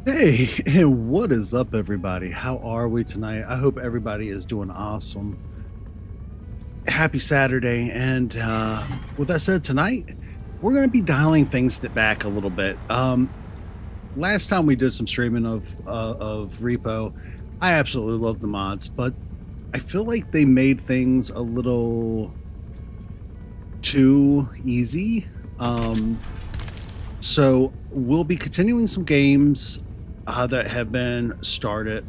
Hey, and what is up, everybody? How are we tonight? I hope everybody is doing awesome. Happy Saturday. And with that said, tonight we're going to be dialing things back a little bit. Last time we did some streaming of Repo, I absolutely love the mods, but I feel like they made things a little too easy. So we'll be continuing some games that have been started,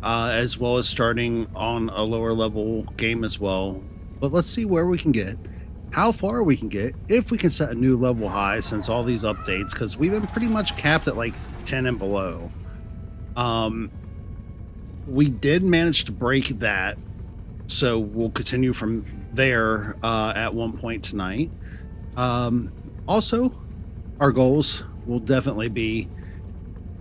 as well as starting on a lower level game as well. But let's see where we can get, how far we can get, if we can set a new level high since all these updates, because we've been pretty much capped at like 10 and below. Um, we did manage to break that, so we'll continue from there at one point tonight. Also, our goals will definitely be,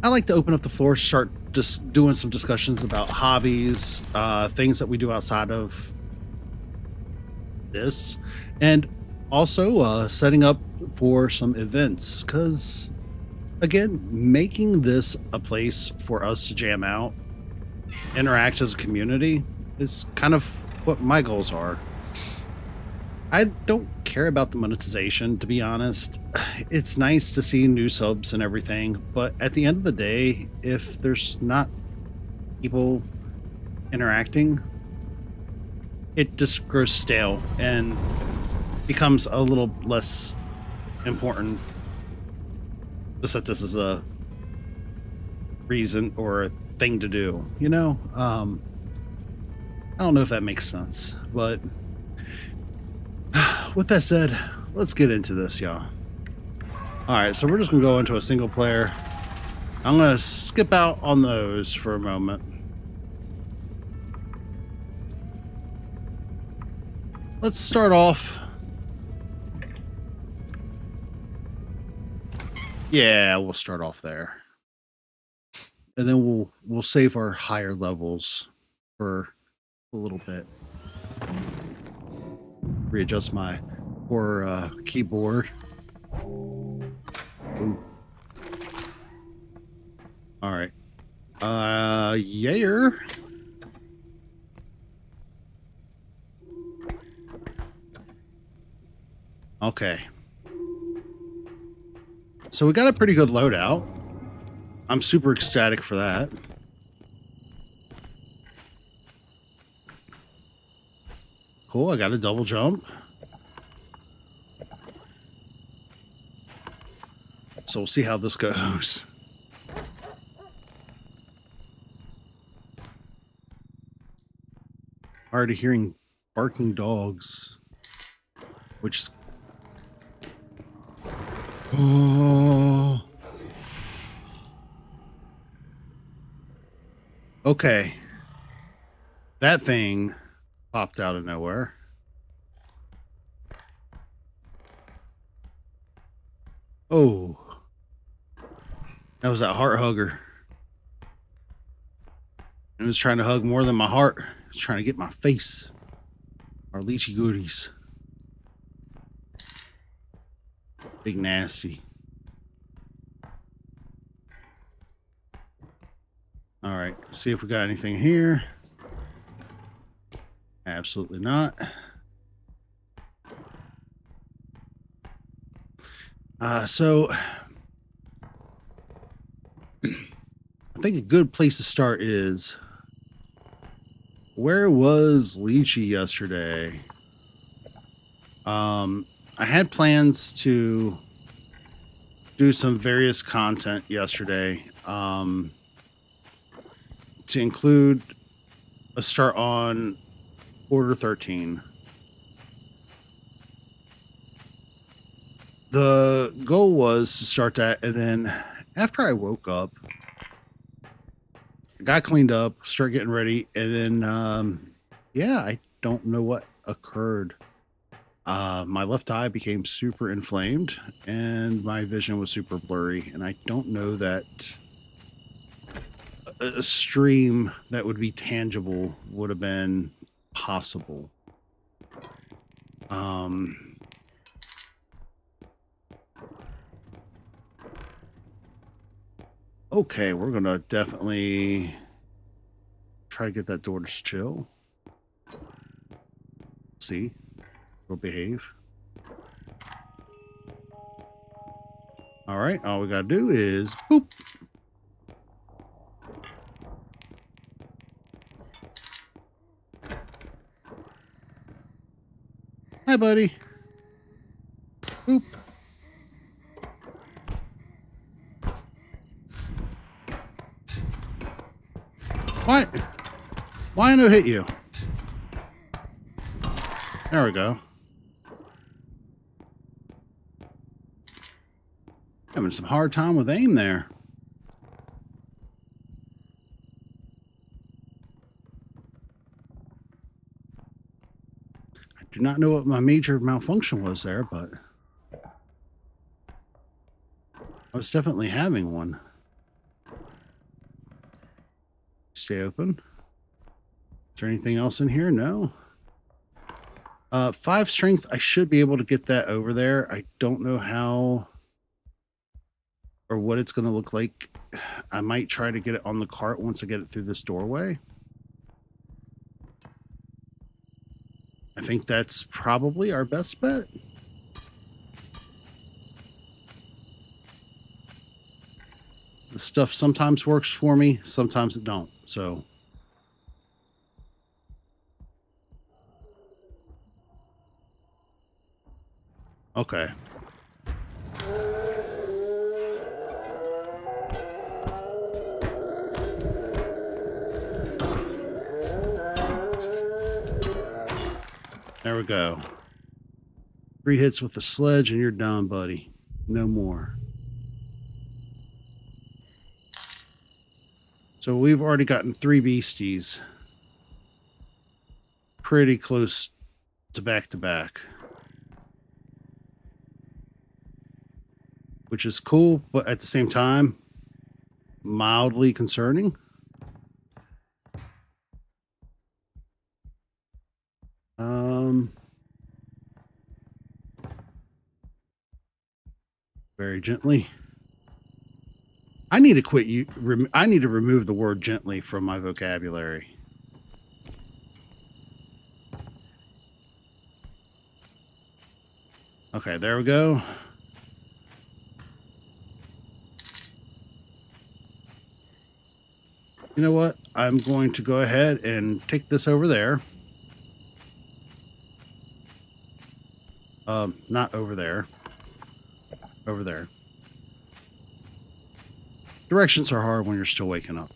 I like to open up the floor, start just doing some discussions about hobbies, things that we do outside of this, and also setting up for some events. Because, again, making this a place for us to jam out, interact as a community, is kind of what my goals are. I don't care about the monetization, to be honest. It's nice to see new subs and everything, but at the end of the day, if there's not people interacting, it just grows stale and becomes a little less important. Just that this is a reason or a thing to do, you know? I don't know if that makes sense, but with that said, let's get into this, y'all. All right, so we're just gonna go into a single player. I'm gonna skip out on those for a moment. Let's start off. Yeah, we'll start off there, and then we'll save our higher levels for a little bit. Readjust my poor keyboard. Ooh. All right. Yeah. Okay. So we got a pretty good loadout. I'm super ecstatic for that. Cool, I got a double jump. So we'll see how this goes. Already hearing barking dogs, which is... Oh. Okay. That thing popped out of nowhere. Oh. That was that heart hugger. It was trying to hug more than my heart. It was trying to get my face. Our lychee goodies. Big nasty. All right, see if we got anything here. Absolutely not. So I think a good place to start is, where was Lychee yesterday? I had plans to do some various content yesterday, to include a start on Order 13. The goal was to start that, and then after I woke up, I got cleaned up, start getting ready, and then yeah, I don't know what occurred. My left eye became super inflamed, and my vision was super blurry, and I don't know that a stream that would be tangible would have been possible. Okay, we're gonna definitely try to get that door to chill. See, we'll behave. All right, all we gotta do is boop. Hi, buddy. Boop. Why? Why no hit you? There we go. Having some hard time with aim there. I do not know what my major malfunction was there, but I was definitely having one. Stay open. Is there anything else in here? No. 5 strength. I should be able to get that over there. I don't know how or what it's going to look like. I might try to get it on the cart once I get it through this doorway. I think that's probably our best bet. The stuff sometimes works for me, sometimes it don't. So okay. There we go. 3 hits with the sledge and you're done, buddy. No more. So we've already gotten 3 beasties. Pretty close to back, which is cool, but at the same time, mildly concerning. Very gently. I need to quit you. I need to remove the word gently from my vocabulary. Okay, there we go. You know what? I'm going to go ahead and take this over there. Not over there. Over there. Directions are hard when you're still waking up.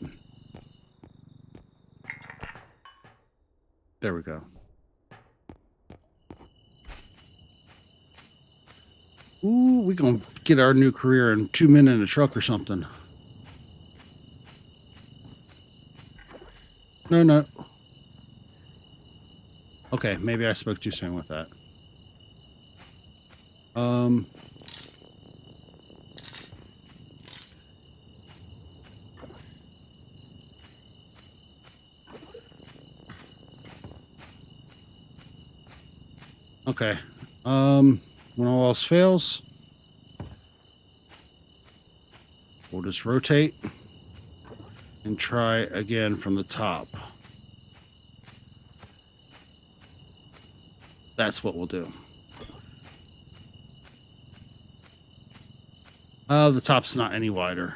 There we go. Ooh, we gonna get our new career in 2 men in a truck or something. No, no. Okay, maybe I spoke too soon with that. Okay. When all else fails, we'll just rotate and try again from the top. That's what we'll do. The top's not any wider.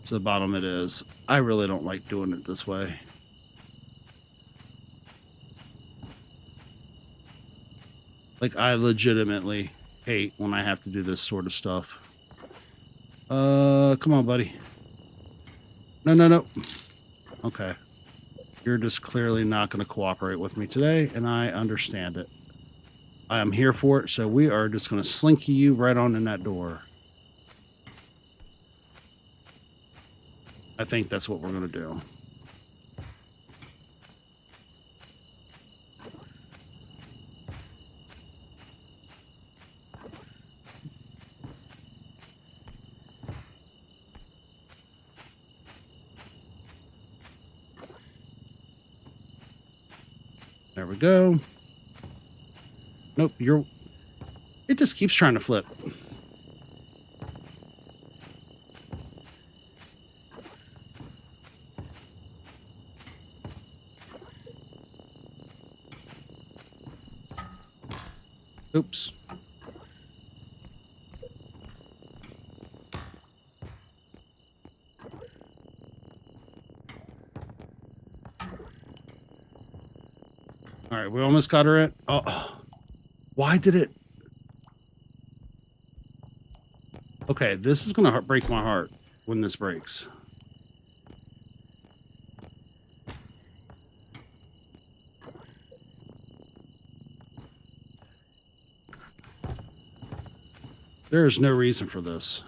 To the bottom it is. I really don't like doing it this way. Like, I legitimately hate when I have to do this sort of stuff. Come on, buddy. No, no, no. Okay. You're just clearly not going to cooperate with me today, and I understand it. I am here for it, so we are just going to slinky you right on in that door. I think that's what we're going to do. There we go. Nope, it just keeps trying to flip. Oops. All right, we almost got her in. Oh, why did it? Okay, this is gonna break my heart when this breaks. There is no reason for this.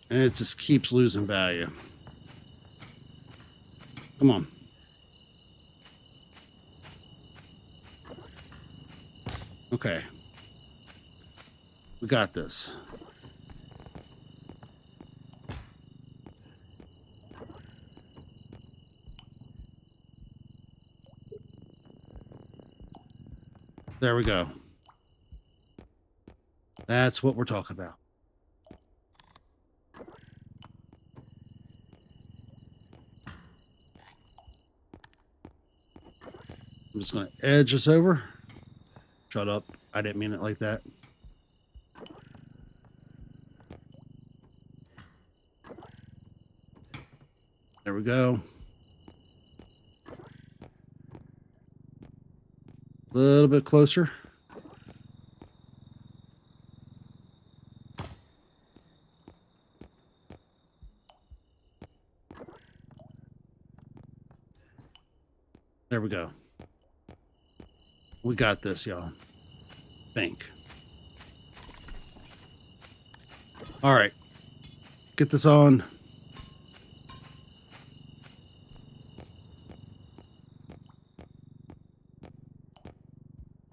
And it just keeps losing value. Come on. Okay. We got this. There we go. That's what we're talking about. I'm just going to edge this over. Shut up. I didn't mean it like that. There we go. A little bit closer. There we go. We got this, y'all. Think. All right. Get this on.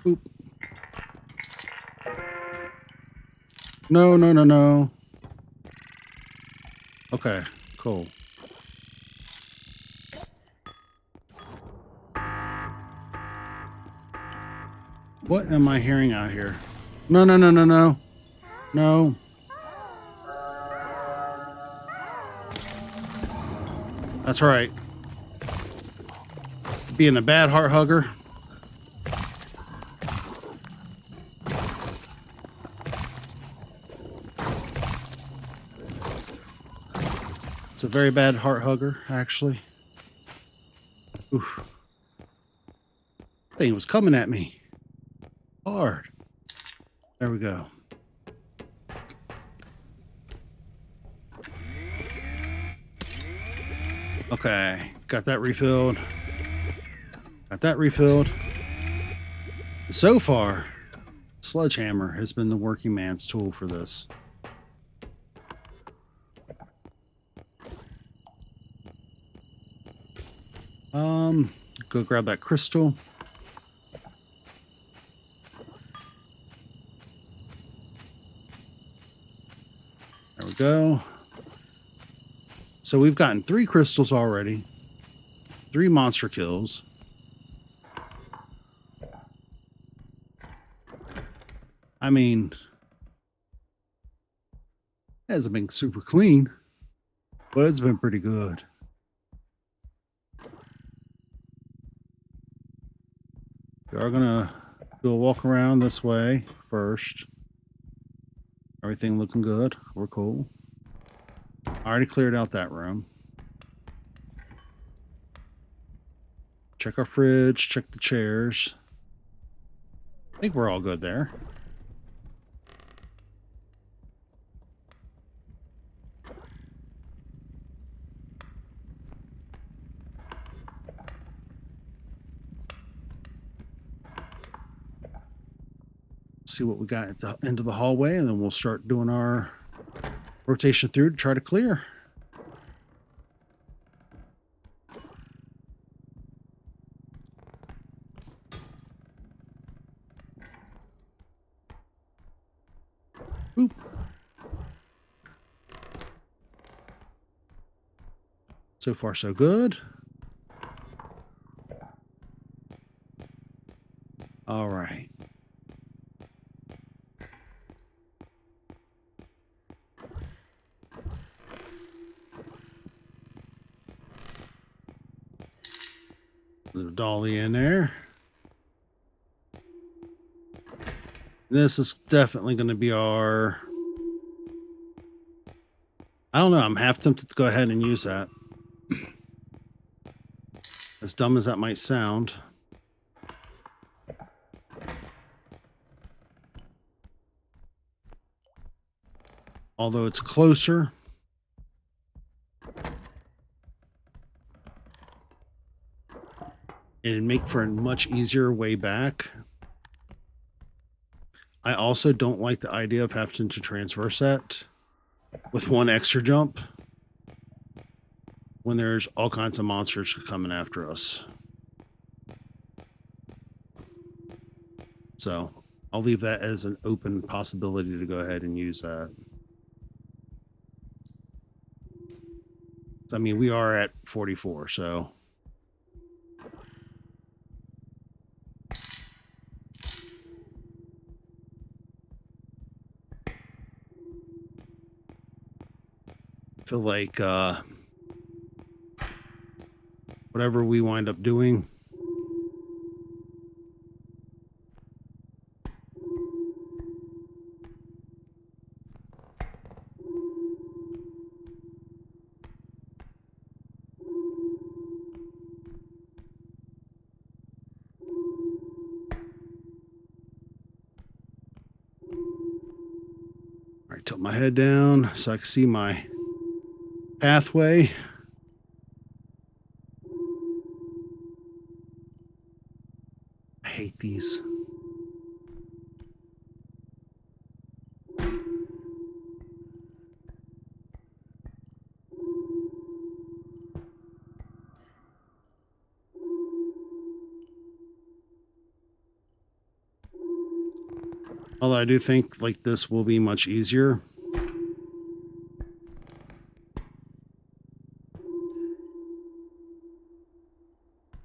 Oop. No, no, no, no. Okay, cool. What am I hearing out here? No, no, no, no, no. No. That's right. Being a bad heart hugger. It's a very bad heart hugger, actually. Oof. Thing was coming at me. Hard. There we go. Okay, got that refilled. Got that refilled. So far, sledgehammer has been the working man's tool for this. Go grab that crystal. There we go. So we've gotten 3 crystals already. 3 monster kills. I mean, it hasn't been super clean, but it's been pretty good. We are gonna do a walk around this way first. Everything looking good. We're cool. I already cleared out that room. Check our fridge, check the chairs. I think we're all good there. See what we got at the end of the hallway, and then we'll start doing our rotation through to try to clear. Oop. So far, so good. All right. Little dolly in there. This is definitely going to be our... I don't know. I'm half tempted to go ahead and use that. As dumb as that might sound. Although it's closer. It'd make for a much easier way back. I also don't like the idea of having to transverse that with one extra jump when there's all kinds of monsters coming after us. So I'll leave that as an open possibility to go ahead and use that. I mean, we are at 44, so... I feel like whatever we wind up doing, all right, tilt my head down so I can see my pathway. I hate these. Although I do think like this will be much easier.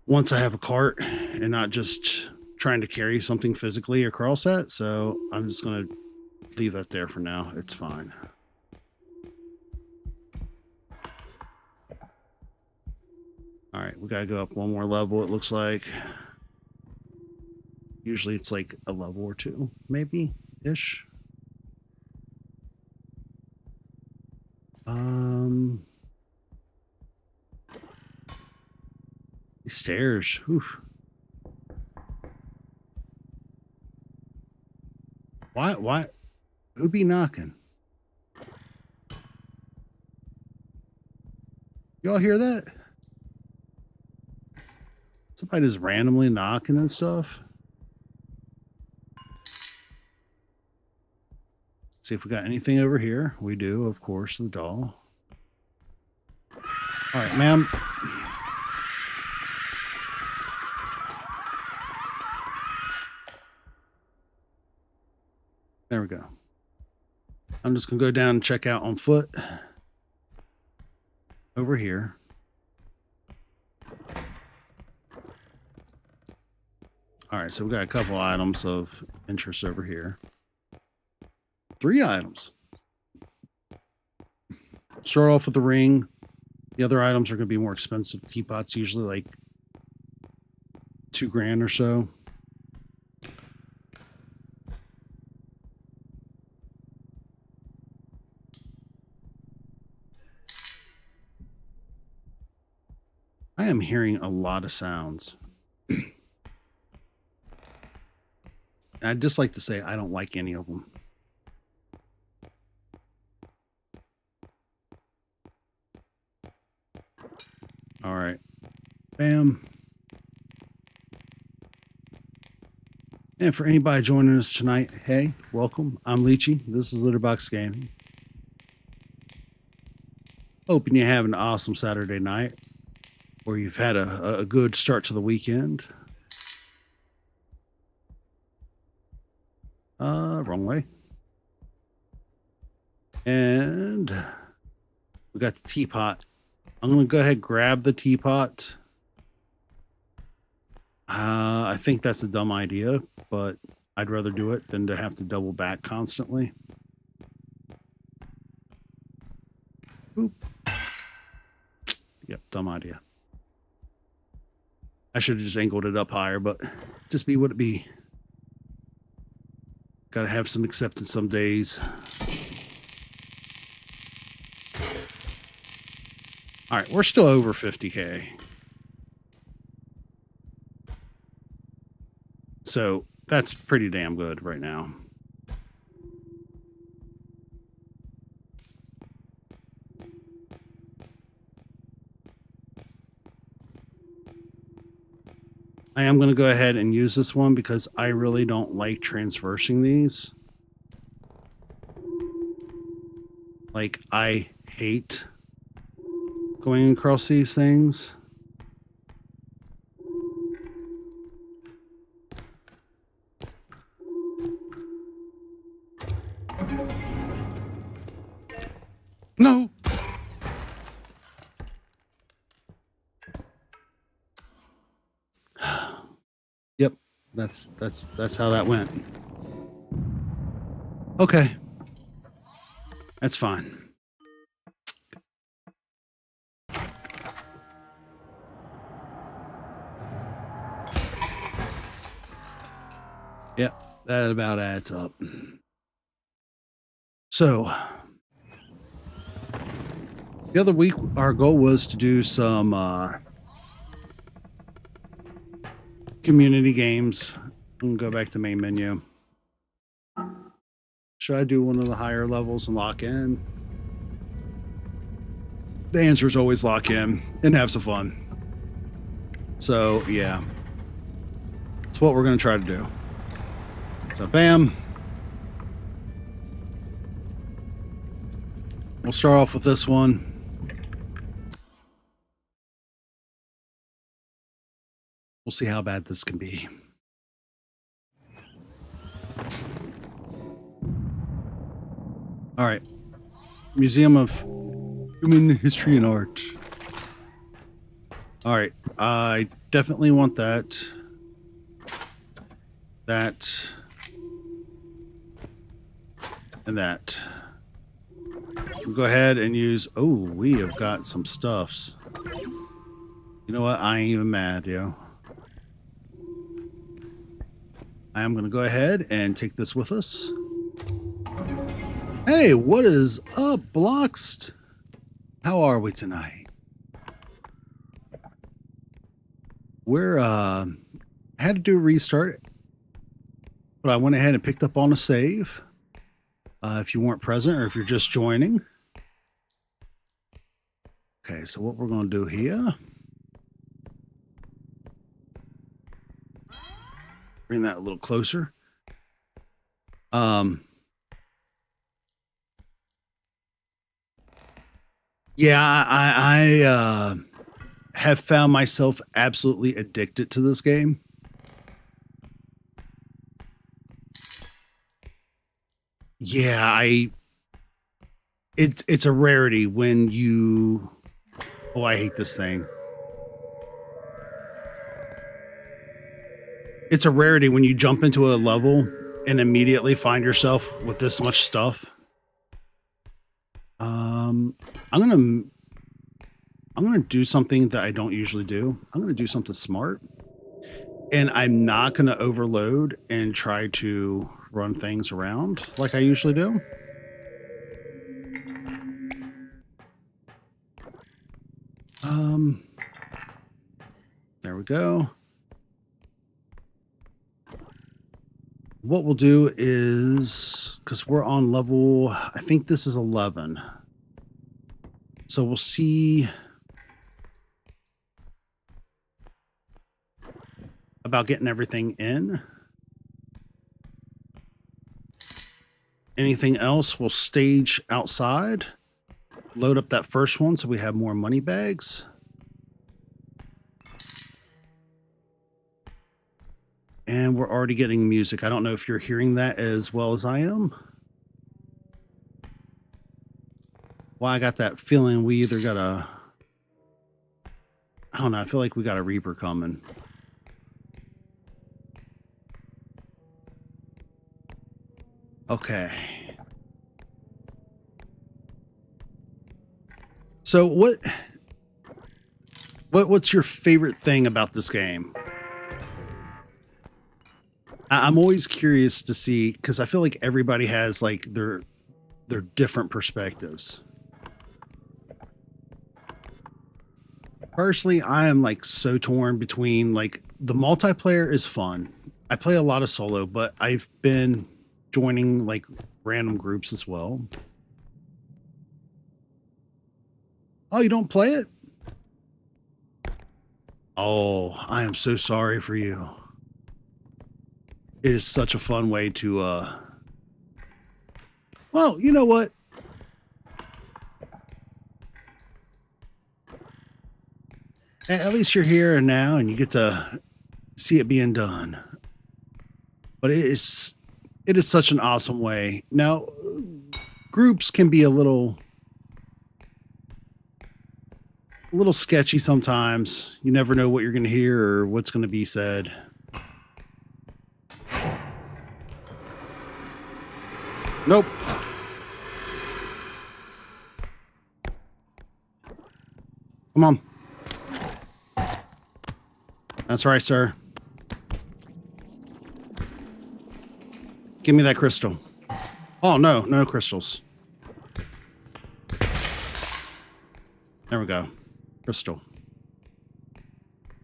Once I have a cart and not just trying to carry something physically across that. So I'm just going to leave that there for now. It's fine. All right, we got to go up one more level, it looks like. Usually it's like a level or two, maybe, ish. These stairs. Whew. Why? Who be knocking? Y'all hear that? Somebody just randomly knocking and stuff. See if we got anything over here. We do, of course, the doll. All right, ma'am. There we go. I'm just going to go down and check out on foot. Over here. All right, so we got a couple items of interest over here. 3 items. Start off with the ring. The other items are going to be more expensive. Teapots usually like $2,000 or so. I am hearing a lot of sounds. I'd just like to say I don't like any of them. All right. Bam. And for anybody joining us tonight, hey, welcome. I'm Leechy. This is Litterbox Gaming. Hoping you have an awesome Saturday night, or you've had a good start to the weekend. Wrong way. And we got the teapot. I'm going to go ahead and grab the teapot. I think that's a dumb idea, but I'd rather do it than to have to double back constantly. Oop. Yep, dumb idea. I should have just angled it up higher, but just be what it be. Gotta have some acceptance some days. All right, we're still over 50K. So that's pretty damn good right now. I am going to go ahead and use this one because I really don't like transversing these. Like, I hate going across these things. No. Yep. That's how that went. Okay. That's fine. Yep, that about adds up. So, the other week, our goal was to do some community games. And go back to main menu. Should I do one of the higher levels and lock in? The answer is always lock in and have some fun. So, yeah. That's what we're going to try to do. So, bam. We'll start off with this one. We'll see how bad this can be. All right. Museum of Human History and Art. All right. I definitely want that. That. And that. We'll go ahead and use... Oh, we have got some stuffs. You know what? I ain't even mad, yo. I am going to go ahead and take this with us. Hey, what is up, Bloxed? How are we tonight? We're, had to do a restart, but I went ahead and picked up on a save. If you weren't present or if you're just joining. Okay, so what we're going to do here. Bring that a little closer. Yeah, I have found myself absolutely addicted to this game. Yeah, it's a rarity when you... Oh, I hate this thing. It's a rarity when you jump into a level and immediately find yourself with this much stuff. I'm gonna do something that I don't usually do. I'm gonna do something smart, and I'm not gonna overload and try to run things around like I usually do. There we go. What we'll do is, because we're on level, I think this is 11. So we'll see about getting everything in. Anything else, we'll stage outside. Load up that first one so we have more money bags. And we're already getting music. I don't know if you're hearing that as well as I am. Well, I got that feeling we either got a... I don't know. I feel like we got a Reaper coming. Okay. So what... What's your favorite thing about this game? I'm always curious to see because I feel like everybody has like their different perspectives. Personally, I am like so torn between like the multiplayer is fun. I play a lot of solo, but I've been joining like random groups as well. Oh, you don't play it? Oh, I am so sorry for you. It is such a fun way to well, you know what? At least you're here and now and you get to see it being done. But it is such an awesome way. Now, groups can be a little sketchy sometimes. You never know what you're going to hear or what's going to be said. Nope. Come on. That's right, sir. Give me that crystal. Oh, no. No crystals. There we go. Crystal.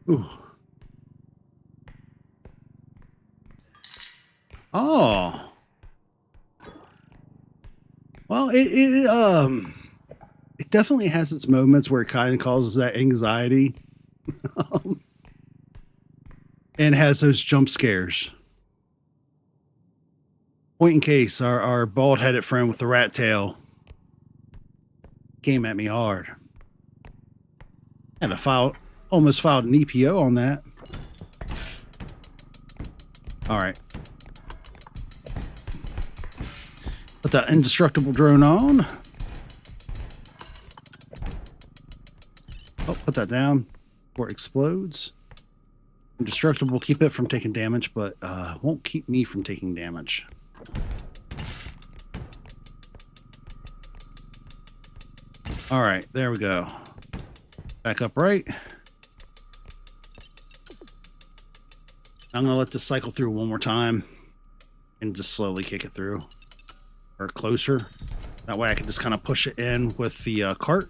Ooh. Oh. Well, it definitely has its moments where it kind of causes that anxiety. And has those jump scares. Point in case, our bald-headed friend with the rat tail came at me hard. Had to almost filed an E.P.O on that. All right. Put that indestructible drone on. Oh, put that down before it explodes. Indestructible, keep it from taking damage, but won't keep me from taking damage. All right, there we go. Back up right. I'm going to let this cycle through one more time and just slowly kick it through or closer. That way I can just kind of push it in with the cart.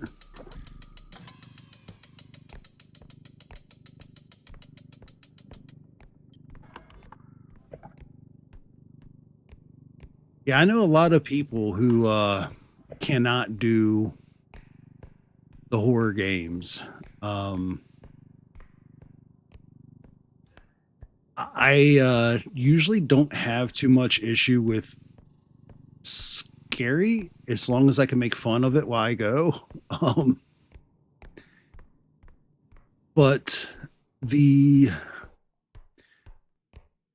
Yeah, I know a lot of people who cannot do the horror games. I usually don't have too much issue with scary as long as I can make fun of it while I go. But the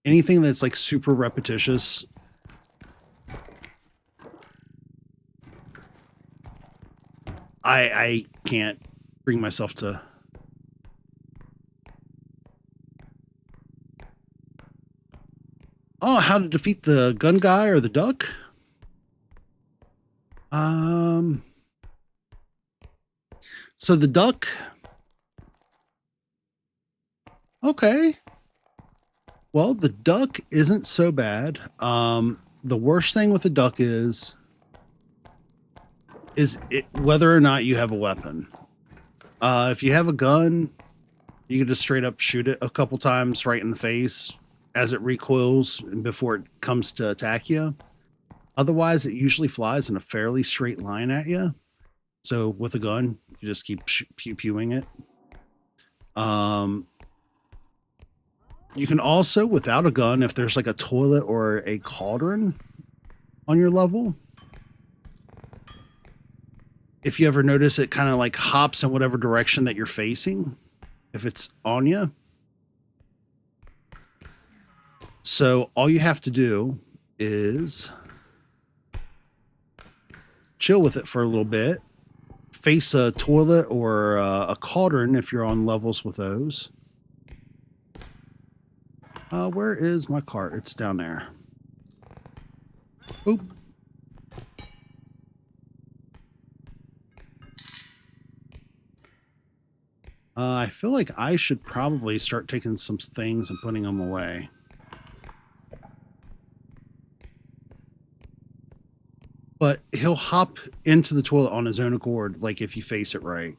anything that's like super repetitious, I can't bring myself to. Oh, how to defeat the gun guy or the duck? So the duck. Okay. Well, the duck isn't so bad. The worst thing with the duck is whether or not you have a weapon. If you have a gun, you can just straight up shoot it a couple times right in the face as it recoils and before it comes to attack you. Otherwise, it usually flies in a fairly straight line at you. So with a gun, you just keep pew-pewing it. You can also, without a gun, if there's like a toilet or a cauldron on your level, if you ever notice it kind of like hops in whatever direction that you're facing, if it's on you. So all you have to do is chill with it for a little bit, face a toilet or a cauldron if you're on levels with those. Where is my cart? It's down there. Oop. I feel like I should probably start taking some things and putting them away. But he'll hop into the toilet on his own accord, like if you face it right,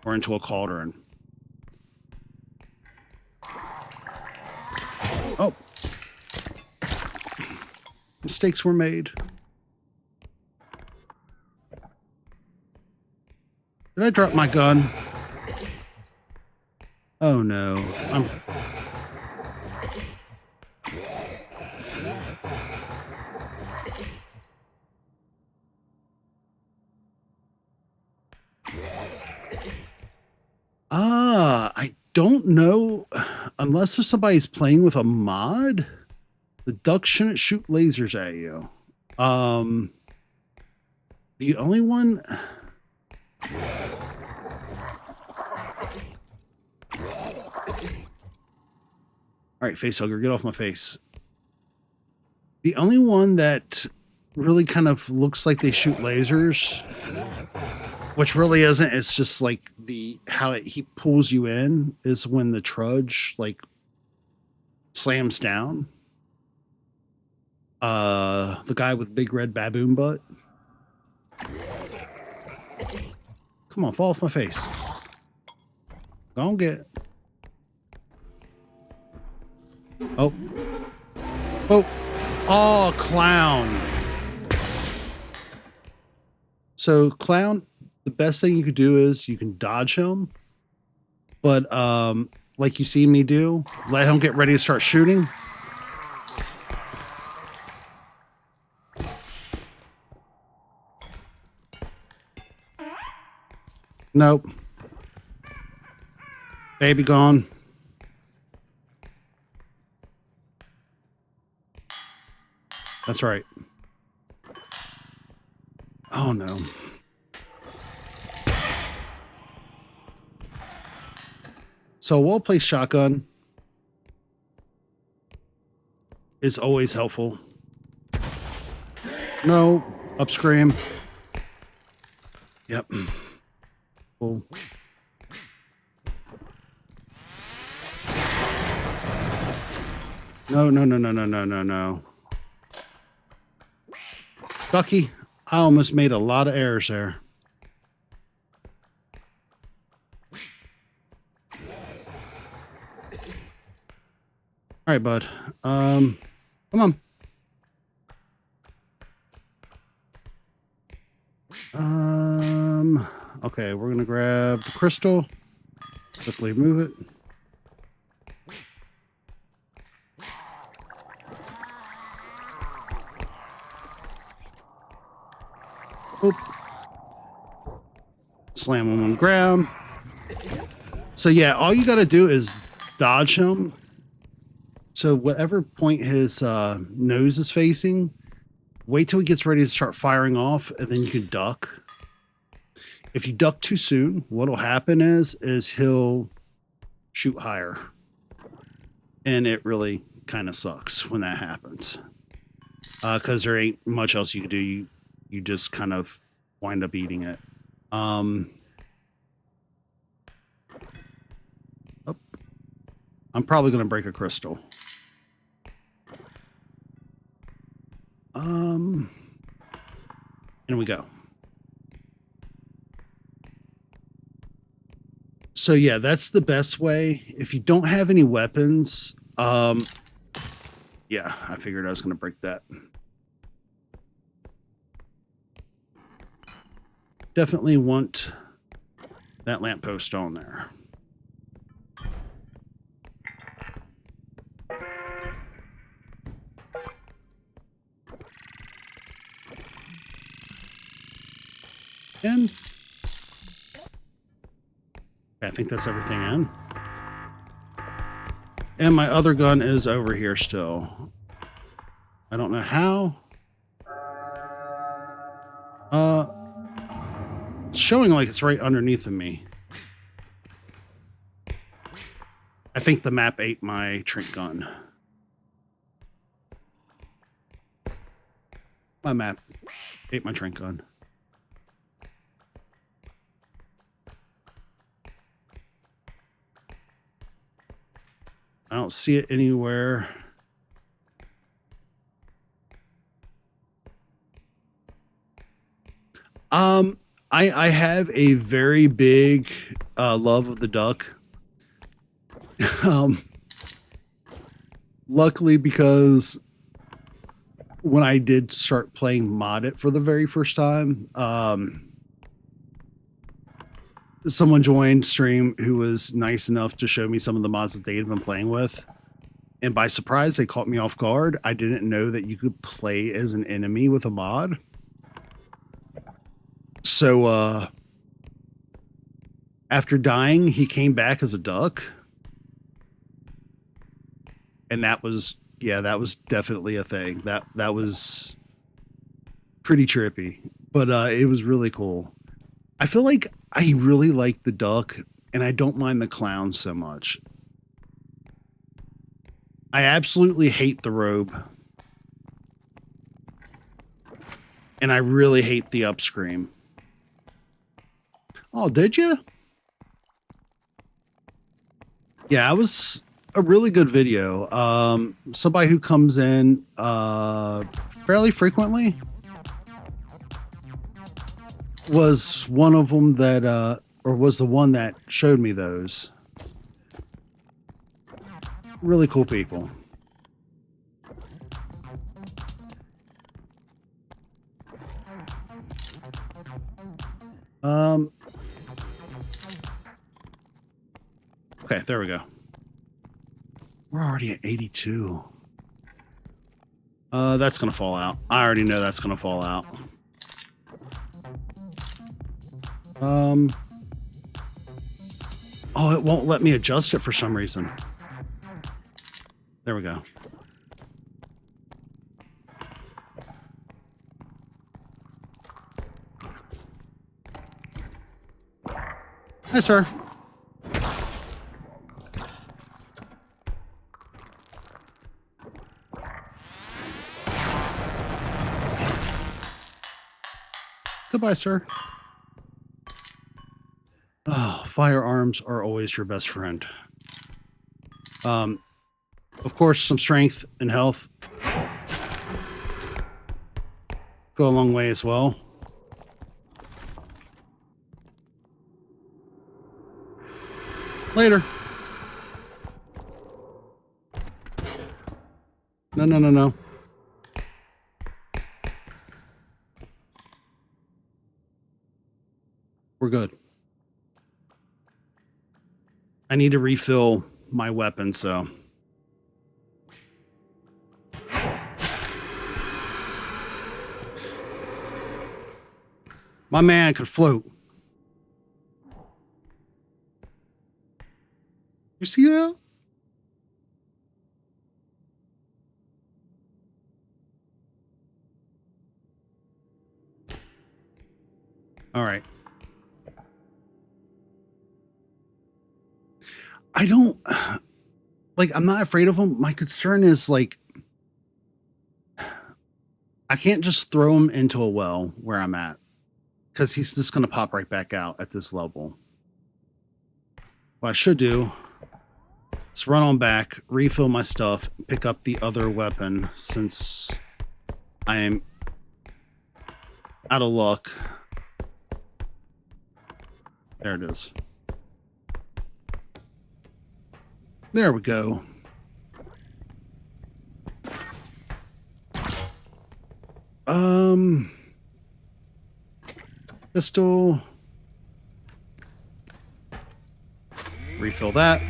or into a cauldron. Oh. Mistakes were made. Did I drop my gun? Oh no. I don't know. Unless if somebody's playing with a mod, the duck shouldn't shoot lasers at you. The only one. All right, facehugger, get off my face. The only one that really kind of looks like they shoot lasers, which really isn't, it's just like he pulls you in, is when the trudge like slams down. The guy with big red baboon butt. Come on, fall off my face. Don't get. Oh. Oh. Oh, clown. So, clown, the best thing you could do is you can dodge him. But, like you see me do, let him get ready to start shooting. Nope. Baby gone. That's right. Oh no. So well-placed shotgun is always helpful. No, up scream. Yep. Cool. No, no, no, no, no, no, no, no. Ducky, I almost made a lot of errors there. All right, bud. Come on. Okay, we're gonna grab the crystal. Quickly move it. Oop. Slam him on the ground. So yeah, all you gotta do is dodge him. So whatever point his nose is facing, wait till he gets ready to start firing off, and then you can duck. If you duck too soon, what'll happen is he'll shoot higher. And it really kind of sucks when that happens. Because there ain't much else you can do. You just kind of wind up eating it. Oh. I'm probably going to break a crystal. In we go. So yeah, that's the best way. If you don't have any weapons, yeah, I figured I was going to break that. Definitely want that lamppost on there. And I think that's everything in. And my other gun is over here still. I don't know how. It's showing like it's right underneath of me. I think the map ate my trink gun. My map ate my trink gun. I don't see it anywhere. I have a very big love of the duck. Luckily, because when I did start playing Mod It for the very first time, someone joined stream who was nice enough to show me some of the mods that they had been playing with. And by surprise, they caught me off guard. I didn't know that you could play as an enemy with a mod. So, after dying, he came back as a duck. And that was, yeah, that was definitely a thing. That was pretty trippy, but it was really cool. I feel like I really like the duck, and I don't mind the clown so much. I absolutely hate the robe. And I really hate the upscream. Oh, did you? Yeah, it was a really good video. Somebody who comes in fairly frequently was one of them that, or was the one that showed me those. Really cool people. Okay, there we go. We're already at 82. That's gonna fall out. I already know that's gonna fall out. Oh, it won't let me adjust it for some reason. There we go. Hi, sir. Goodbye, sir. Oh, firearms are always your best friend. Of course, some strength and health go a long way as well. Later. No, no, no, no. We're good. I need to refill my weapon, so. My man could float. You see that? All right. I don't like, I'm not afraid of him. My concern is like, I can't just throw him into a well where I'm at, because he's just going to pop right back out at this level. What I should do is run on back, refill my stuff, pick up the other weapon since I am out of luck. There it is. There we go. Pistol. Refill that.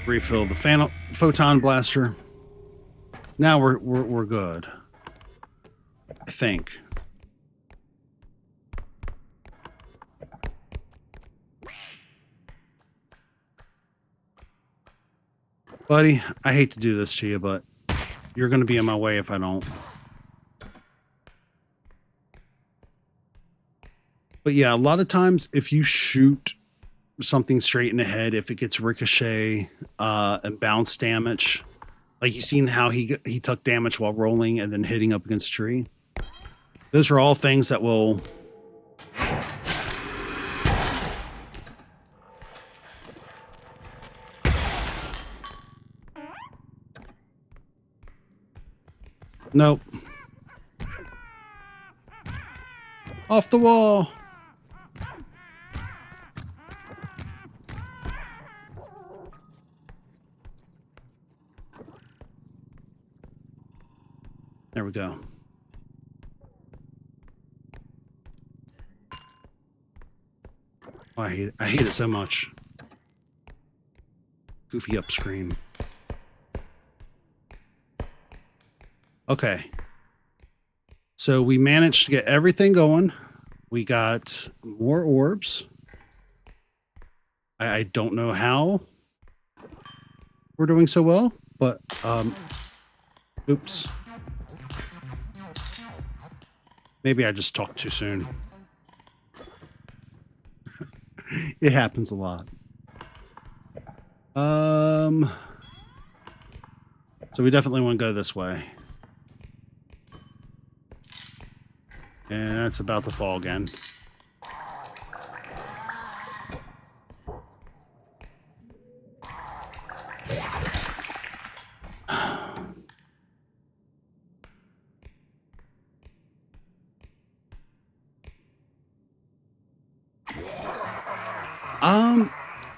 Refill the photon blaster. Now we're good. I think. Buddy, I hate to do this to you, but you're going to be in my way if I don't. But yeah, a lot of times if you shoot something straight in the head, if it gets ricochet and bounce damage, like you've seen how he took damage while rolling and then hitting up against a tree. Those are all things that will Nope. Off the wall. There we go. Oh, I hate it. I hate it so much. Goofy up screen. Okay. So we managed to get everything going. We got more orbs. I don't know how we're doing so well, but oops. Maybe I just talked too soon. It happens a lot. So we definitely want to go this way. And that's about to fall again.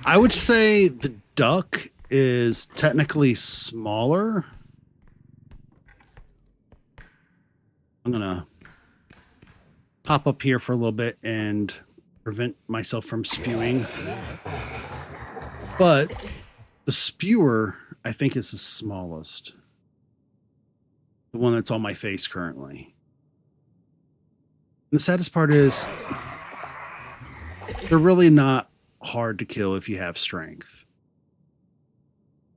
I would say the duck is technically smaller. I'm gonna pop up here for a little bit and prevent myself from spewing. But the spewer, I think, is the smallest. The one that's on my face currently. And the saddest part is they're really not hard to kill if you have strength.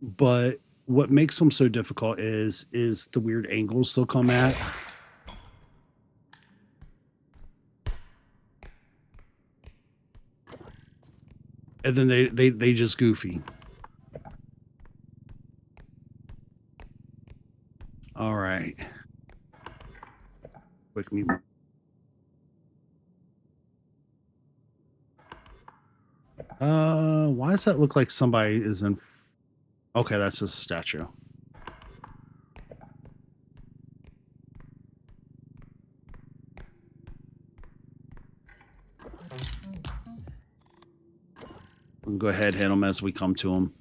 But what makes them so difficult is the weird angles they'll come at. And then they just goofy. All right. Quick mute. Why does that look like somebody is in? Okay, that's just a statue. We'll go ahead and hit them as we come to them.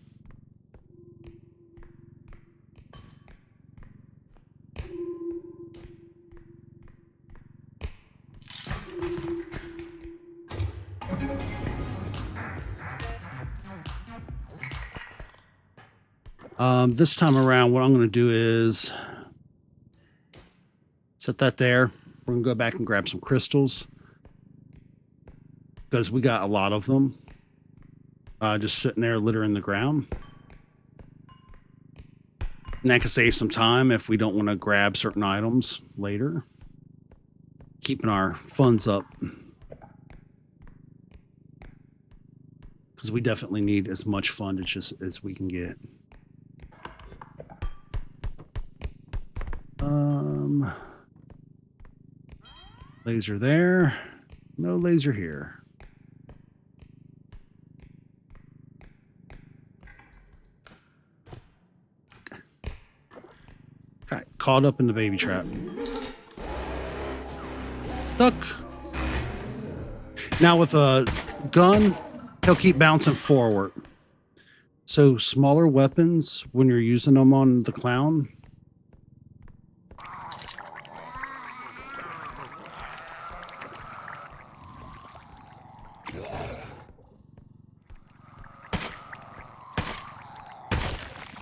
This time around, what I'm going to do is set that there. We're going to go back and grab some crystals because we got a lot of them just sitting there littering the ground. And that can save some time if we don't want to grab certain items later. Keeping our funds up. Because we definitely need as much fundage as we can get. Laser there. No laser here. Got caught up in the baby trap. Duck. Now with a gun, he'll keep bouncing forward. So smaller weapons, when you're using them on the clown,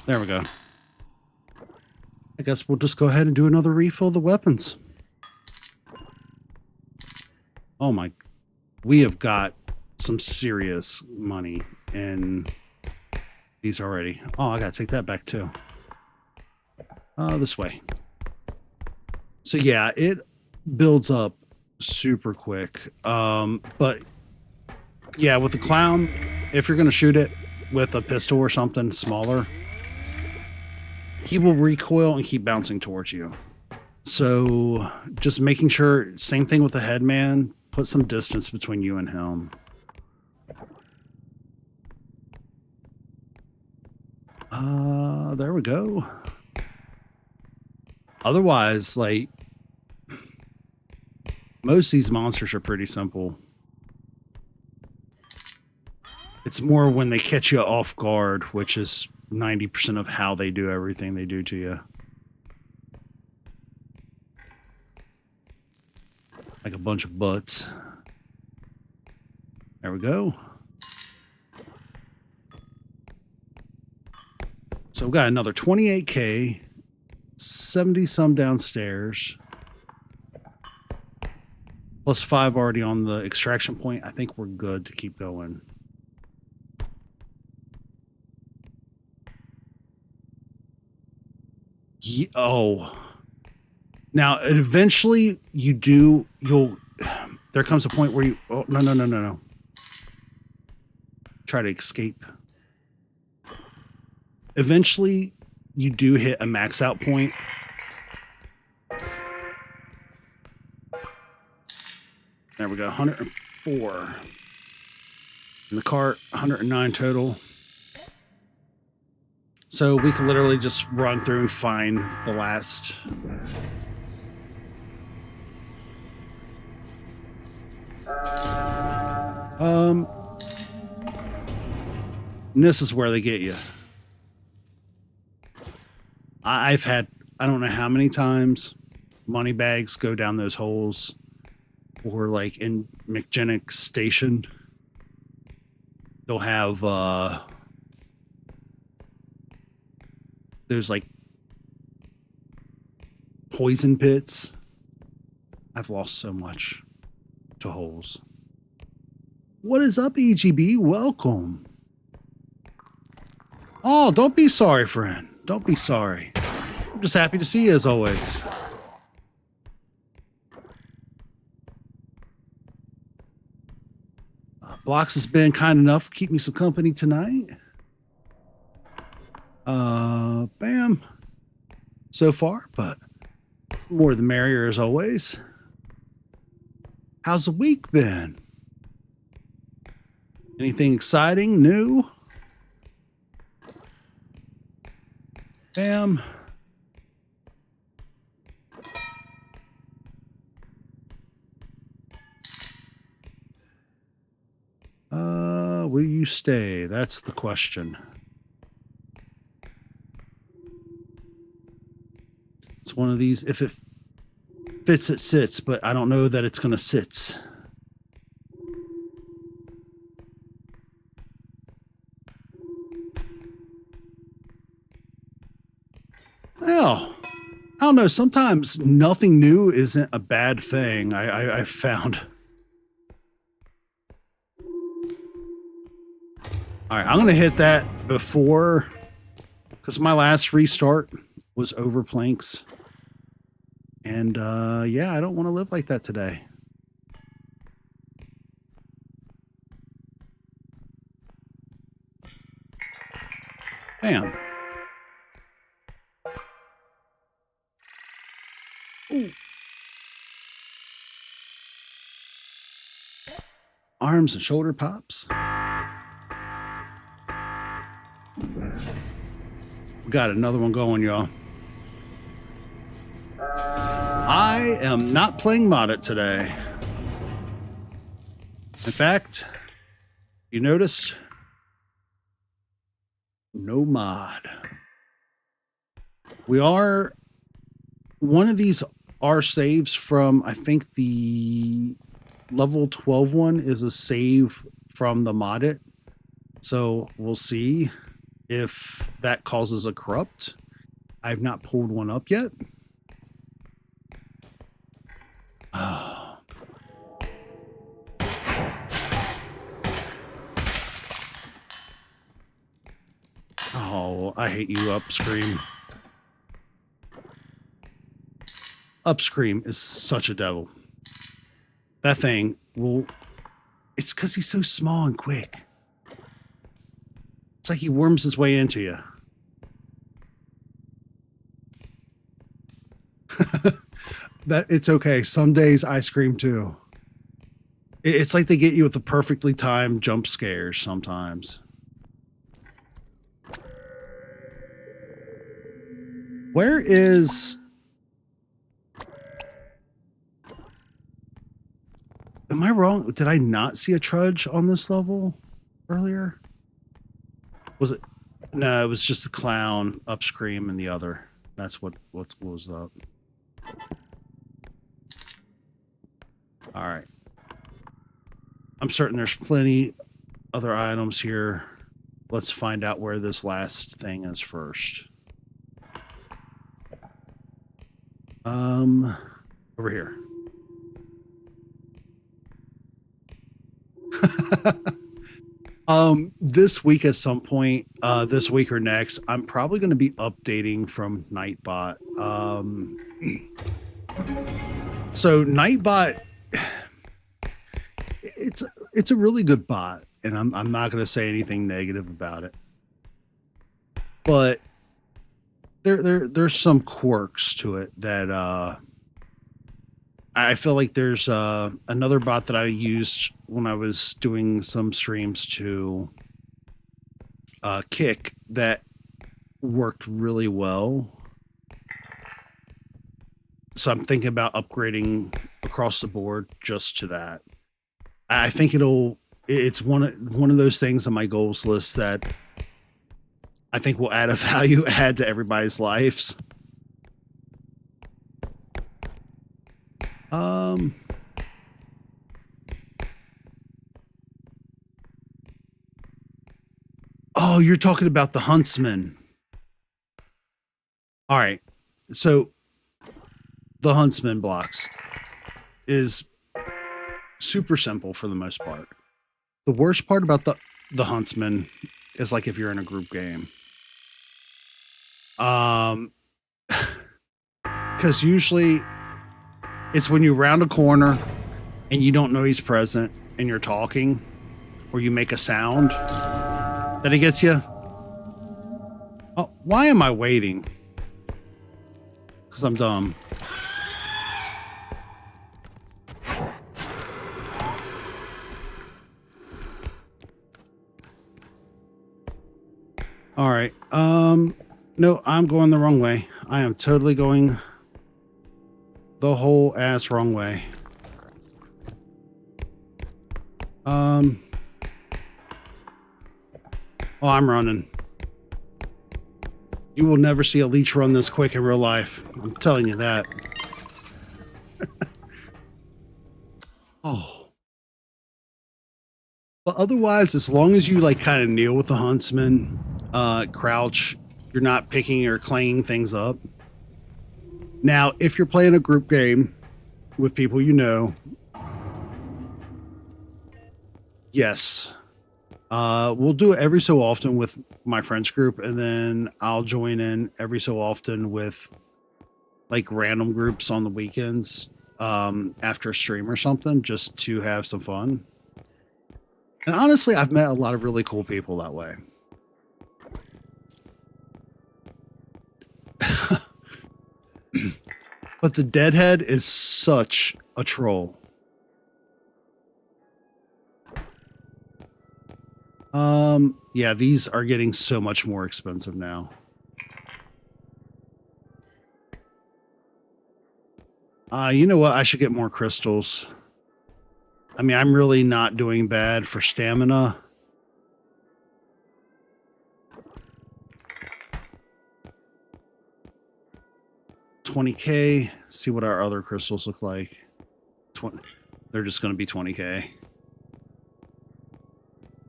there we go. I guess we'll just go ahead and do another refill of the weapons. Oh my, we have got some serious money in these already. Oh, I gotta take that back too. This way. So yeah, it builds up super quick. But yeah, with the clown, if you're gonna shoot it with a pistol or something smaller, he will recoil and keep bouncing towards you. So just making sure, same thing with the headman, put some distance between you and him. There we go. Otherwise, like, most of these monsters are pretty simple. It's more when they catch you off guard, which is 90% of how they do everything they do to you. Like a bunch of butts. There we go. So we've got another 28K, 70 some downstairs, plus 5 already on the extraction point. I think we're good to keep going. Oh. Now, eventually you'll, there comes a point where you, oh, no. Try to escape. Eventually, you do hit a max out point. There we go, 104. In the cart, 109 total. So we can literally just run through, find the last. And this is where they get you. I've had, I don't know how many times, money bags go down those holes, or like in McGennick Station, they'll have those like poison pits. I've lost so much to holes. What is up, EGB? Welcome. Oh, don't be sorry, friend. Don't be sorry. I'm just happy to see you as always. Blocks has been kind enough to keep me some company tonight. Bam. So far, but more the merrier as always. How's the week been? Anything exciting, new? Bam. Will you stay? That's the question. It's one of these, if it fits, it sits, but I don't know that it's going to sit. Well, I don't know. Sometimes nothing new isn't a bad thing. I found. All right, I'm going to hit that before, because my last restart was over planks. And yeah, I don't want to live like that today. Bam. Ooh. Arms and shoulder pops. We got another one going, y'all. I am not playing modded today. In fact, you noticed? No mod. We are, one of these are saves from, I think the level 12 one is a save from the modded. So we'll see if that causes a corrupt. I've not pulled one up yet. Oh, I hate you, Upscream. Upscream is such a devil. That thing will... It's because he's so small and quick. It's like he worms his way into you. That it's okay. Some days I scream too. It's like they get you with the perfectly timed jump scares sometimes. Where is I wrong? Did I not see a trudge on this level earlier? Was it? No, it was just a clown upstream and the other. That's what was up. All right. I'm certain there's plenty other items here. Let's find out where this last thing is first. Over here. This week at some point, this week or next, I'm probably going to be updating from Nightbot. So Nightbot, it's a really good bot, and I'm not going to say anything negative about it, but there's some quirks to it that I feel like there's another bot that I used when I was doing some streams to Kick that worked really well. So I'm thinking about upgrading across the board just to that. I think it's one of those things on my goals list that I think will add a value add to everybody's lives. Oh, you're talking about the huntsman. All right. So the huntsman blocks is super simple for the most part. The worst part about the huntsman is like if you're in a group game. Because usually it's when you round a corner and you don't know he's present and you're talking or you make a sound that it gets you. Oh, why am I waiting? Because I'm dumb. All right. No, I'm going the wrong way. I am totally going the whole ass wrong way. Oh, I'm running. You will never see a leech run this quick in real life. I'm telling you that. Oh. But otherwise, as long as you like kind of kneel with the huntsman, crouch, you're not picking or clanging things up. Now, if you're playing a group game with people you know, yes. We'll do it every so often with my friends group, and then I'll join in every so often with like random groups on the weekends after a stream or something, just to have some fun. And honestly, I've met a lot of really cool people that way. But the deadhead is such a troll. Yeah, these are getting so much more expensive now. You know what? I should get more crystals. I mean, I'm really not doing bad for stamina. $20K. See what our other crystals look like. They're just going to be $20K.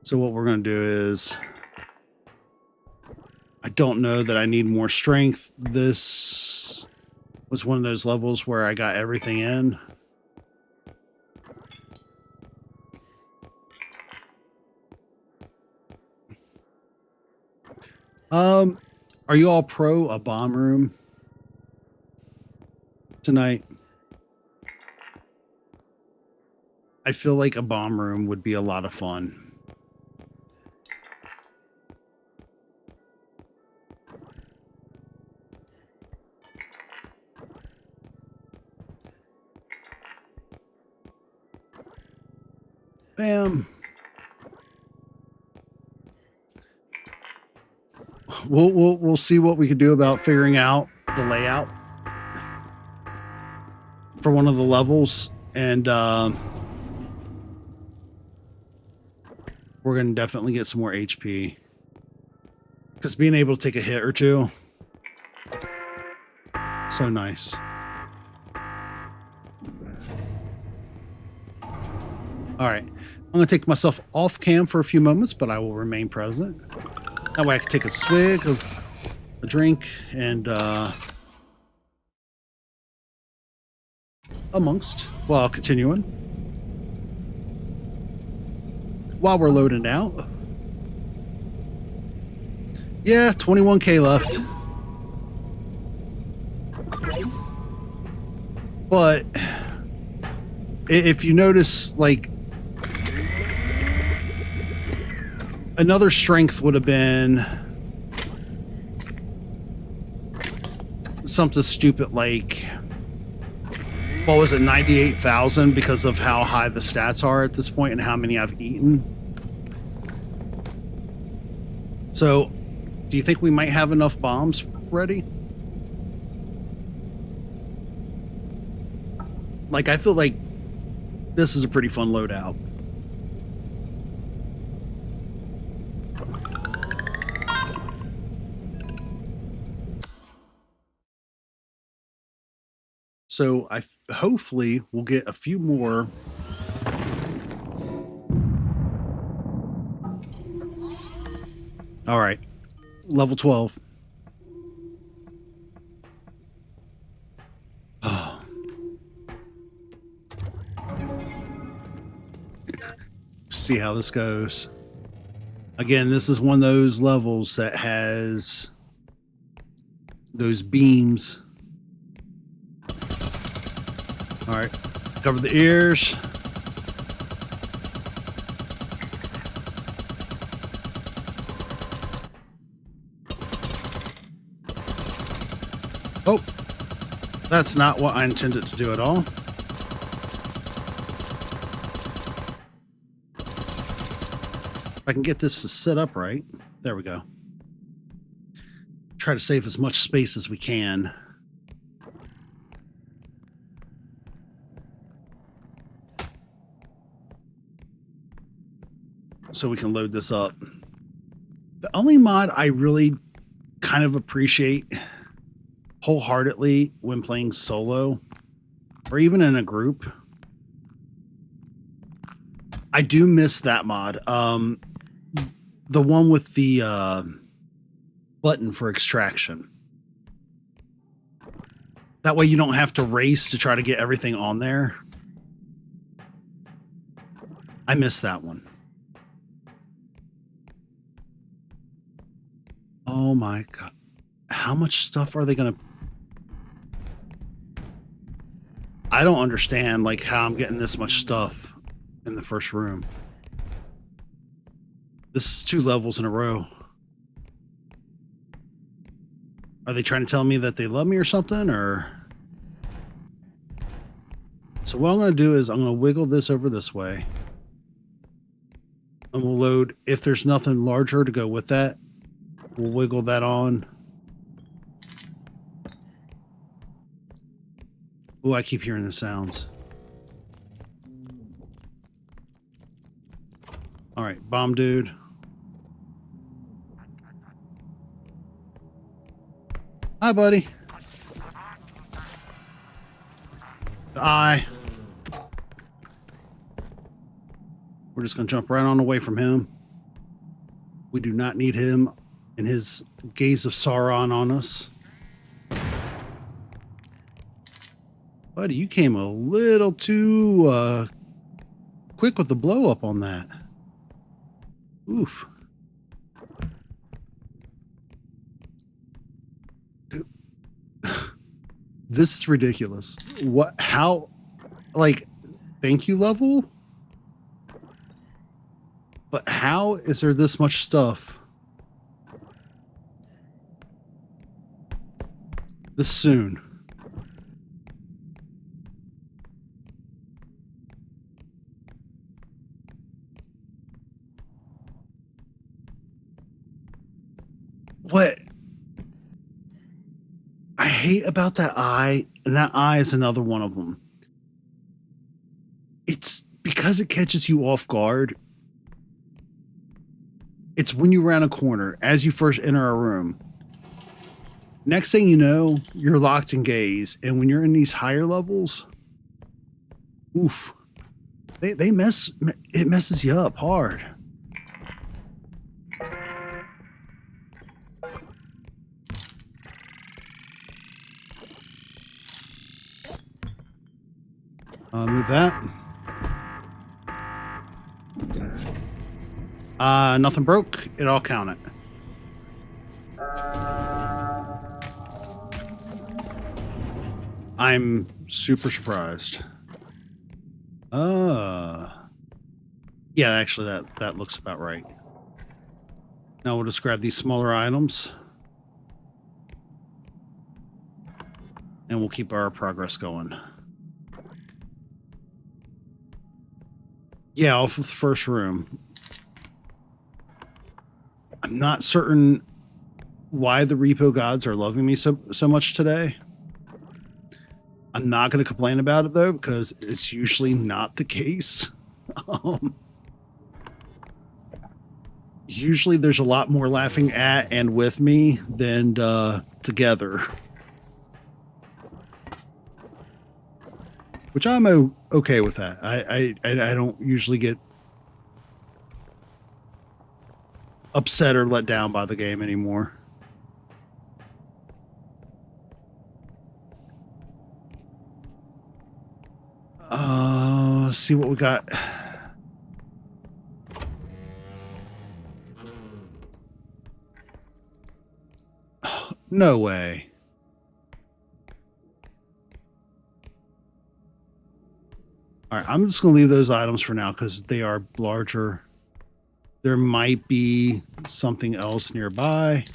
So what we're going to do is, I don't know that I need more strength. This was one of those levels where I got everything in. Are you all pro a bomb room tonight? I feel like a bomb room would be a lot of fun. Bam. We'll see what we can do about figuring out the layout for one of the levels, and we're going to definitely get some more HP. Because being able to take a hit or two, so nice. All right. I'm going to take myself off cam for a few moments, but I will remain present. That way I can take a swig of a drink and while continuing. While we're loading out. Yeah, 21K left. But if you notice, like, another strength would have been something stupid like, what was it, 98,000 because of how high the stats are at this point and how many I've eaten. So, do you think we might have enough bombs ready? Like, I feel like this is a pretty fun loadout. So hopefully we'll get a few more. All right, level 12. Oh. See how this goes. Again, this is one of those levels that has those beams. All right, cover the ears. Oh, that's not what I intended to do at all. If I can get this to sit up right. There we go. Try to save as much space as we can. So we can load this up. The only mod I really kind of appreciate wholeheartedly when playing solo or even in a group, I do miss that mod. The one with the button for extraction. That way you don't have to race to try to get everything on there. I miss that one. Oh my God. How much stuff are they going to... I don't understand, like, how I'm getting this much stuff in the first room. This is 2 levels in a row. Are they trying to tell me that they love me or something, or... So what I'm going to do is I'm going to wiggle this over this way. And we'll load, if there's nothing larger to go with that, we'll wiggle that on. Oh, I keep hearing the sounds. All right, bomb dude. Hi, buddy. The eye. We're just going to jump right on away from him. We do not need him and his gaze of Sauron on us. Buddy, you came a little too quick with the blow up on that. Oof. Dude. This is ridiculous. What? How? Like, thank you level? But how is there this much stuff this soon? What I hate about that eye, and that eye is another one of them. It's because it catches you off guard. It's when you round a corner, as you first enter a room. Next thing you know, you're locked in gaze. And when you're in these higher levels, oof, it messes you up hard. Move that. Nothing broke. It all counted. I'm super surprised. Yeah, actually that looks about right. Now we'll just grab these smaller items. And we'll keep our progress going. Yeah, off of the first room. I'm not certain why the R.E.P.O gods are loving me so much today. I'm not going to complain about it, though, because it's usually not the case. Usually there's a lot more laughing at and with me than together. Which I'm okay with that. I don't usually get upset or let down by the game anymore. Let's see what we got. No way. All right, I'm just going to leave those items for now because they are larger. There might be something else nearby.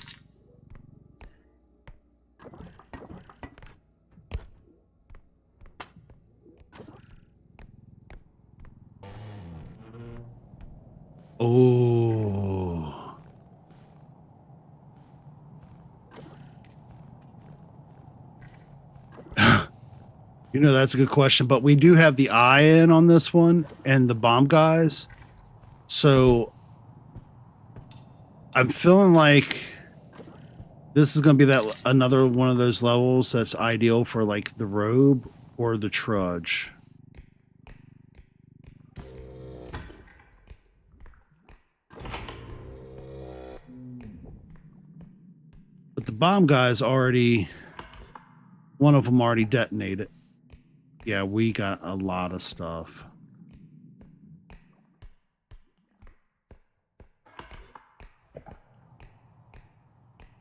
Oh. You know, that's a good question, but we do have the eye in on this one and the bomb guys. So I'm feeling like this is going to be that another one of those levels that's ideal for like the robe or the trudge. But the bomb guys already, one of them already detonated. Yeah, we got a lot of stuff.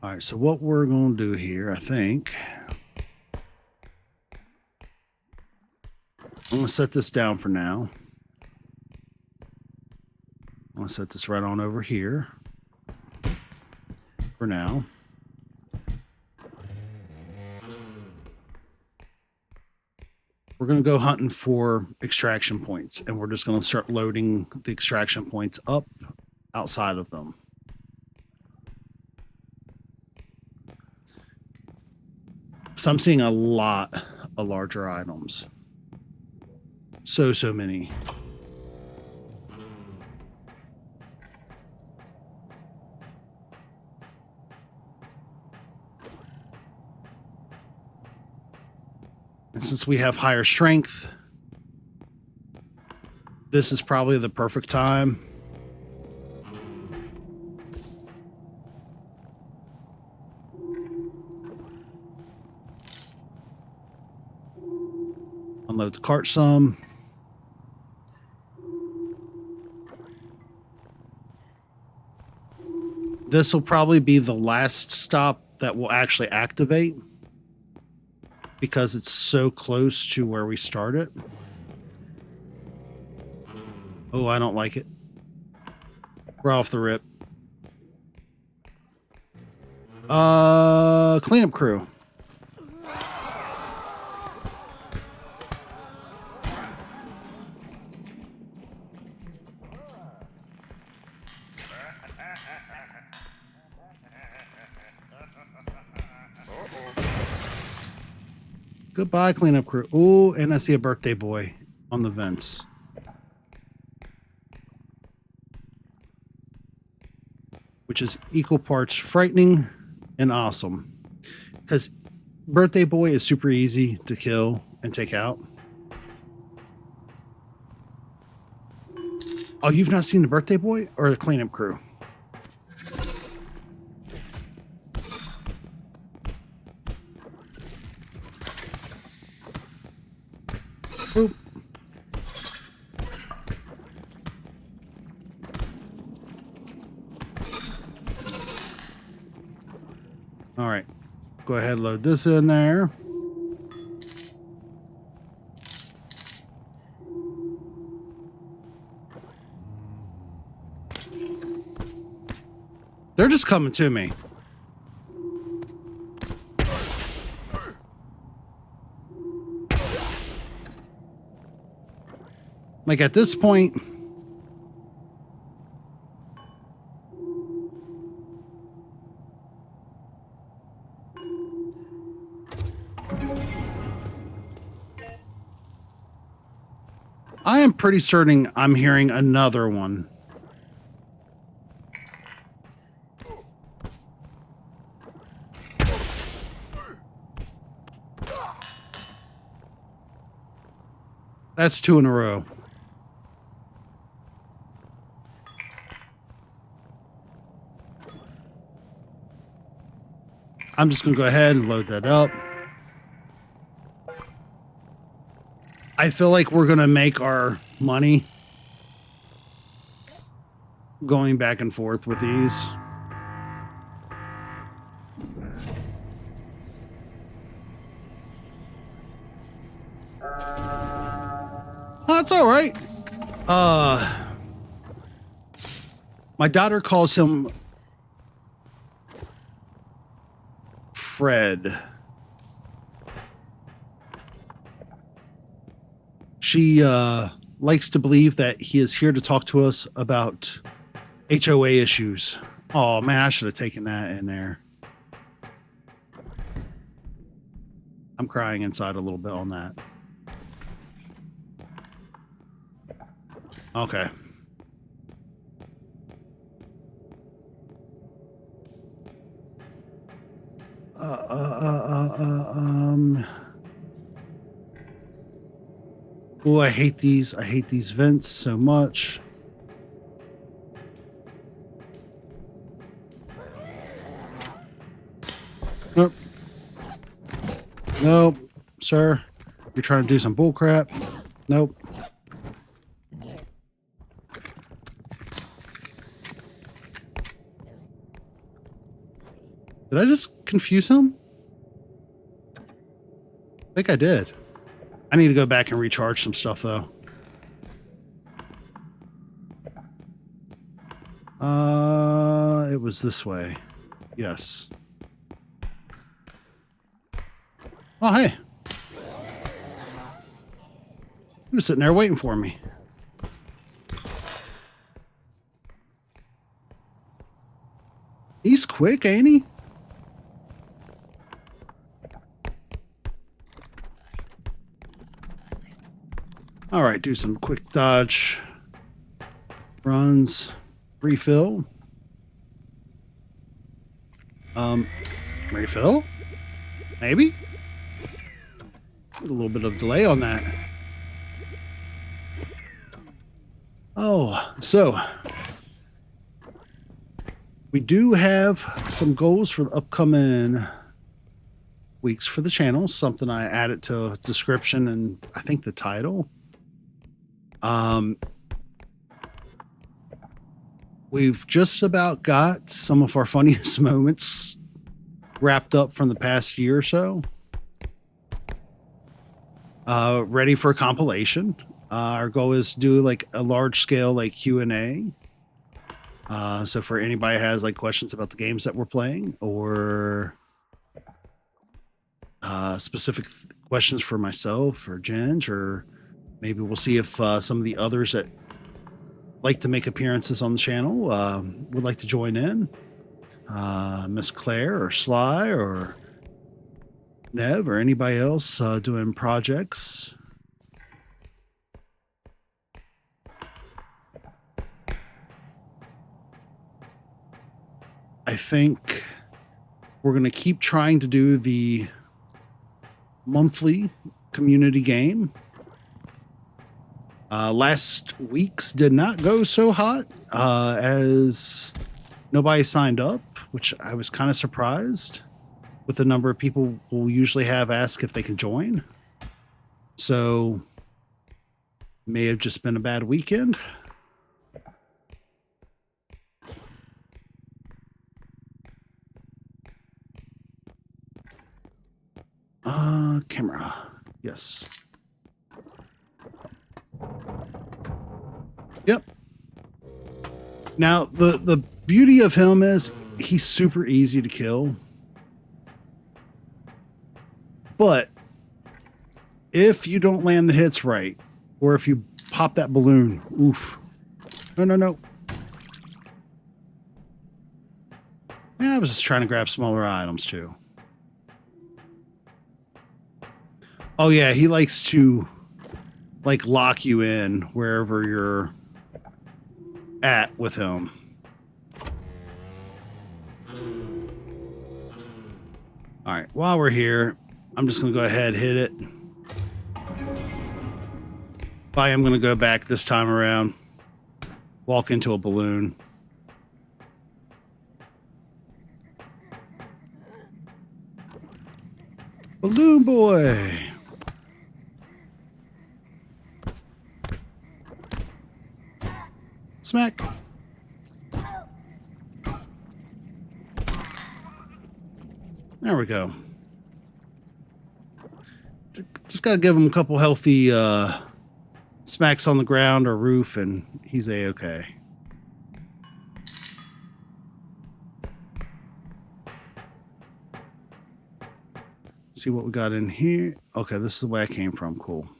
All right, so what we're going to do here, I think, I'm going to set this down for now. I'm going to set this right on over here for now. We're going to go hunting for extraction points, and we're just going to start loading the extraction points up outside of them. So I'm seeing a lot of larger items. So many. And since we have higher strength, this is probably the perfect time. Unload the cart some. This will probably be the last stop that will actually activate because it's so close to where we started. Oh, I don't like it. We're off the rip. Cleanup crew. Goodbye, cleanup crew. Ooh, and I see a birthday boy on the vents. which is equal parts frightening and awesome. Because Birthday Boy is super easy to kill and take out. Oh, you've not seen the Birthday Boy or the cleanup crew? Boop. All right, go ahead and load this in there. They're just coming to me. Like at this point, I am pretty certain I'm hearing another one. That's 2 in a row. I'm just going to go ahead and load that up. I feel like we're going to make our money going back and forth with these. That's all right. My daughter calls him Fred. She likes to believe that he is here to talk to us about HOA issues. Oh man, I should have taken that in there. I'm crying inside a little bit on that. Okay. Oh, I hate these. I hate these vents so much. Nope. Nope, sir. You're trying to do some bull crap. Nope. Did I just confuse him? I think I did. I need to go back and recharge some stuff, though. It was this way. Yes. Oh, hey. He was sitting there waiting for me. He's quick, ain't he? All right, do some quick dodge runs, refill. Refill? Maybe? A little bit of delay on that. Oh, so we do have some goals for the upcoming weeks for the channel. Something I added to description and I think the title. We've just about got some of our funniest moments wrapped up from the past year or so. Ready for a compilation. Our goal is to do like a large scale like Q&A. So for anybody has like questions about the games that we're playing or specific questions for myself or Ginge, or maybe we'll see if some of the others that like to make appearances on the channel would like to join in. Miss Claire or Sly or Nev or anybody else doing projects. think we're going to keep trying to do the monthly community game. Last week's did not go so hot as nobody signed up, which I was kind of surprised with the number of people we'll usually have ask if they can join. So may have just been a bad weekend. Camera. Yes. Yep. Now, the beauty of him is he's super easy to kill. But if you don't land the hits right, or if you pop that balloon, oof. No. Yeah, I was just trying to grab smaller items too. Oh yeah, he likes to like lock you in wherever you're at with him. All right, while we're here, I'm just going to go ahead and hit it. I am going to go back this time around. Walk into a balloon. Balloon boy. Smack. There we go. Just got to give him a couple healthy smacks on the ground or roof, and he's A-okay. See what we got in here. Okay, this is the way I came from. Cool.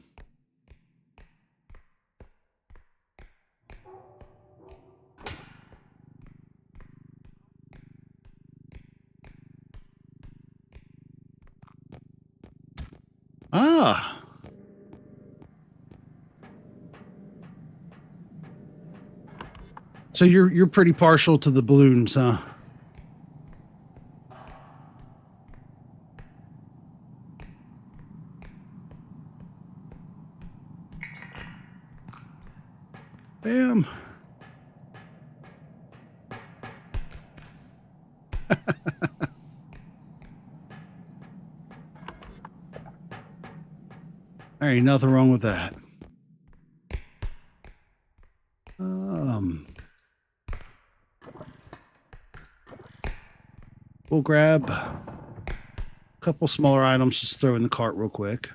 Ah. So you're pretty partial to the balloons, huh? Bam. There ain't nothing wrong with that. We'll grab a couple smaller items, just throw in the cart real quick.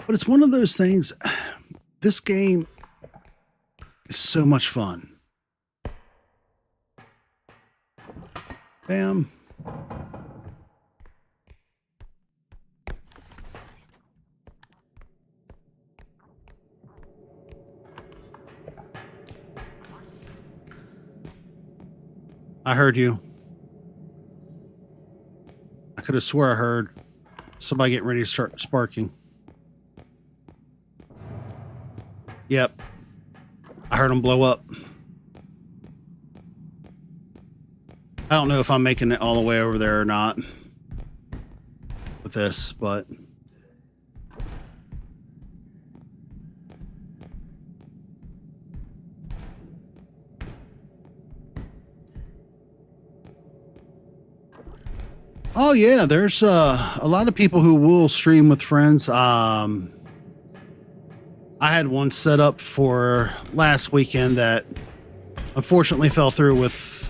But it's one of those things, this game is so much fun. Bam. I heard you. I could have swore I heard somebody getting ready to start sparking. Yep. I heard them blow up. I don't know if I'm making it all the way over there or not with this, but oh yeah, there's a lot of people who will stream with friends. I had one set up for last weekend that unfortunately fell through with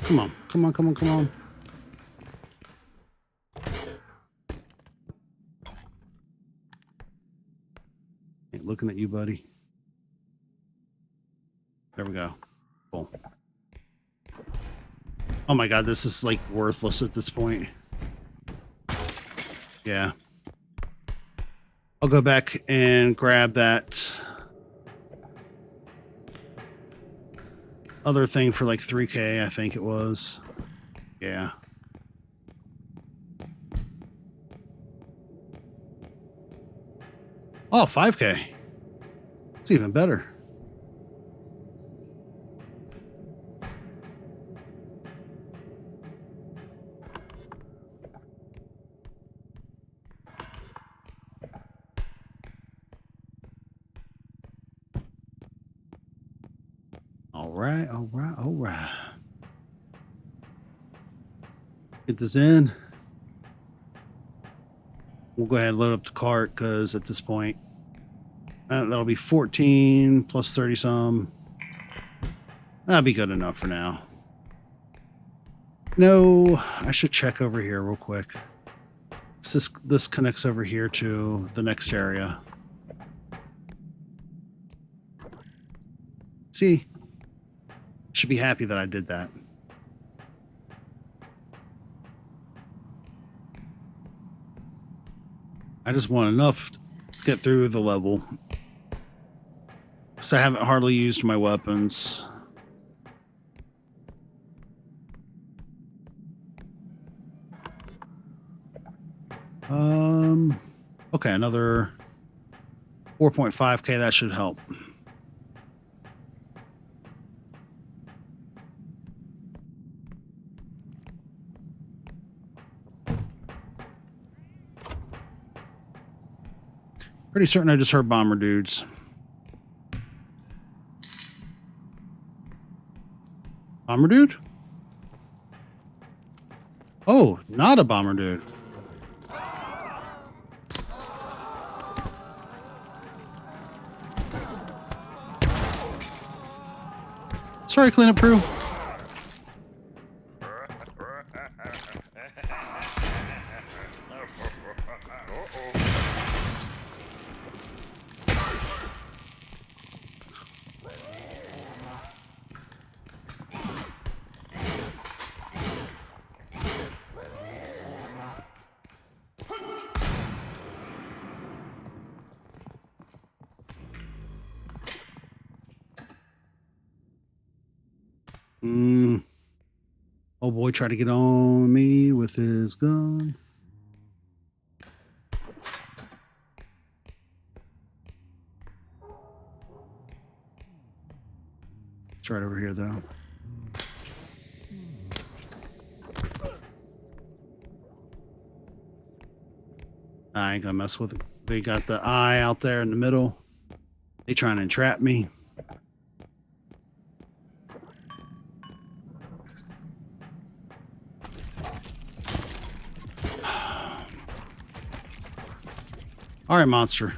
come on. Ain't looking at you, buddy. There we go. Cool. Oh my god, this is like worthless at this point. Yeah. I'll go back and grab that other thing for like 3K, I think it was. Yeah. Oh, 5K. It's even better. All right, all right, all right. Get this in. We'll go ahead and load up the cart because at this point, that'll be 14 plus 30 some. That'll be good enough for now. No, I should check over here real quick. This connects over here to the next area. See, should be happy that I did that. I just want enough to get through the level because I haven't hardly used my weapons. Okay, another 4.5K, that should help. Pretty certain I just heard bomber dudes. Bomber dude? Oh, not a bomber dude. Sorry, cleanup crew. Oh boy, try to get on me with his gun. It's right over here, though. I ain't gonna mess with it. They got the eye out there in the middle. They trying to entrap me. All right, monster.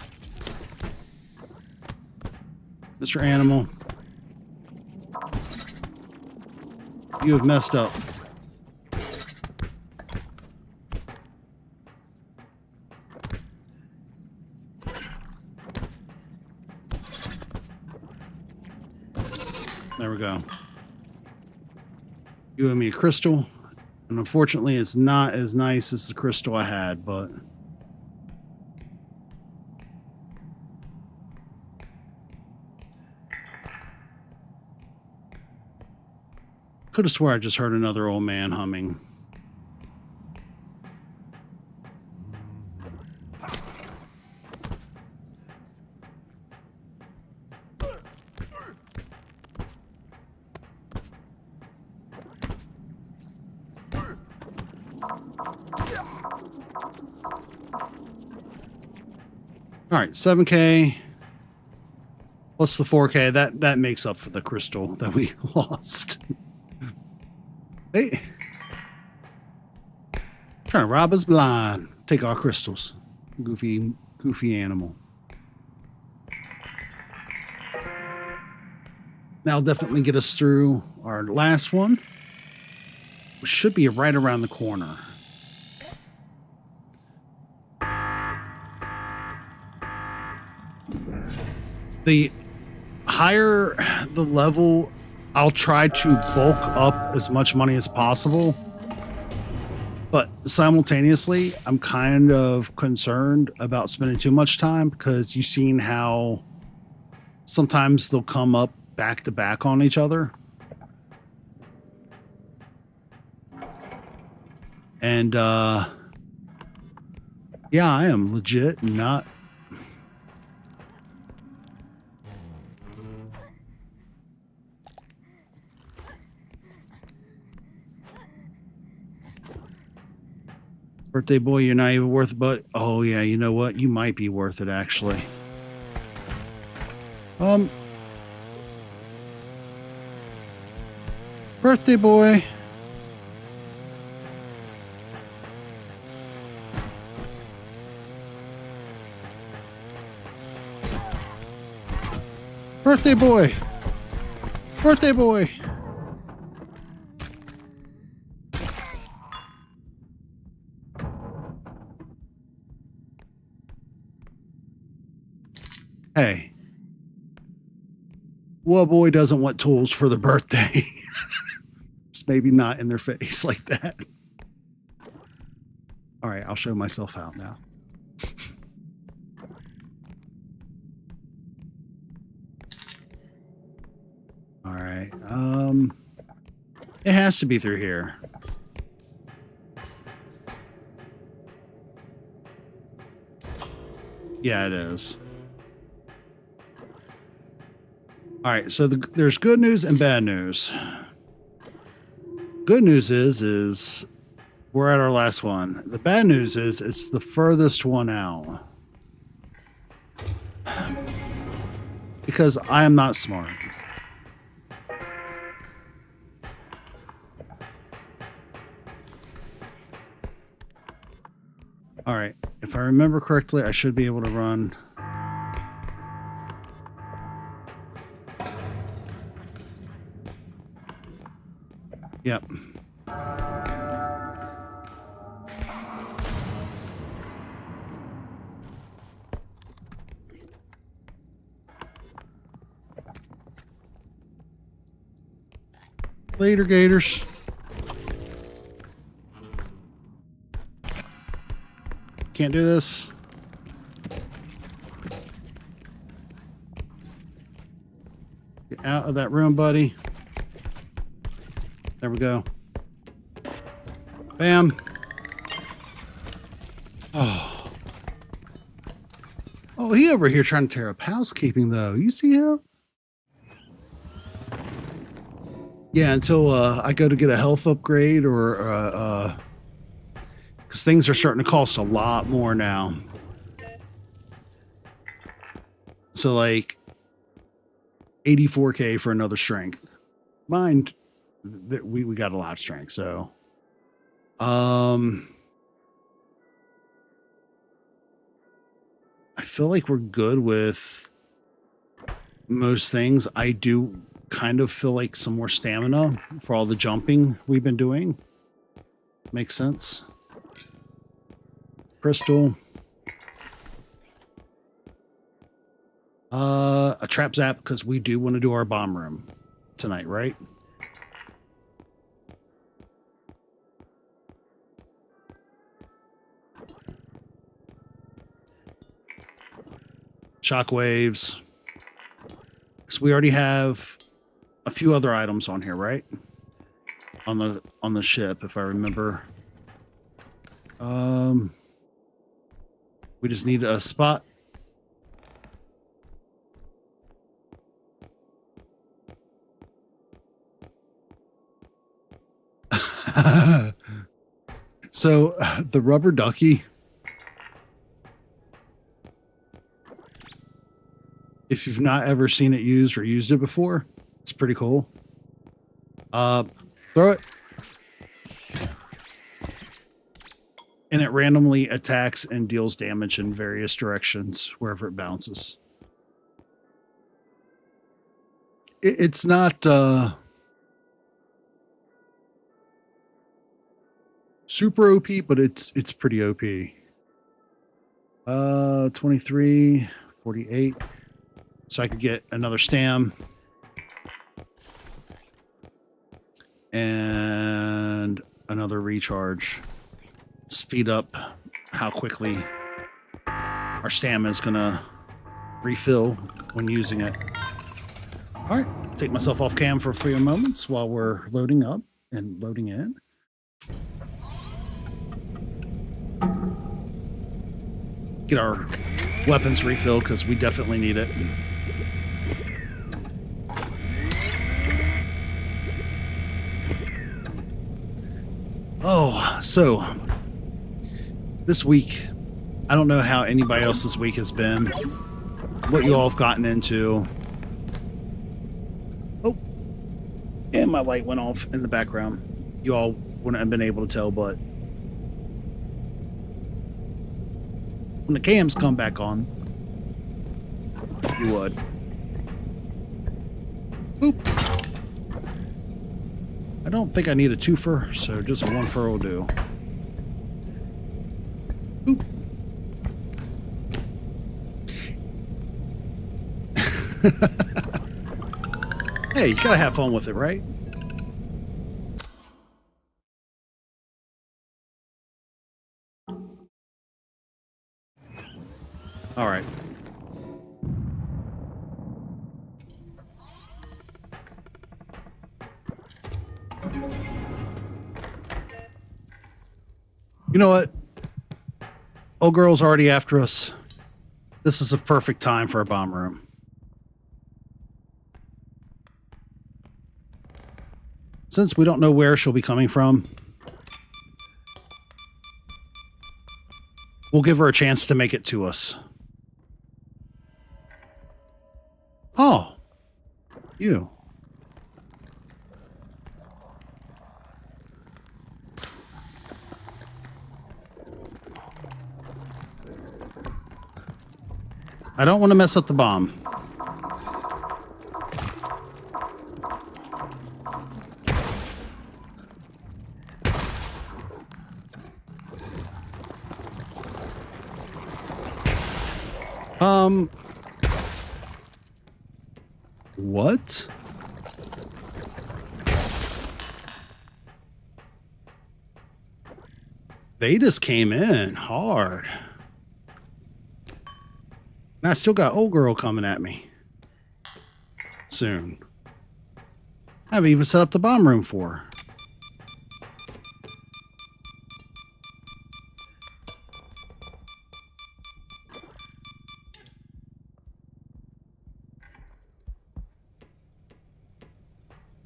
Mr. Animal. You have messed up. There we go. You owe me a crystal. And unfortunately, it's not as nice as the crystal I had, but... Could have swore I just heard another old man humming. All right, 7K plus the 4K. That makes up for the crystal that we lost. Hey, trying to rob us blind. Take our crystals. Goofy animal. That'll definitely get us through our last one, which should be right around the corner. The higher the level, I'll try to bulk up as much money as possible. But simultaneously, I'm kind of concerned about spending too much time because you've seen how sometimes they'll come up back to back on each other. And yeah, I am legit not. Birthday boy, you're not even worth it, but oh yeah, you know what? You might be worth it actually. Birthday boy. Birthday boy. Birthday boy. Hey. Well, boy doesn't want tools for the birthday. It's maybe not in their face like that. All right, I'll show myself out now. All right. It has to be through here. Yeah, it is. All right, so there's good news and bad news. Good news is we're at our last one. The bad news is it's the furthest one out. Because I am not smart. All right, if I remember correctly, I should be able to run. Yep. Later, Gators. Can't do this. Get out of that room, buddy. There we go. Bam. Oh. Oh, he over here trying to tear up housekeeping, though. You see him? Yeah, until I go to get a health upgrade or because things are starting to cost a lot more now. So like 84K for another strength. Mind that we got a lot of strength, so I feel like we're good with most things. I do kind of feel like some more stamina for all the jumping we've been doing. Makes sense. Crystal. A trap zap because we do want to do our bomb room tonight, right? Shockwaves. So we already have a few other items on here, right? On the ship, if I remember. We just need a spot. So the rubber ducky, if you've not ever seen it used or used it before, it's pretty cool. Throw it. And it randomly attacks and deals damage in various directions wherever it bounces. It's not super OP, but it's pretty OP. 23, 48. So I could get another stam. And another recharge. Speed up how quickly our stamina is gonna refill when using it. All right, take myself off cam for a few moments while we're loading up and loading in. get our weapons refilled because we definitely need it. Oh, so this week, I don't know how anybody else's week has been, what you all have gotten into. Oh, and my light went off in the background. You all wouldn't have been able to tell, but when the cams come back on, you would. Boop. I don't think I need a twofer, so just a one fur will do. Boop. Hey, you gotta have fun with it, right? All right. You know what? Old girl's already after us. This is a perfect time for a bomb room. Since we don't know where she'll be coming from, we'll give her a chance to make it to us. Oh, you. I don't want to mess up the bomb. What? They just came in hard. And I still got old girl coming at me. Soon. I haven't even set up the bomb room for her.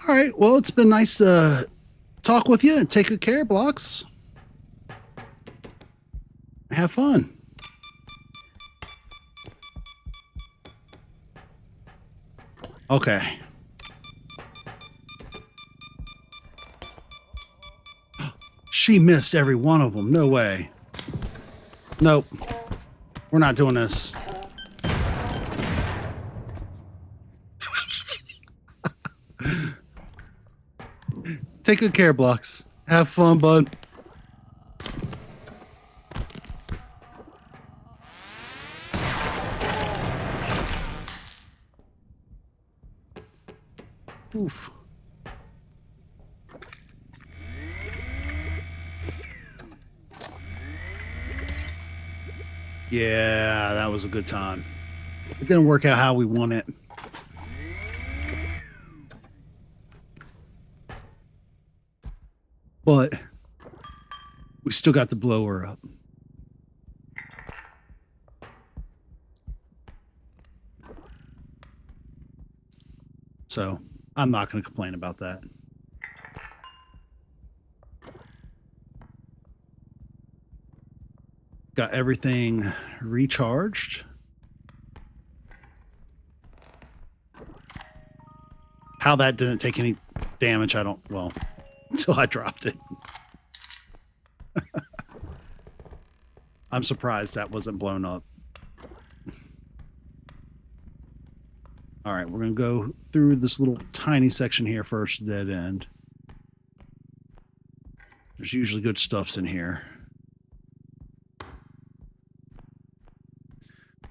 All right, well, it's been nice to talk with you and take good care, Blocks. Have fun. Okay. She missed every one of them. No way. Nope. We're not doing this. Take good care, Blocks. Have fun, bud. Oof. Yeah, that was a good time. It didn't work out how we want it. But we still got to blow her up. So I'm not going to complain about that. Got everything recharged. How that didn't take any damage, I don't, well, until I dropped it. I'm surprised that wasn't blown up. All right, we're going to go through this little tiny section here first, dead end. There's usually good stuffs in here.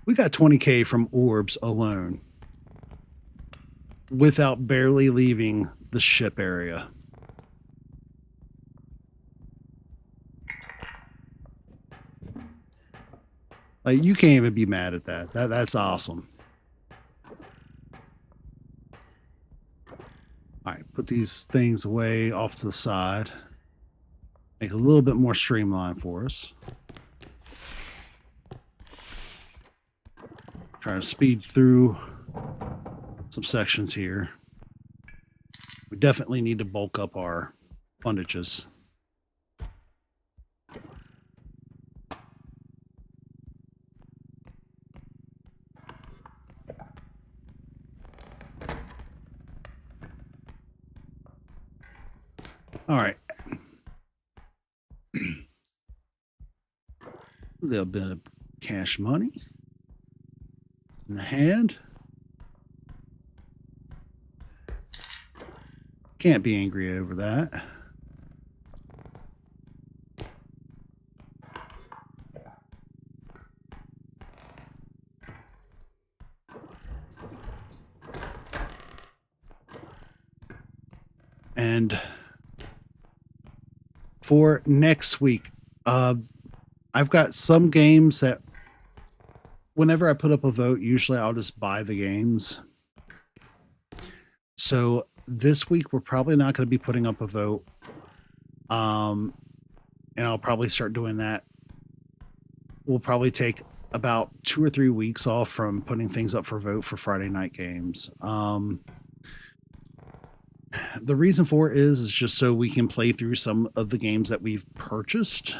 We got 20K from orbs alone without barely leaving the ship area. Like, you can't even be mad at that. That's awesome. All right, put these things away off to the side. Make it a little bit more streamlined for us. Trying to speed through some sections here. We definitely need to bulk up our fundages. All right. A little bit of cash money in the hand. Can't be angry over that. And for next week, I've got some games that whenever I put up a vote, usually I'll just buy the games. So this week we're probably not going to be putting up a vote. And I'll probably start doing that. We'll probably take about 2 or 3 weeks off from putting things up for vote for Friday night games. The reason for it is just so we can play through some of the games that we've purchased.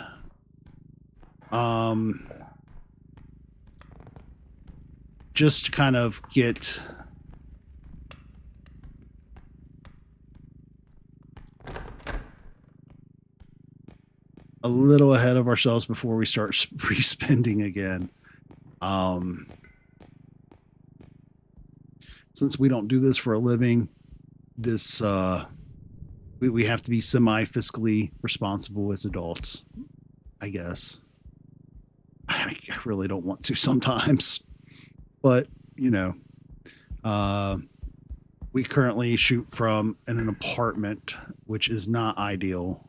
Just to kind of get a little ahead of ourselves before we start re-spending again. Since we don't do this for a living, this we have to be semi-fiscally responsible as adults, I guess. I really don't want to sometimes, but you know, we currently shoot from an apartment, which is not ideal.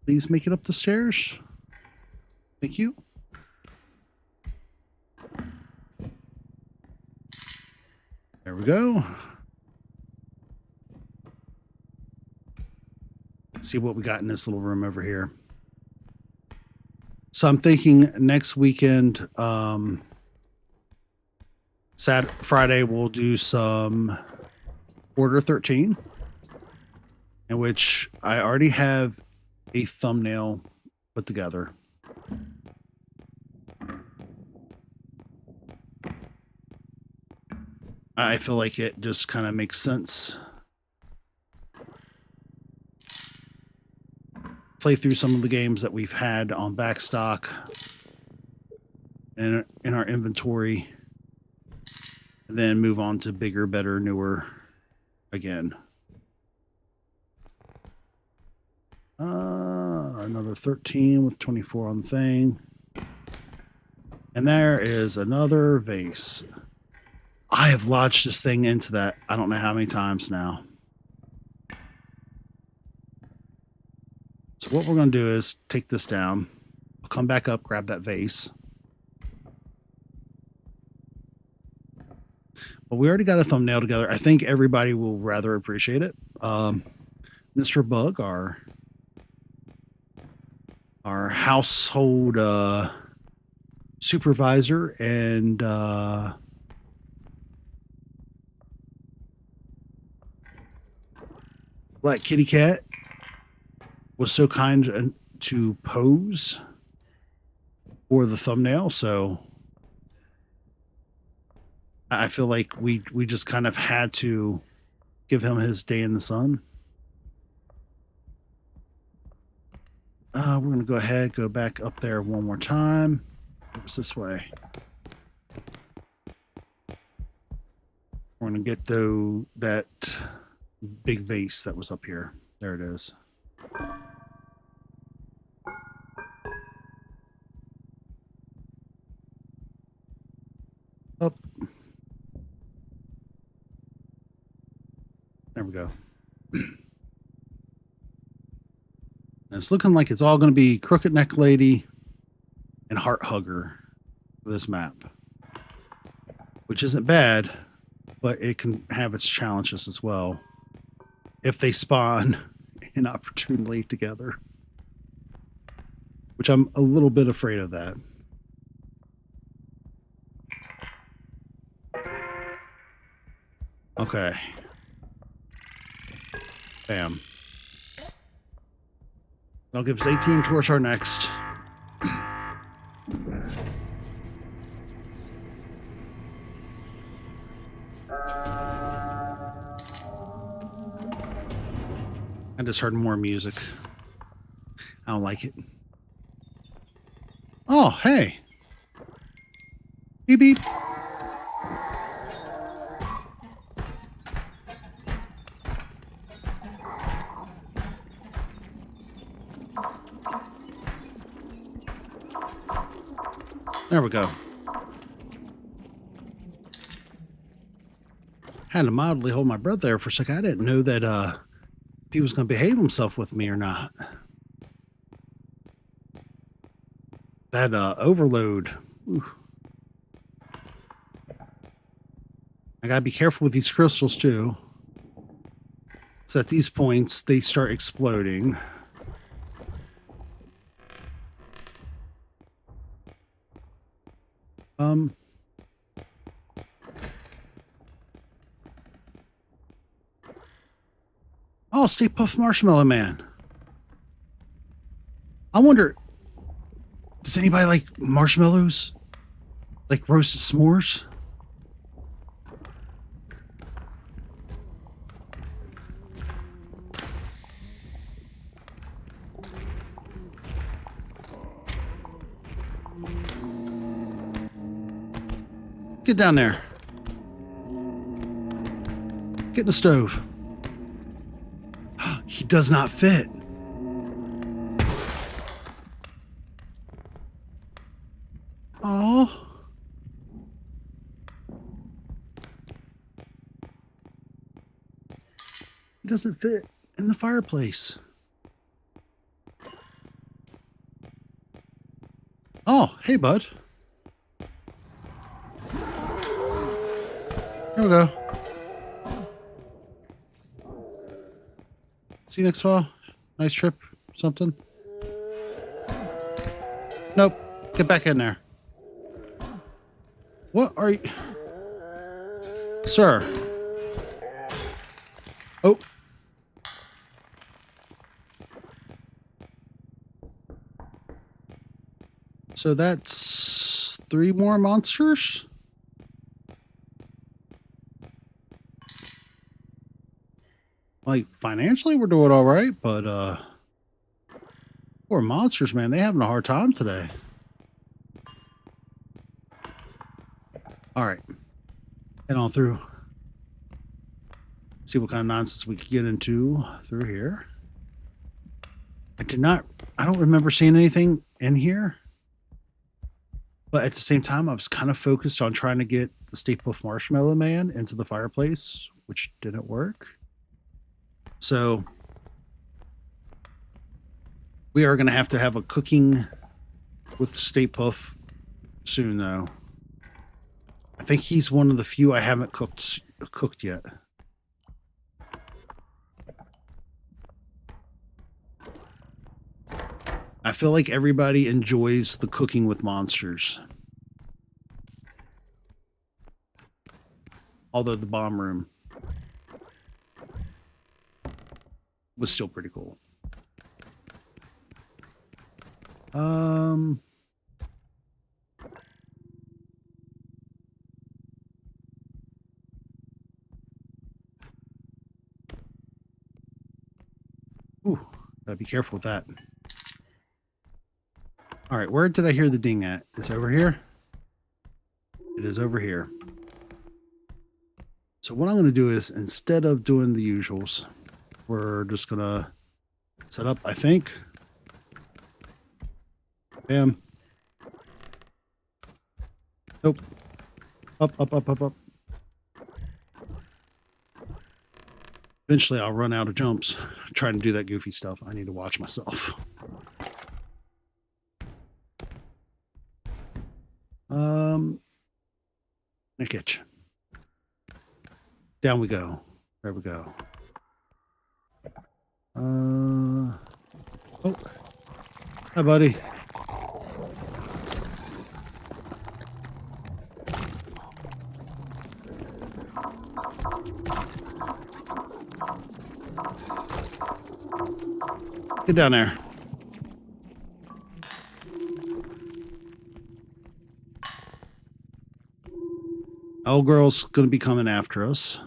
Please make it up the stairs. Thank you. There we go. Let's see what we got in this little room over here. So I'm thinking next weekend, Friday, we'll do some Order 13, in which I already have a thumbnail put together. I feel like it just kind of makes sense. Play through some of the games that we've had on backstock and in our inventory, and then move on to bigger, better, newer again. Another 13 with 24 on the thing. And there is another vase. I have lodged this thing into that I don't know how many times now. So what we're going to do is take this down. I'll come back up, grab that vase. But we already got a thumbnail together. I think everybody will rather appreciate it. Mr. Bug, our household supervisor and Black Kitty Cat, was so kind to pose for the thumbnail, so I feel like we just kind of had to give him his day in the sun. We're going to go ahead, go back up there one more time. It was this way. We're going to get that big vase that was up here. There it is. Up. There we go. And it's looking like it's all going to be Crooked Neck Lady and Heart Hugger for this map, which isn't bad, but it can have its challenges as well if they spawn inopportunely together. which I'm a little bit afraid of that. Okay. Bam. That'll give us 18 towards our next. I just heard more music. I don't like it. Oh, hey. Beep, beep. There we go. Had to mildly hold my breath there for a second. I didn't know that he was going to behave himself with me or not. That overload. Ooh. I gotta be careful with these crystals too. So at these points, they start exploding. Oh, Stay Puft Marshmallow Man. I wonder, does anybody like marshmallows? Like roasted s'mores? Get down there. Get in the stove. He does not fit. Oh. He doesn't fit in the fireplace. Oh, hey, bud. Here we go. See you next fall. Nice trip. Something. Nope. Get back in there. What are you... Sir. Oh. So that's 3 more monsters? Like, financially, we're doing all right, but, poor monsters, man. They're having a hard time today. All right. Head on through. See what kind of nonsense we could get into through here. I don't remember seeing anything in here. But at the same time, I was kind of focused on trying to get the Stay Puft Marshmallow Man into the fireplace, which didn't work. So we are going to have a cooking with Stay Puft soon, though. I think he's one of the few I haven't cooked yet. I feel like everybody enjoys the cooking with monsters. Although the bomb room was still pretty cool. Ooh, gotta be careful with that. All right, where did I hear the ding at? Is it over here? It is over here. So what I'm going to do is, instead of doing the usuals, we're just going to set up, I think. Bam. Nope. Up, up, up, up, up. Eventually, I'll run out of jumps trying to do that goofy stuff. I need to watch myself. Nick itch. Down we go. There we go. Oh. Hi, buddy. Get down there. Old girl's gonna be coming after us.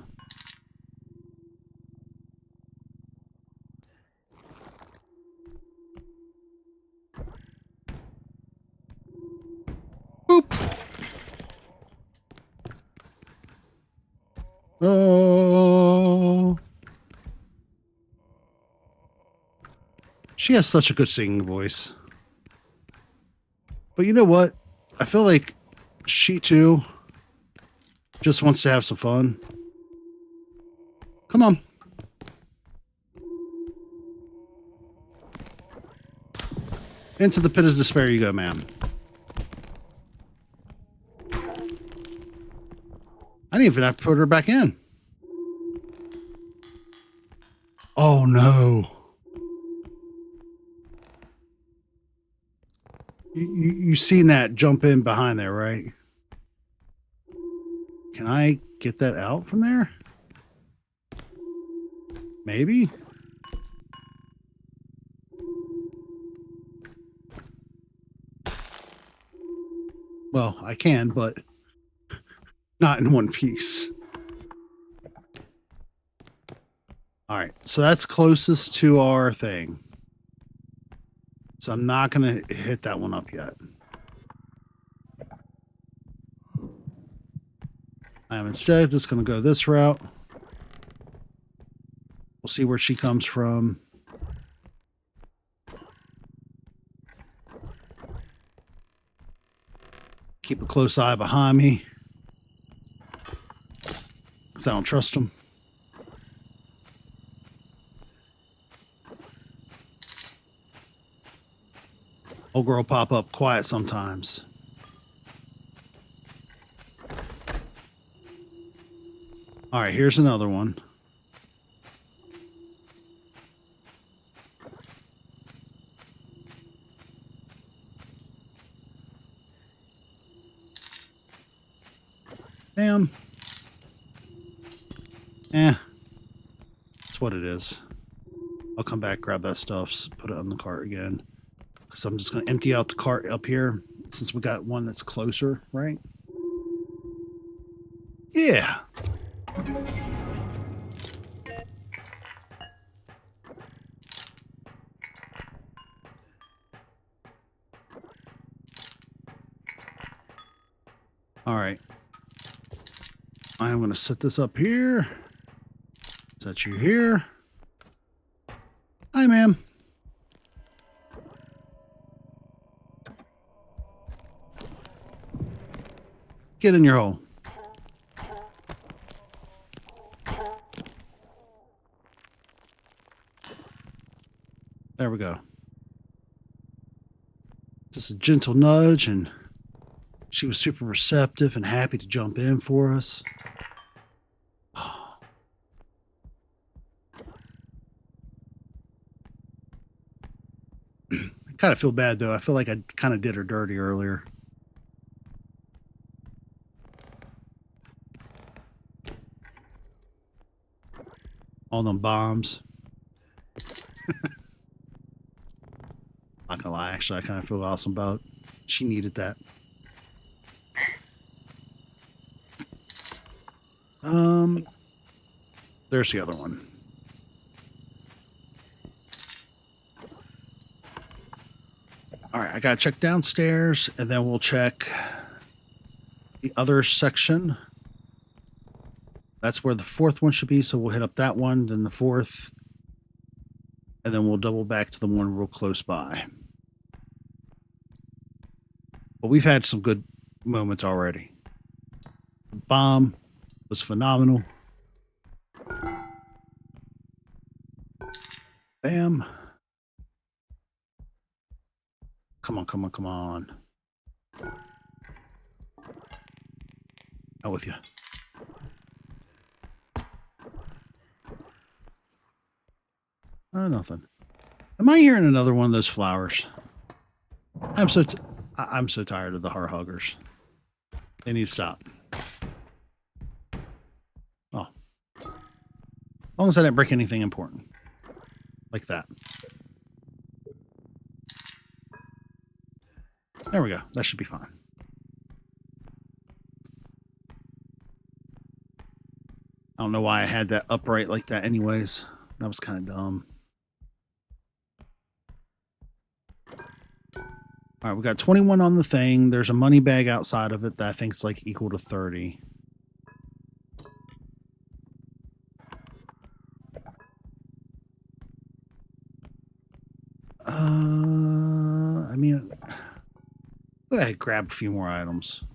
Boop. Oh. She has such a good singing voice. But you know what? I feel like she too just wants to have some fun. Come on. Into the pit of despair you go, ma'am. I didn't even have to put her back in. Oh no. You seen that jump in behind there, right? Can I get that out from there? Maybe? Well, I can, but not in one piece. All right, so that's closest to our thing. So I'm not going to hit that one up yet. I am instead just going to go this route. We'll see where she comes from. Keep a close eye behind me, because I don't trust them. Old girl pop up quiet sometimes. All right, here's another one. Bam. That's what it is. I'll come back, grab that stuff, put it on the cart again. Because I'm just going to empty out the cart up here since we got one that's closer, right? Yeah. All right. I'm going to set this up here. Set you here. Hi, ma'am. Get in your hole. There we go. Just a gentle nudge, and she was super receptive and happy to jump in for us. I kind of feel bad, though. I feel like I kind of did her dirty earlier. All them bombs. Not gonna lie, actually, I kind of feel awesome about it. She needed that. There's the other one. All right, I gotta check downstairs, and then we'll check the other section. That's where the fourth one should be, so we'll hit up that one, then the fourth, and then we'll double back to the one real close by. But we've had some good moments already. The bomb was phenomenal. Bam. Come on, come on, come on. Out with you. Nothing. Am I hearing another one of those flowers? I'm so tired of the heart huggers. They need to stop. Oh. As long as I didn't break anything important. Like that. There we go. That should be fine. I don't know why I had that upright like that anyways. That was kind of dumb. All right, we got 21 on the thing. There's a money bag outside of it that I think is like equal to 30. I mean, go ahead, grab a few more items.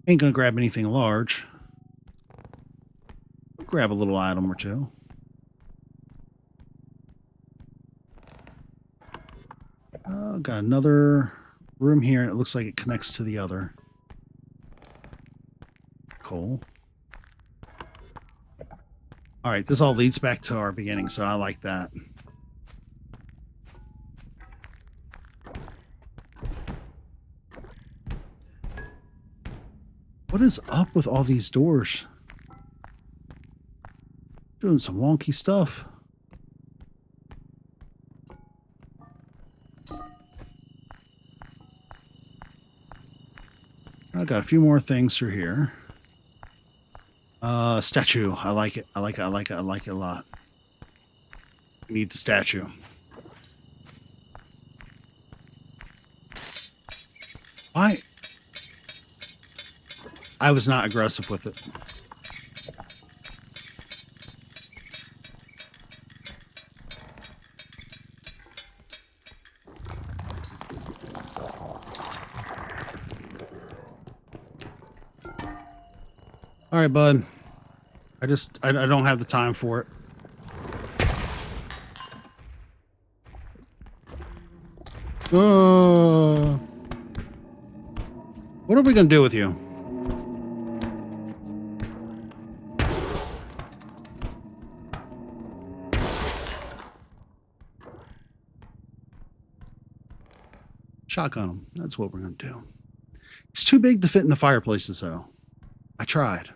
Ain't gonna grab anything large. Grab a little item or two. Got another room here, and it looks like it connects to the other. Cool. All right, this all leads back to our beginning, so I like that. What is up with all these doors? Doing some wonky stuff. I got a few more things through here. Statue. I like it. I like it. I like it. I like it a lot. We need the statue. Why? I was not aggressive with it. All right, bud. I don't have the time for it. What are we going to do with you? Shotgun him. That's what we're going to do. It's too big to fit in the fireplaces, though. I tried.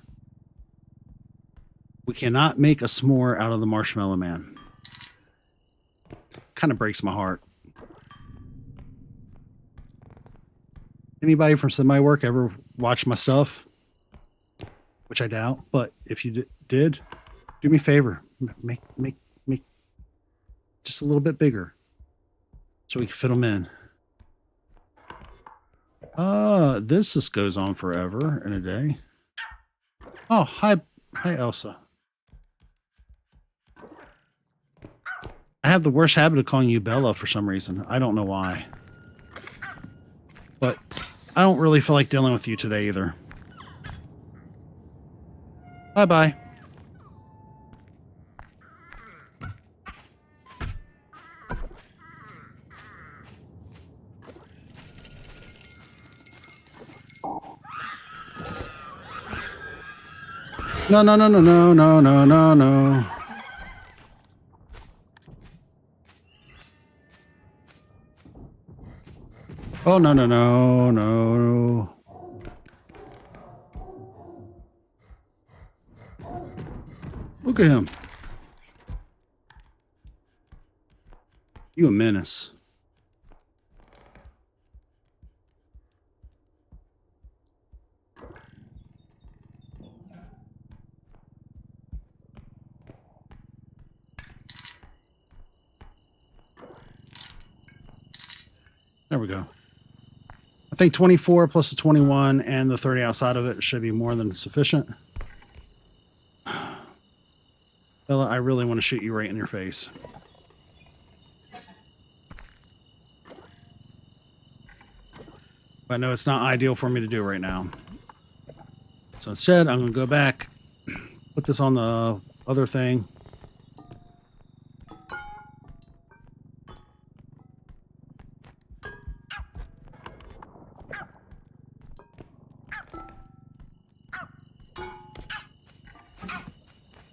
We cannot make a s'more out of the Marshmallow Man. Kind of breaks my heart. Anybody from Semiwork ever watch my stuff? Which I doubt, but if you did, do me a favor. Make just a little bit bigger so we can fit them in. This just goes on forever in a day. Oh, hi Elsa. I have the worst habit of calling you Bella for some reason. I don't know why. But I don't really feel like dealing with you today either. Bye-bye. No, no, no, no, no, no, no, no, no. Oh, no, no, no, no. Look at him. You a menace. There we go. I think 24 plus the 21 and the 30 outside of it should be more than sufficient. Bella, I really want to shoot you right in your face. But I know it's not ideal for me to do right now. So instead, I'm going to go back, put this on the other thing.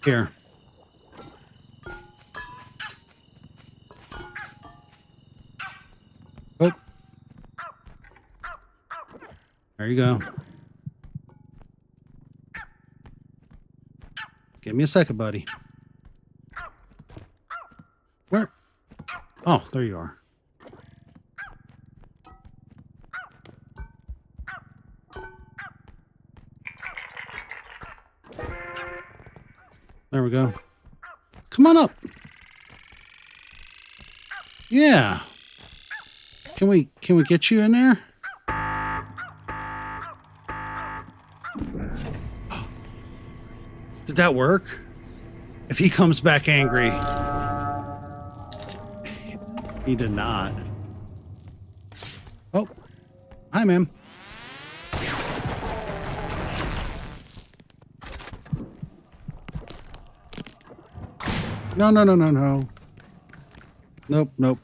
Here. Oh. There you go. Give me a second, buddy. Where? Oh, there you are. There we go. Come on up. Yeah. Can we get you in there? Did that work? If he comes back angry. He did not. Oh. Hi, ma'am. No, no, no, no, no. Nope, nope.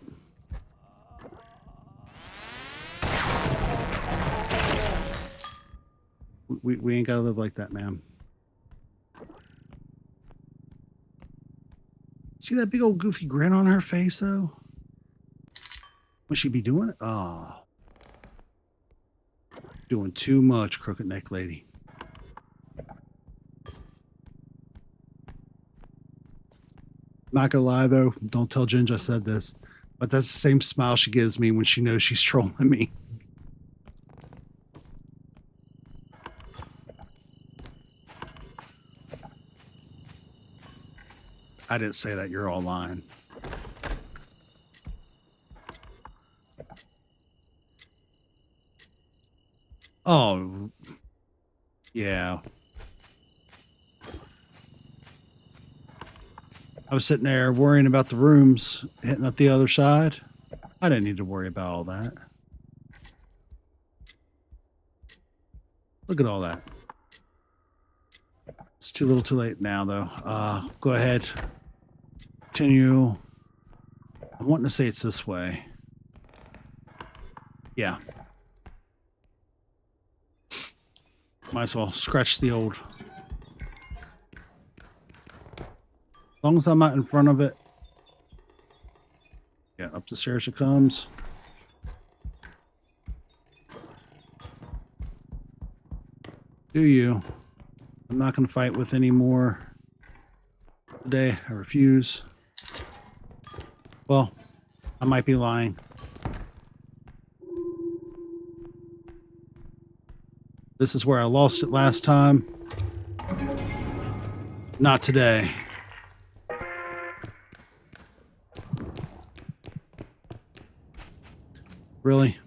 We ain't gotta live like that, ma'am. See that big old goofy grin on her face, though? Would she be doing it? Oh. Doing too much, crooked neck lady. Not gonna lie, though. Don't tell Ginge I said this. But that's the same smile she gives me when she knows she's trolling me. I didn't say that. You're all lying. Oh. Yeah. I was sitting there worrying about the rooms hitting up the other side. I didn't need to worry about all that. Look at all that. It's too little too late now, though. Go ahead. Continue. I'm wanting to say it's this way. Yeah. Might as well scratch the old. As long as I'm not in front of it. Yeah, up the stairs it comes. Do you? I'm not going to fight with any more today. I refuse. Well, I might be lying. This is where I lost it last time. Not today. Really?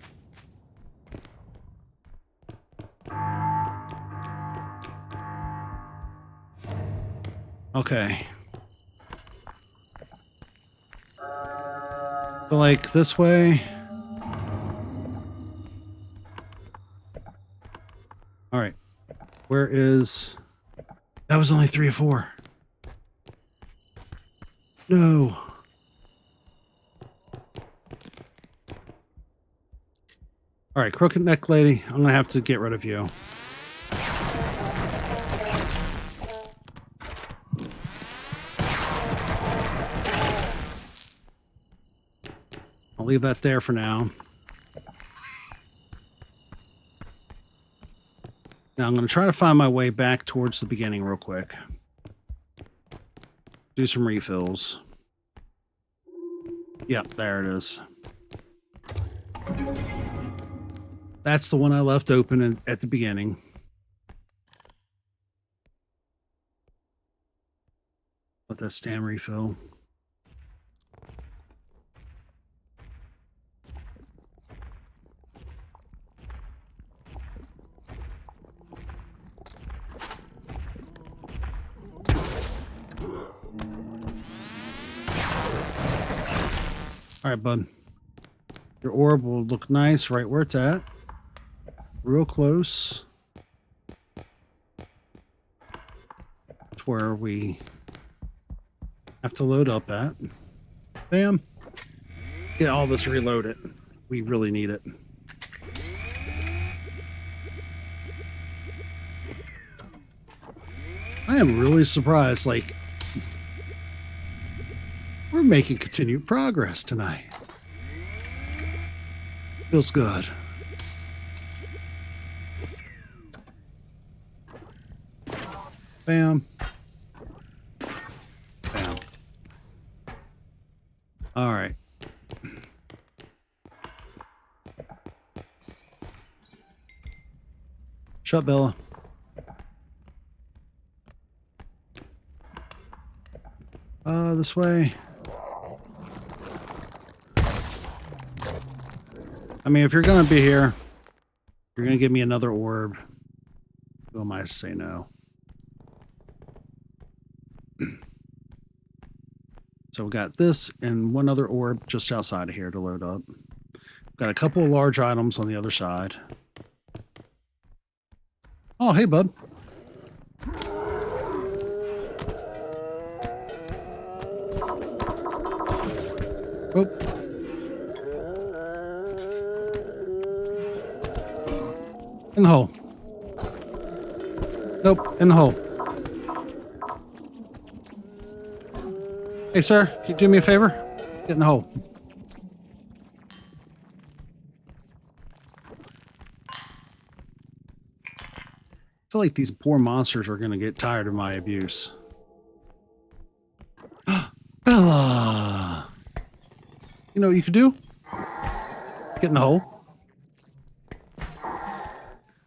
Okay. But like this way. All right. Where is... That was only 3 or 4. No. All right, crooked neck lady. I'm going to have to get rid of you. I'll leave that there for now. Now I'm going to try to find my way back towards the beginning real quick. Do some refills. Yep, there it is. That's the one I left open at the beginning. Let that stand refill. All right, bud. Your orb will look nice right where it's at. Real close to where we have to load up at. Bam. Get all this reloaded. We really need it. I am really surprised. Like, we're making continued progress tonight. Feels good. Bam. Bam. All right. Shut Bella. This way. I mean, if you're gonna be here, you're gonna give me another orb. Who am I to say no? So we got this and one other orb just outside of here to load up. Got a couple of large items on the other side. Oh, hey, bud. Oh. In the hole. Nope, in the hole. Hey, sir, can you do me a favor? Get in the hole. I feel like these poor monsters are going to get tired of my abuse. Bella! You know what you could do? Get in the hole.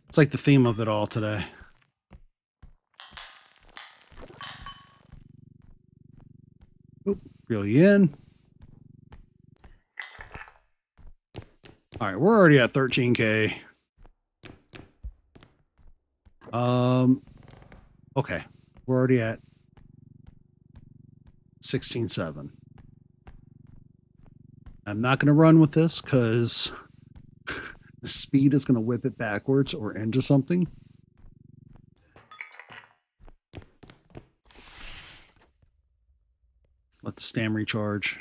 It's like the theme of it all today. Oop, reel you in. All right, we're already at 13K. Okay, we're already at 16.7. I'm not going to run with this because the speed is going to whip it backwards or into something. Let the stam recharge.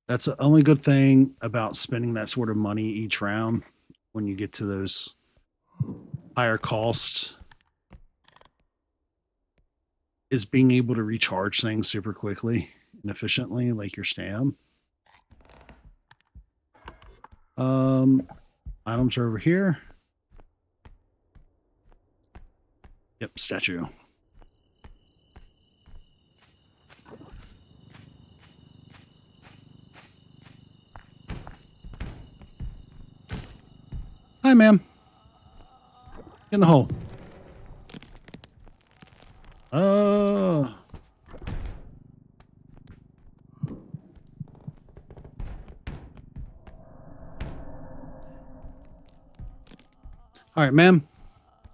That's the only good thing about spending that sort of money each round when you get to those higher costs is being able to recharge things super quickly and efficiently, like your stam. Items are over here. Yep, statue. Hi, ma'am. Get in the hole. All right, ma'am.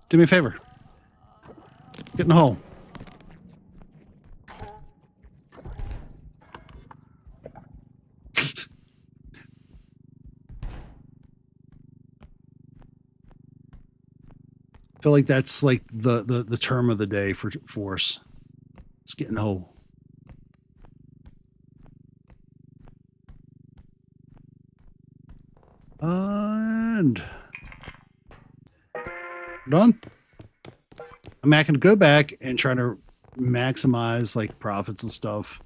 Do me a favor. Get in the hole. I feel like that's like the term of the day for force. Let's get in the hole. And done. I mean, I can go back and try to maximize like profits and stuff.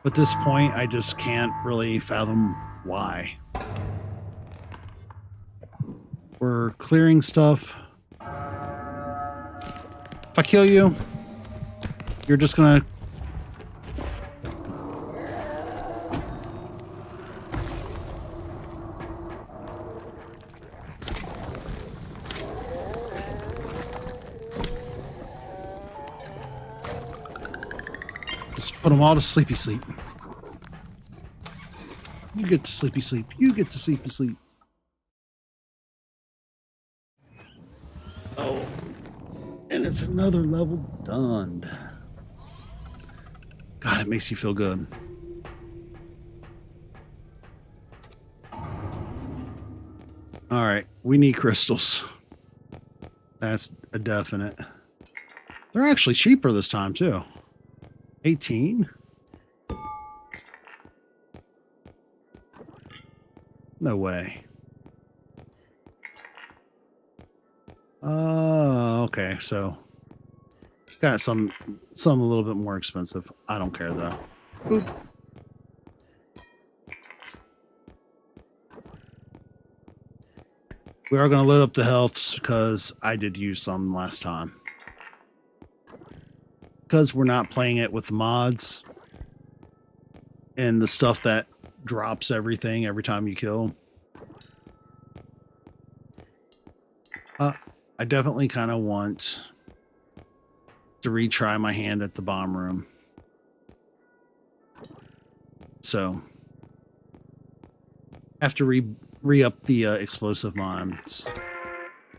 But at this point, I just can't really fathom why. We're clearing stuff. If I kill you, you're just gonna... Just put them all to sleepy sleep. You get to sleepy sleep. You get to sleepy sleep. Oh. And it's another level done. God, it makes you feel good. All right, we need crystals. That's a definite. They're actually cheaper this time, too. 18? No way. Okay, so got some a little bit more expensive. I don't care though. Boop. We are going to load up the healths because I did use some last time. Because we're not playing it with mods and the stuff that drops everything every time you kill. I definitely kind of want to retry my hand at the bomb room. So have to re-up the explosive mines.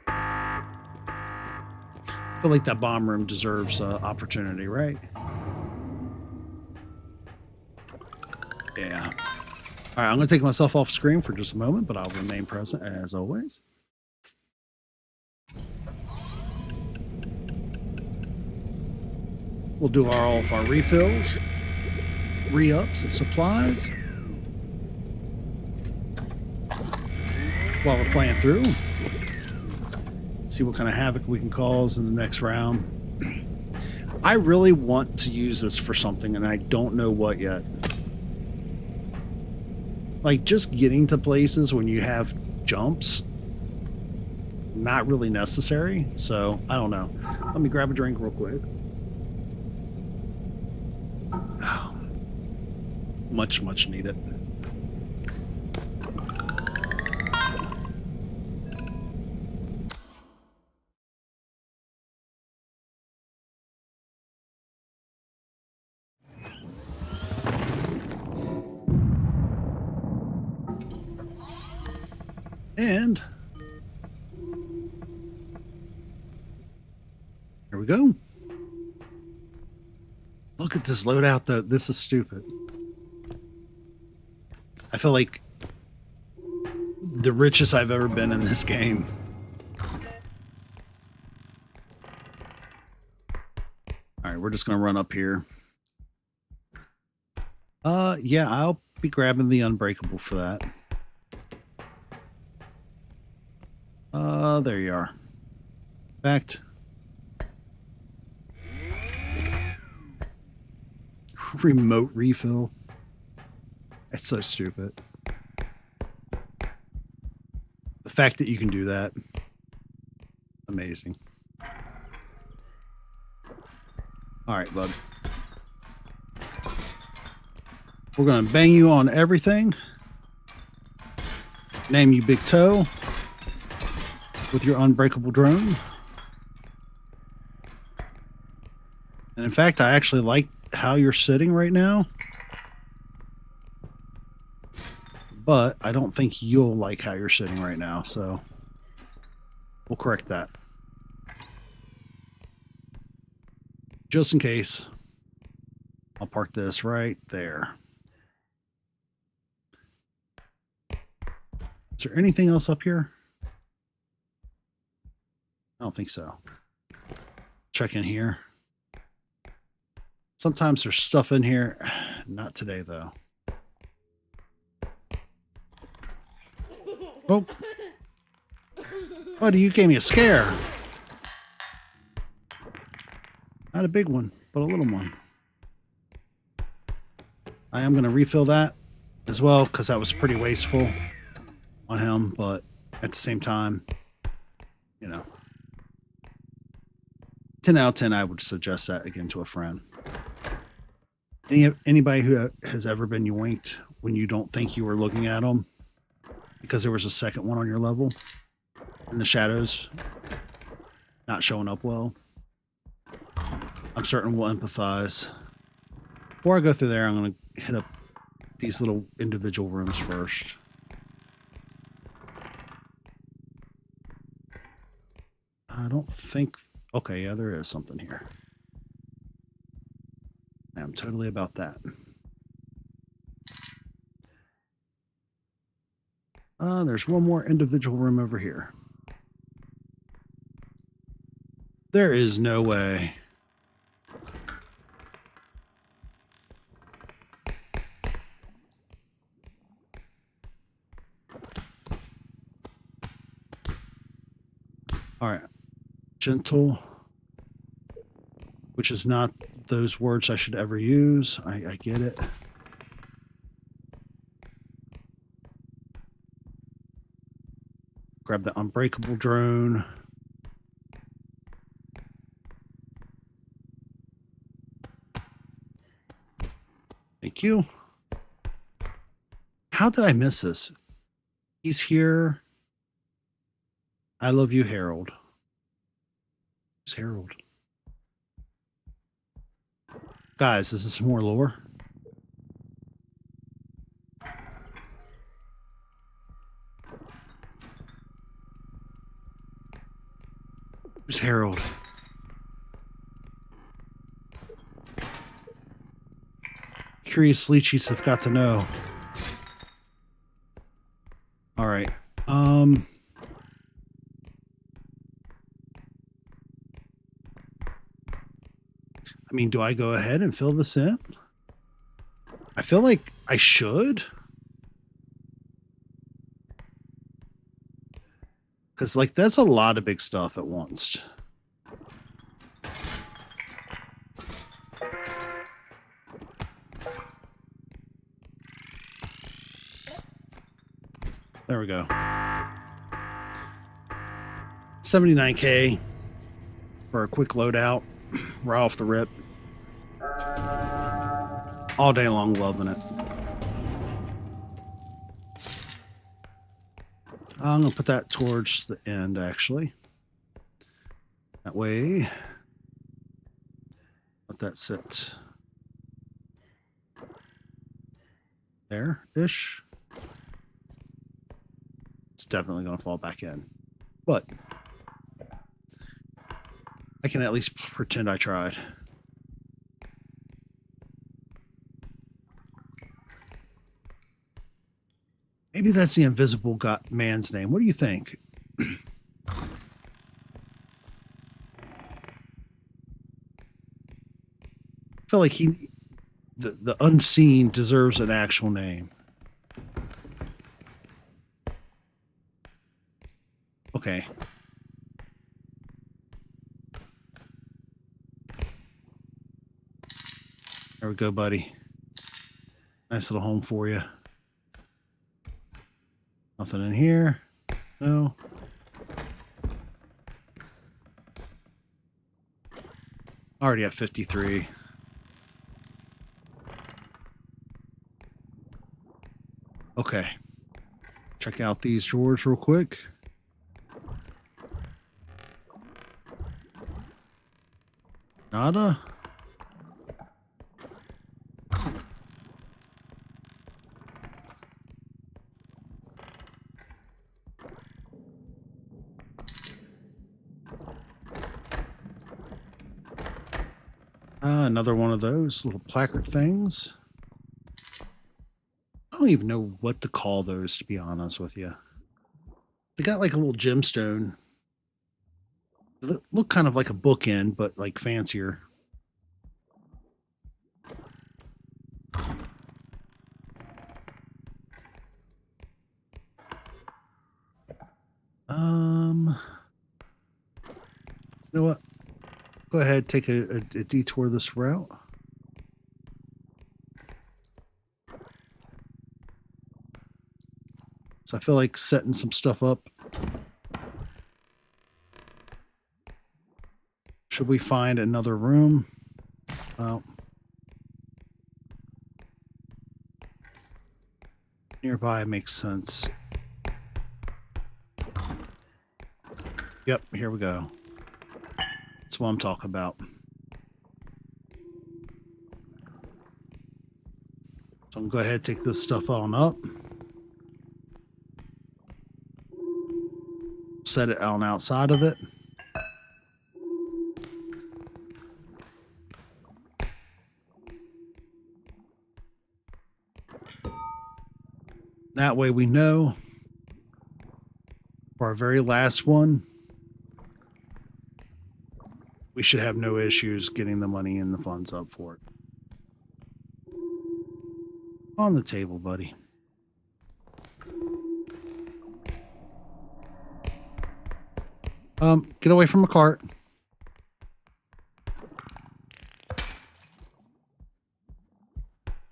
I feel like that bomb room deserves opportunity, right? Yeah. All right, I'm going to take myself off screen for just a moment, but I'll remain present as always. We'll do all of our refills, re-ups, and supplies while we're playing through. See what kind of havoc we can cause in the next round. I really want to use this for something, and I don't know what yet. Like, just getting to places when you have jumps, not really necessary. So, I don't know. Let me grab a drink real quick. Oh, much needed. And here we go. Look at this loadout, though. This is stupid. I feel like the richest I've ever been in this game. All right, we're just going to run up here. Yeah, I'll be grabbing the Unbreakable for that. There you are. Fact. Remote refill. That's so stupid. The fact that you can do that. Amazing. All right, bud. We're going to bang you on everything. Name you Big Toe with your Unbreakable drone. And in fact, I actually like how you're sitting right now. But I don't think you'll like how you're sitting right now, so we'll correct that. Just in case, I'll park this right there. Is there anything else up here? I don't think so. Check in here. Sometimes there's stuff in here. Not today, though. Oh. Buddy, you gave me a scare. Not a big one, but a little one. I am going to refill that as well, because that was pretty wasteful on him, but at the same time, you know, 10 out of 10, I would suggest that again to a friend. Anybody who has ever been yoinked when you don't think you were looking at them because there was a second one on your level and the shadows not showing up well, I'm certain will empathize. Before I go through there, I'm going to hit up these little individual rooms first. I don't think... Okay, yeah, there is something here. I'm totally about that. There's one more individual room over here. There is no way. All right. Gentle, which is not those words I should ever use. I get it. Grab the Unbreakable drone. Thank you. How did I miss this? He's here. I love you, Harold. Who's Harold? Guys, this is some more lore. Where's Harold? Curious leeches have got to know. All right. I mean, do I go ahead and fill this in? I feel like I should. Because, like, that's a lot of big stuff at once. There we go. 79K for a quick loadout. Right off the rip. All day long loving it. I'm going to put that towards the end, actually. That way, let that sit there-ish. It's definitely going to fall back in. But I can at least pretend I tried. Maybe that's the invisible man's name. What do you think? I feel like the unseen deserves an actual name. Okay. There we go, buddy. Nice little home for you. Nothing in here. No. Already at 53. Okay. Check out these drawers real quick. Nada. Another one of those little placard things. I don't even know what to call those, to be honest with you. They got like a little gemstone. They look kind of like a bookend, but like fancier. You know what? Go ahead, take a detour this route. So I feel like setting some stuff up. Should we find another room? Well, nearby makes sense. Yep, here we go. That's what I'm talking about. So I'm going to go ahead and take this stuff on up. Set it on outside of it. That way we know for our very last one, we should have no issues getting the money and the funds up for it. On the table, buddy. Get away from a cart.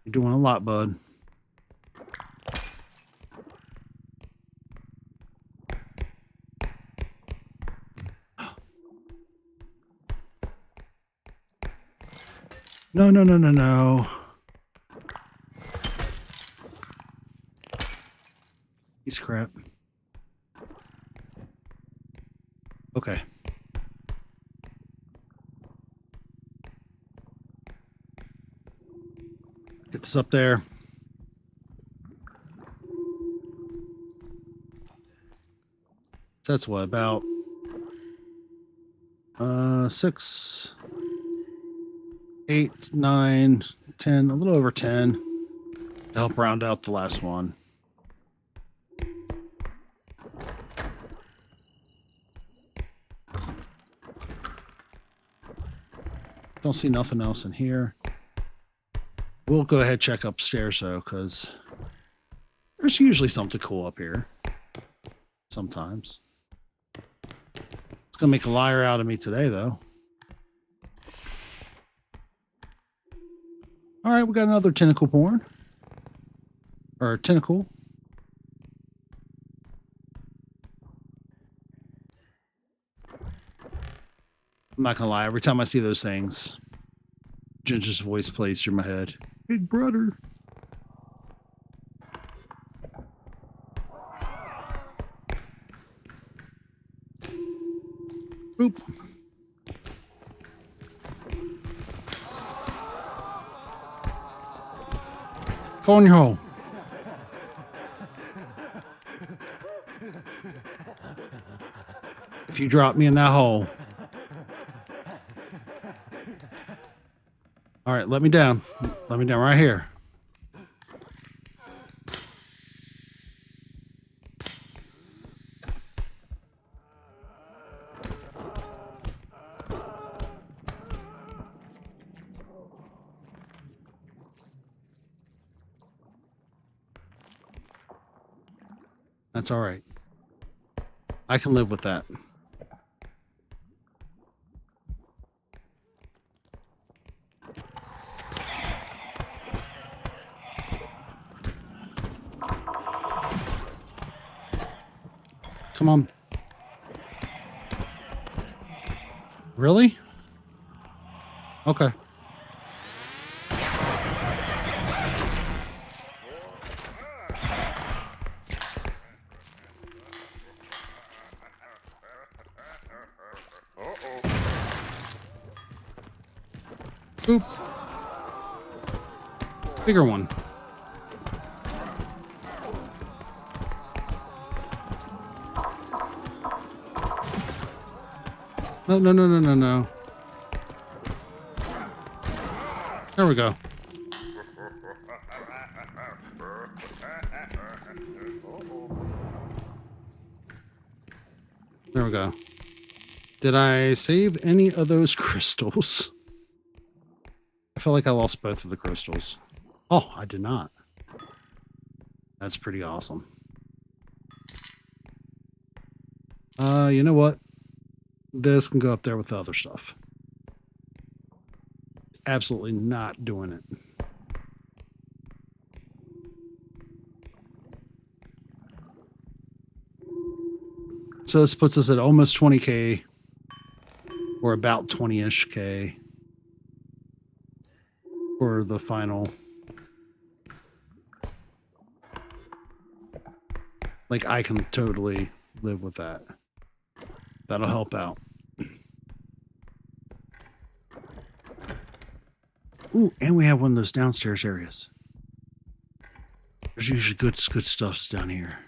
You're doing a lot, bud. No, no, no, no, no. Piece of crap. Okay. Get this up there. So that's what, about 6, 8, 9, 10, a little over 10 to help round out the last one. Don't see nothing else in here. We'll go ahead and check upstairs though, because there's usually something cool up here. Sometimes. It's gonna make a liar out of me today though. Alright, we got another tentacle porn. Or tentacle. I'm not gonna lie, every time I see those things, Ginger's voice plays through my head. Big brother. Boop. Go in your hole. If you drop me in that hole. All right, let me down. Let me down right here. That's all right. I can live with that. Come on. Really? Okay. Boop. Bigger one. No, no, no, no, no, no. There we go. There we go. Did I save any of those crystals? I feel like I lost both of the crystals. Oh, I did not. That's pretty awesome. You know what? This can go up there with the other stuff. Absolutely not doing it. So this puts us at almost 20K, or about 20-ish K for the final. Like, I can totally live with that. That'll help out. Ooh, and we have one of those downstairs areas. There's usually good stuffs down here.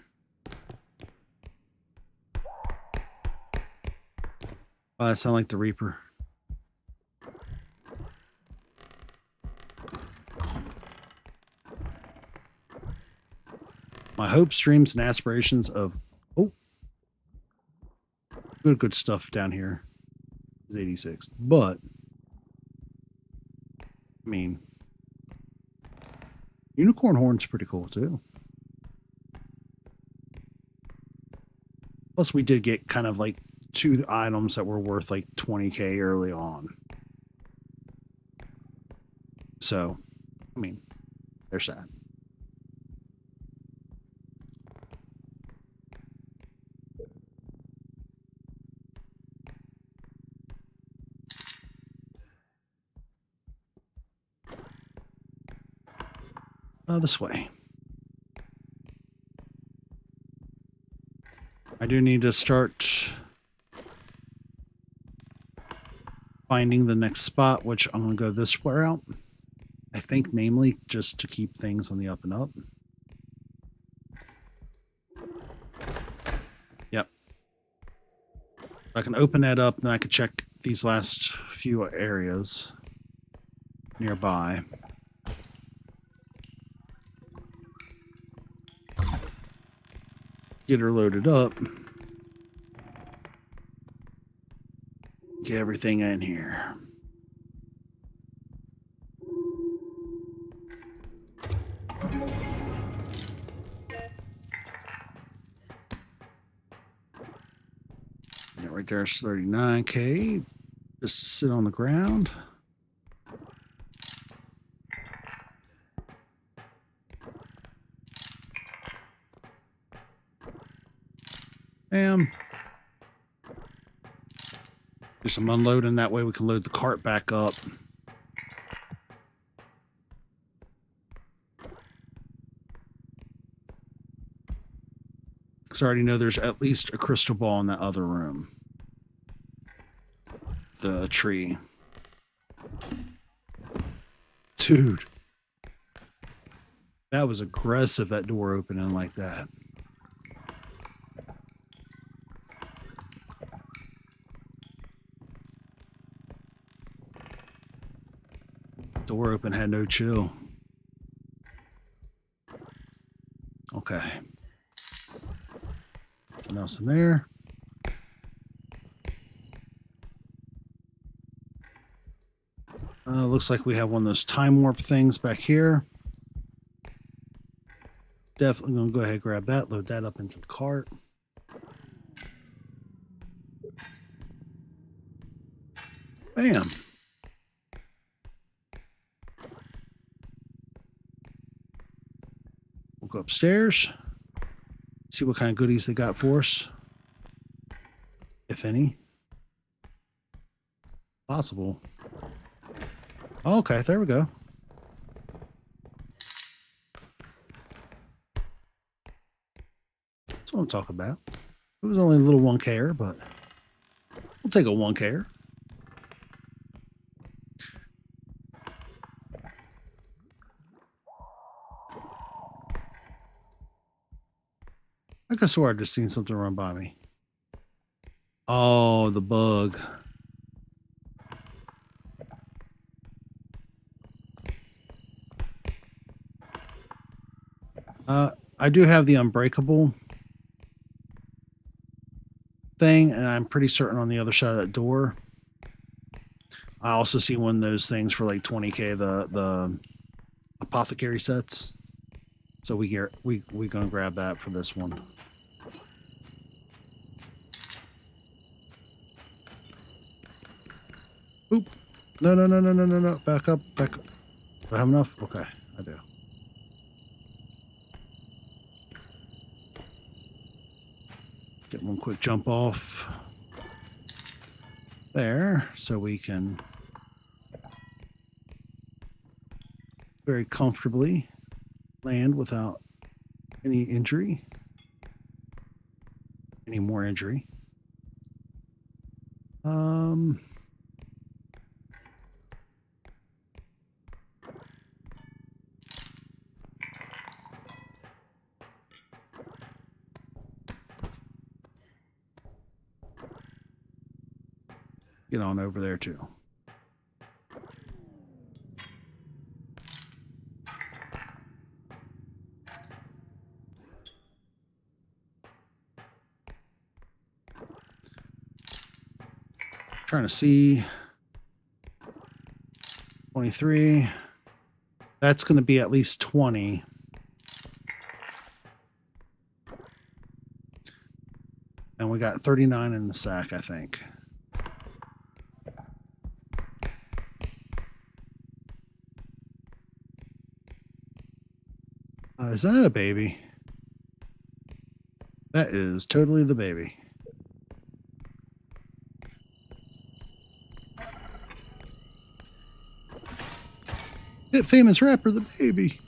Oh, that sounds like the Reaper. My hopes, dreams, and aspirations of... Oh. Good stuff down here is 86. But... I mean... Unicorn horn's pretty cool, too. Plus, we did get kind of like 2 items that were worth like 20K early on. So, I mean, there's that. This way. I do need to start finding the next spot, which I'm going to go this way out. I think namely just to keep things on the up and up. Yep. I can open that up, and then I can check these last few areas nearby. Get her loaded up. Get everything in here. Yeah, right there's 39K. Just to sit on the ground. Bam. Do some unloading. That way we can load the cart back up. Because I already know there's at least a crystal ball in that other room. The tree. Dude. That was aggressive, that door opening like that. Door open had no chill. Okay. Nothing else in there. Looks like we have one of those time warp things back here. Definitely going to go ahead and grab that, load that up into the cart. Bam. We'll go upstairs. See what kind of goodies they got for us. If any. Possible. Okay, there we go. That's what I'm talking about. It was only a little 1K, but we'll take a 1K. I could have swore I just seen something run by me. Oh, the bug. I do have the unbreakable thing, and I'm pretty certain on the other side of that door. I also see one of those things for like 20K, the apothecary sets. So we gonna grab that for this one. Oop. No. Back up. Do I have enough? Okay, I do. Get one quick jump off there so we can very comfortably land without any injury. Any more injury. Get on over there too. Trying to see 23. That's going to be at least 20. And we got 39 in the sack, I think. Is that a baby? That is totally the baby. Hit famous rapper, the baby.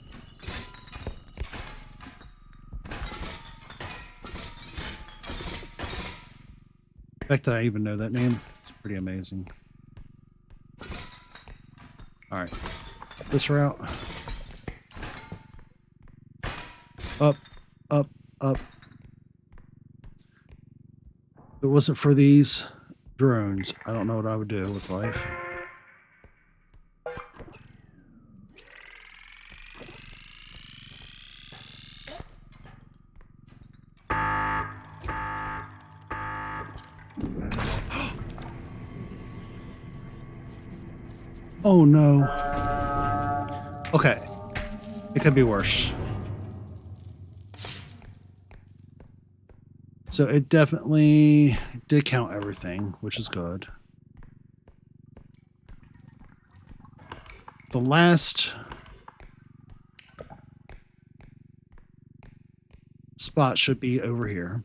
The fact that I even know that name is pretty amazing. All right. this route. Up, up, up. If it wasn't for these drones, I don't know what I would do with life. Oh no. Okay. It could be worse. So it definitely did count everything, which is good. The last spot should be over here.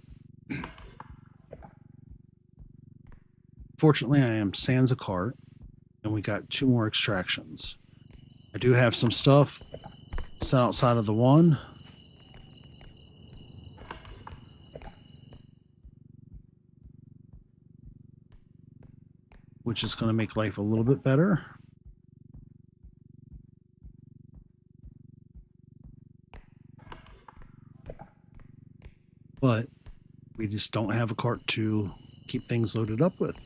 Fortunately, I am sans a cart, and we got 2 more extractions. I do have some stuff set outside of the one. Which is going to make life a little bit better. But we just don't have a cart to keep things loaded up with.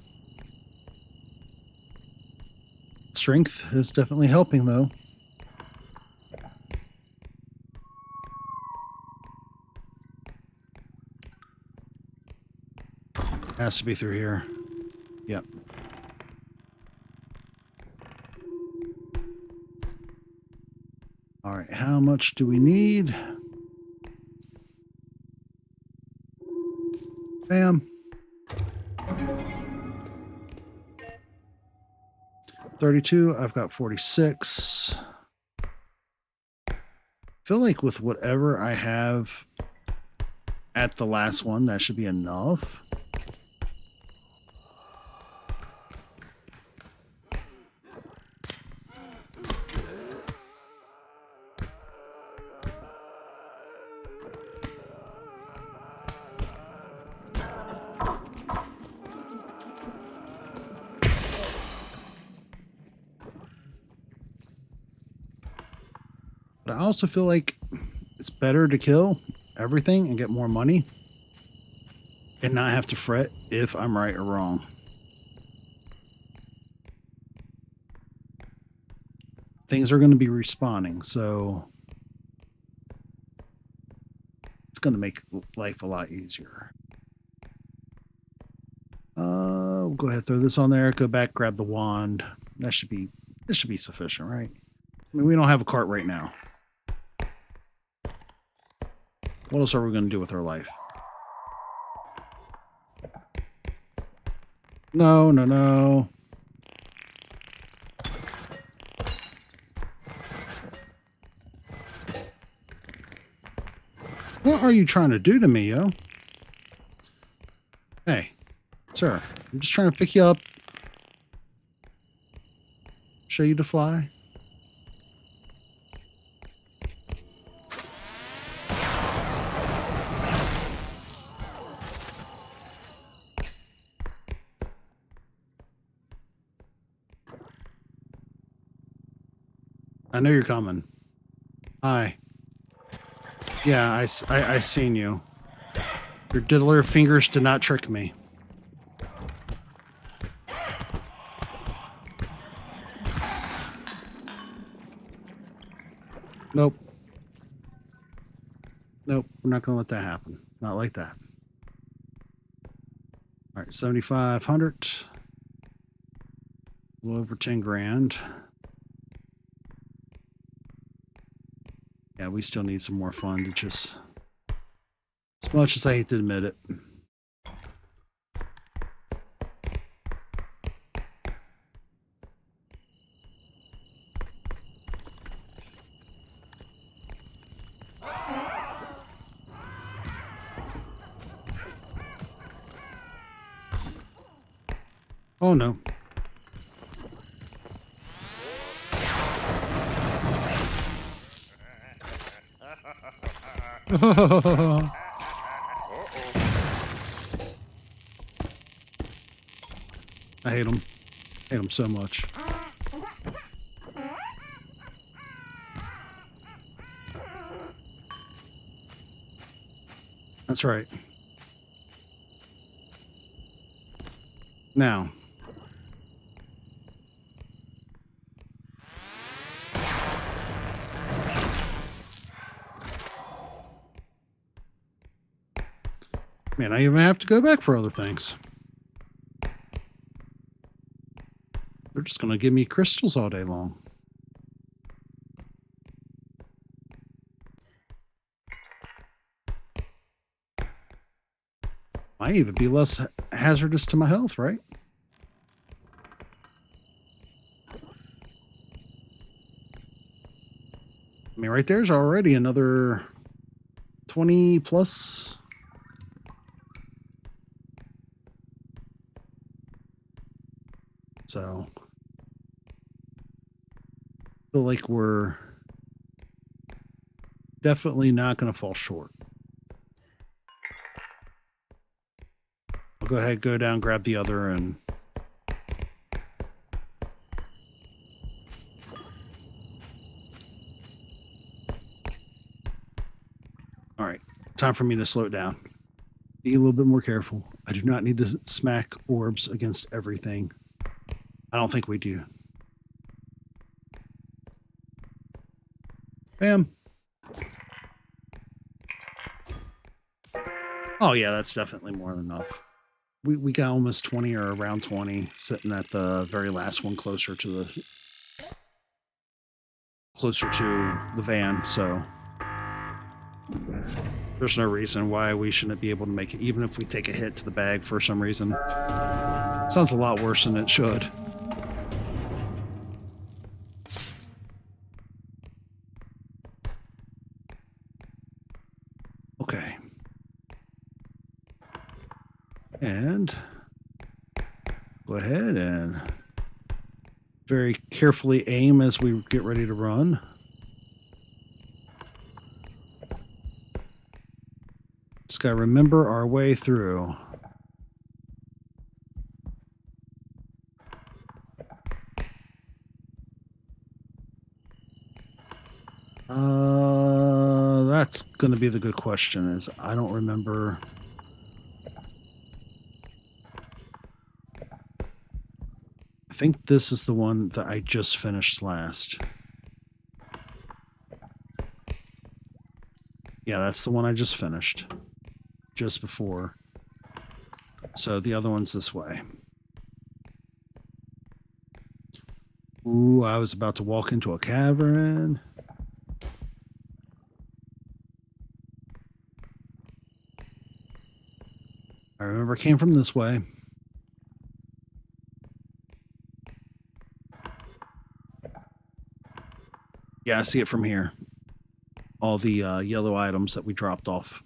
Strength is definitely helping, though. Has to be through here. Yep. All right, how much do we need? Bam. 32, I've got 46. I feel like with whatever I have at the last one, that should be enough. But I also feel like it's better to kill everything and get more money and not have to fret if I'm right or wrong. Things are going to be respawning, so it's going to make life a lot easier. We'll go ahead and throw this on there, go back, grab the wand. This should be sufficient, right? I mean, we don't have a cart right now. What else are we going to do with our life? No, no, no. What are you trying to do to me, yo? Hey, sir, I'm just trying to pick you up. Show you to fly. I know you're coming. Hi. Yeah, I seen you. Your diddler fingers did not trick me. Nope. Nope, we're not going to let that happen. Not like that. All right, 7,500. A little over 10 grand. Yeah, we still need some more fundages. As much as I hate to admit it. Oh no. I hate him. Hate him so much. That's right. Now, man, I even have to go back for other things. They're just going to give me crystals all day long. Might even be less hazardous to my health, right? I mean, right there's already another 20 plus. So, I feel like we're definitely not going to fall short. I'll go ahead, go down, grab the other, and all right, time for me to slow it down. Be a little bit more careful. I do not need to smack orbs against everything. I don't think we do. Bam. Oh yeah, that's definitely more than enough. We got almost 20 or around 20 sitting at the very last one closer to the van, so there's no reason why we shouldn't be able to make it, even if we take a hit to the bag for some reason. Sounds a lot worse than it should. Okay. And go ahead and very carefully aim as we get ready to run. Just gotta remember our way through. That's gonna be the good question, is I don't remember. I think this is the one that I just finished last. Yeah, that's the one I just finished. Just before. So the other one's this way. Ooh, I was about to walk into a cavern. I remember it came from this way. Yeah, I see it from here. All the yellow items that we dropped off.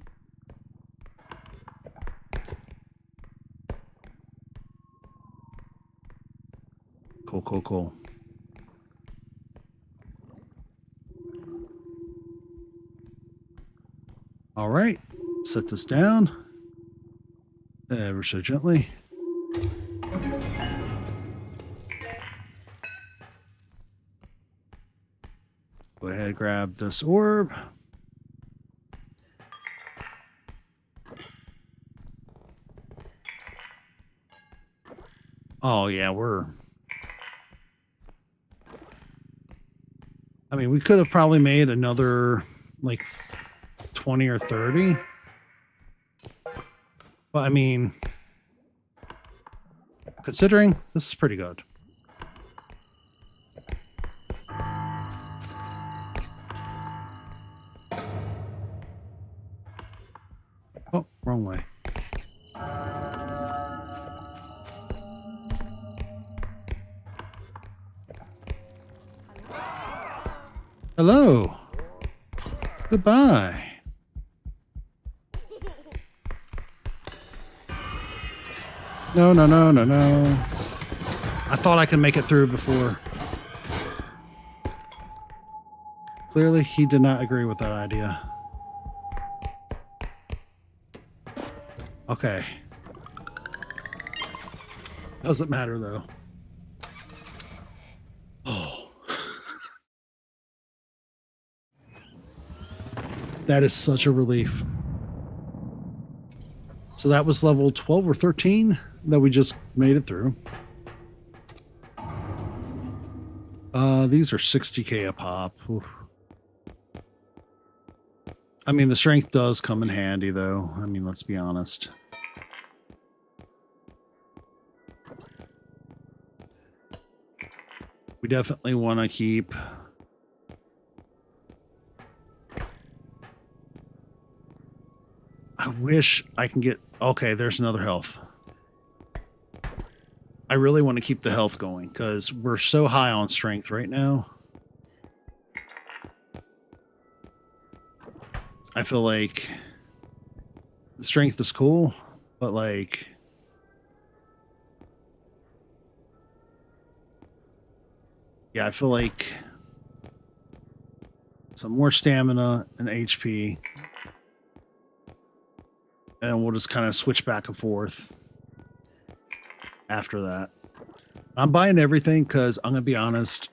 Cool, cool, cool. All right, set this down ever so gently. Go ahead and grab this orb. Oh yeah, I mean, we could have probably made another like 20 or 30. But I mean, considering, this is pretty good. Oh, wrong way. Hello. Goodbye. No, no, no, no, no. I thought I could make it through before. Clearly, he did not agree with that idea. Okay. Doesn't matter, though. Oh. That is such a relief. So that was level 12 or 13 that we just made it through. These are 60k a pop. Oof. I mean, the strength does come in handy, though. I mean, let's be honest. We definitely want to keep... I wish I can get... Okay, there's another health. I really want to keep the health going because we're so high on strength right now. I feel like the strength is cool, but like... Yeah, I feel like some more stamina and HP. And we'll just kind of switch back and forth after that. I'm buying everything because I'm going to be honest.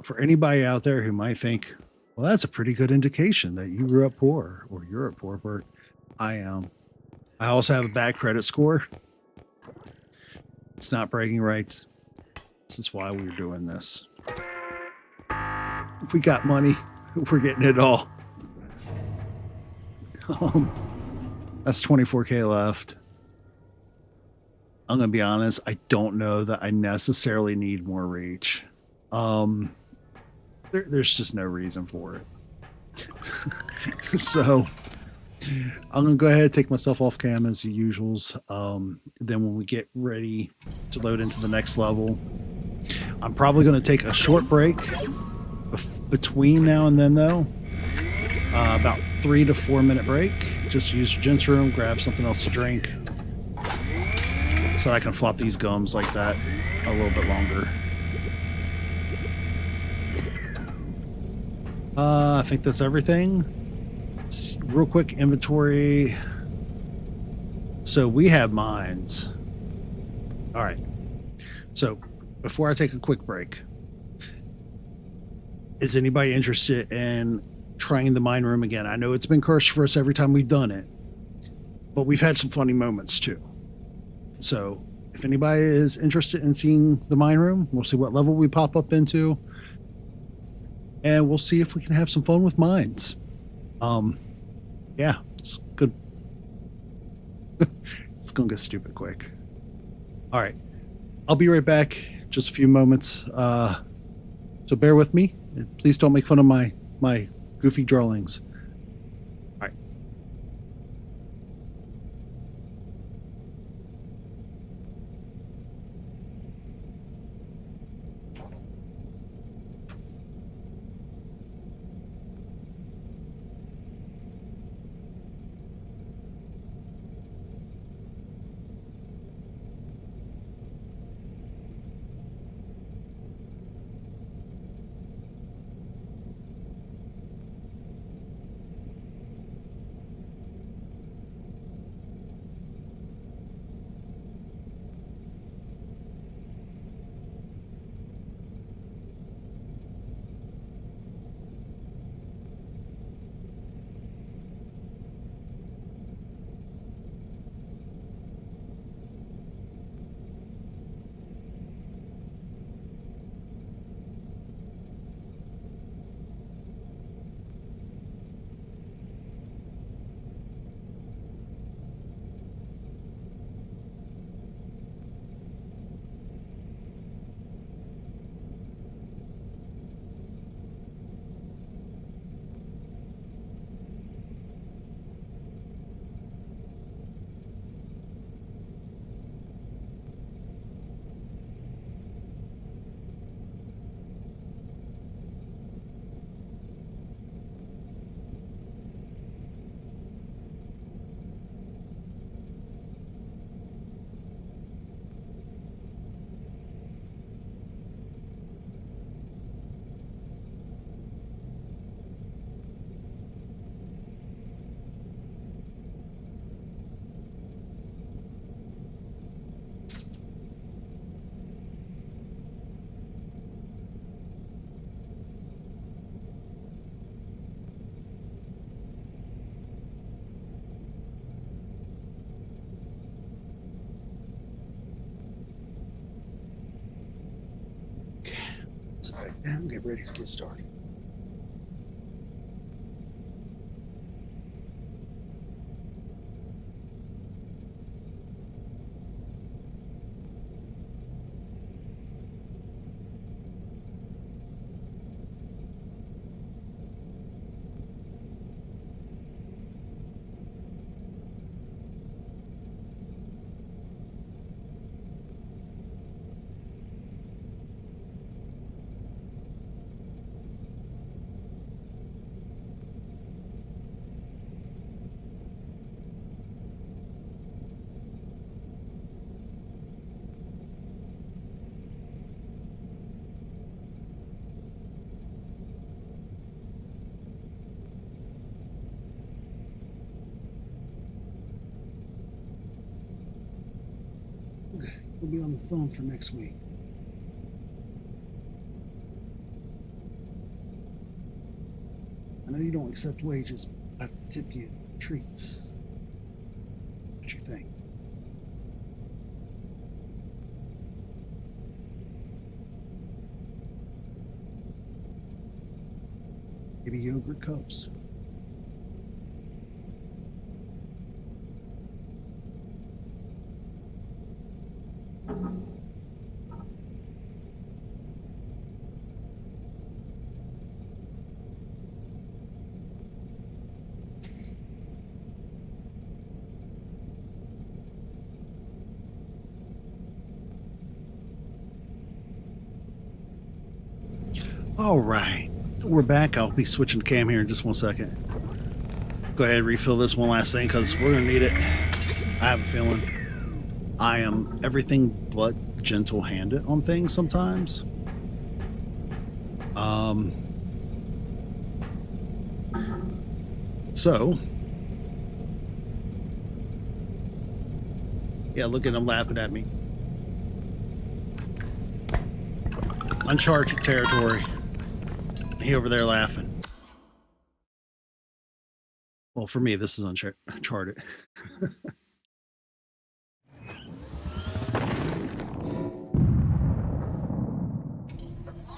For anybody out there who might think, well, that's a pretty good indication that you grew up poor or you're a poor person. I am. I also have a bad credit score. It's not bragging rights. This is why we're doing this. If we got money, we're getting it all. That's 24k left. I'm going to be honest. I don't know that I necessarily need more reach. There's just no reason for it. So I'm going to go ahead and take myself off cam as the usuals. Then when we get ready to load into the next level, I'm probably going to take a short break between now and then, though. About 3 to 4 minute break. Just use your gents room, grab something else to drink, so that I can flop these gums like that a little bit longer. I think that's everything. Real quick inventory. So we have mines. All right. So before I take a quick break, is anybody interested in trying the mine room again? I know it's been cursed for us every time we've done it, but we've had some funny moments too. So if anybody is interested in seeing the mine room, we'll see what level we pop up into, and we'll see if we can have some fun with mines. Yeah, it's good. It's gonna get stupid quick. All right, I'll be right back. Just a few moments. So bear with me. Please don't make fun of my goofy drawings. All right. And get ready to get started. We'll be on the phone for next week. I know you don't accept wages, but I have to tip you treats. What you think? Maybe yogurt cups. All right, we're back. I'll be switching the cam here in just 1 second. Go ahead and refill this one last thing because we're going to need it. I have a feeling I am everything but gentle-handed on things sometimes. So, yeah, look at him laughing at me. Uncharted territory. He over there laughing. Well, for me, this is uncharted.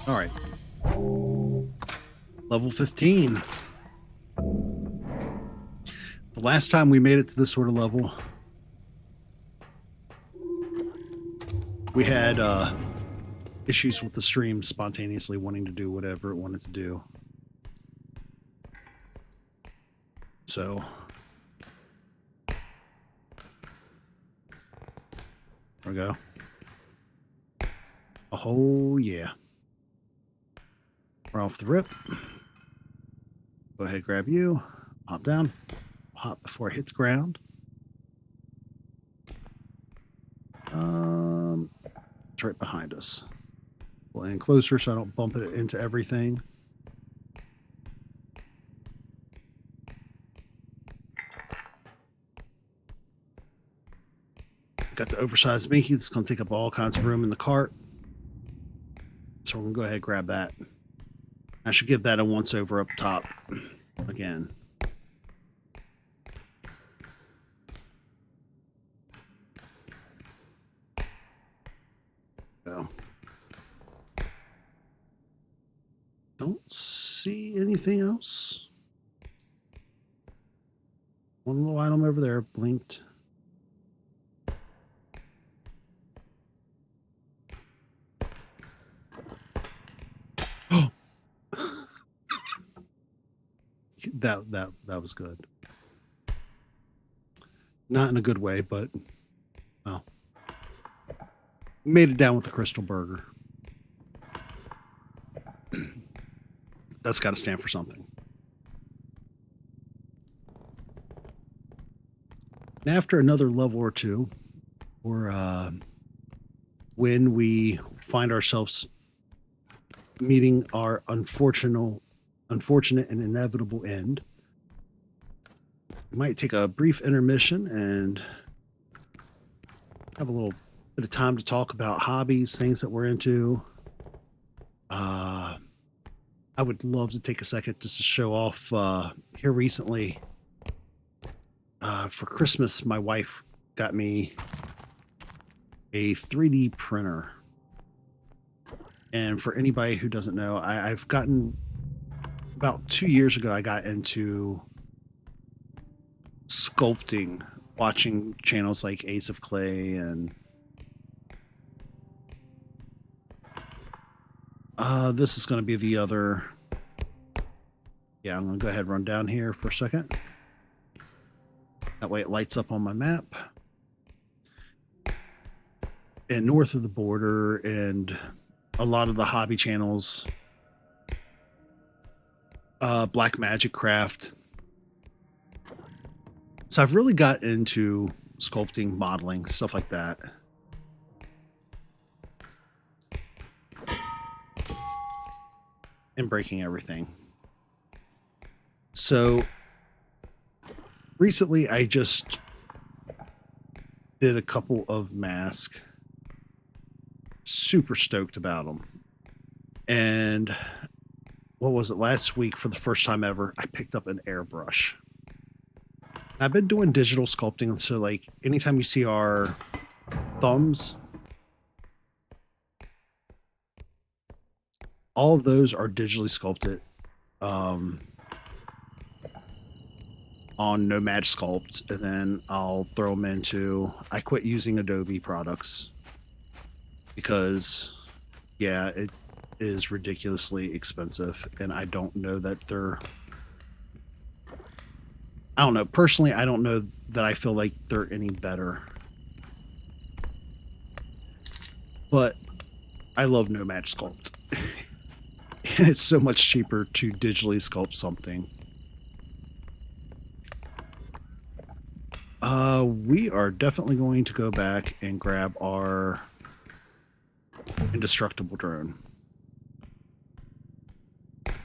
All right. Level 15. The last time we made it to this sort of level, we had issues with the stream spontaneously wanting to do whatever it wanted to do. So there we go. Oh yeah. We're off the rip. Go ahead, grab you. Hop down. Hop before I hit the ground. It's right behind us. Pull in closer so I don't bump it into everything. Got the oversized Mickey that's going to take up all kinds of room in the cart. So we're going to go ahead and grab that. I should give that a once over up top again. So, don't see anything else. One little item over there blinked. Oh, that was good. Not in a good way, but well, made it down with the crystal burger. That's got to stand for something. And after another level or two, or when we find ourselves meeting our unfortunate and inevitable end, we might take a brief intermission and have a little bit of time to talk about hobbies, things that we're into. I would love to take a second just to show off here recently. For Christmas, my wife got me a 3D printer. And for anybody who doesn't know, I've gotten about 2 years ago, I got into sculpting, watching channels like Ace of Clay and this is going to be the other. Yeah, I'm going to go ahead and run down here for a second. That way it lights up on my map. And north of the border and a lot of the hobby channels, Black Magic Craft. So I've really got into sculpting, modeling, stuff like that. And breaking everything. So recently I just did a couple of masks. Super stoked about them. And what was it, last week for the first time ever, I picked up an airbrush. I've been doing digital sculpting, so like anytime you see our thumbs, all of those are digitally sculpted on Nomad Sculpt, and then I'll throw them into, I quit using Adobe products because, yeah, it is ridiculously expensive, and I don't know that they're, I don't know. Personally, I don't know that I feel like they're any better. But I love Nomad Sculpt. And it's so much cheaper to digitally sculpt something. We are definitely going to go back and grab our indestructible drone. In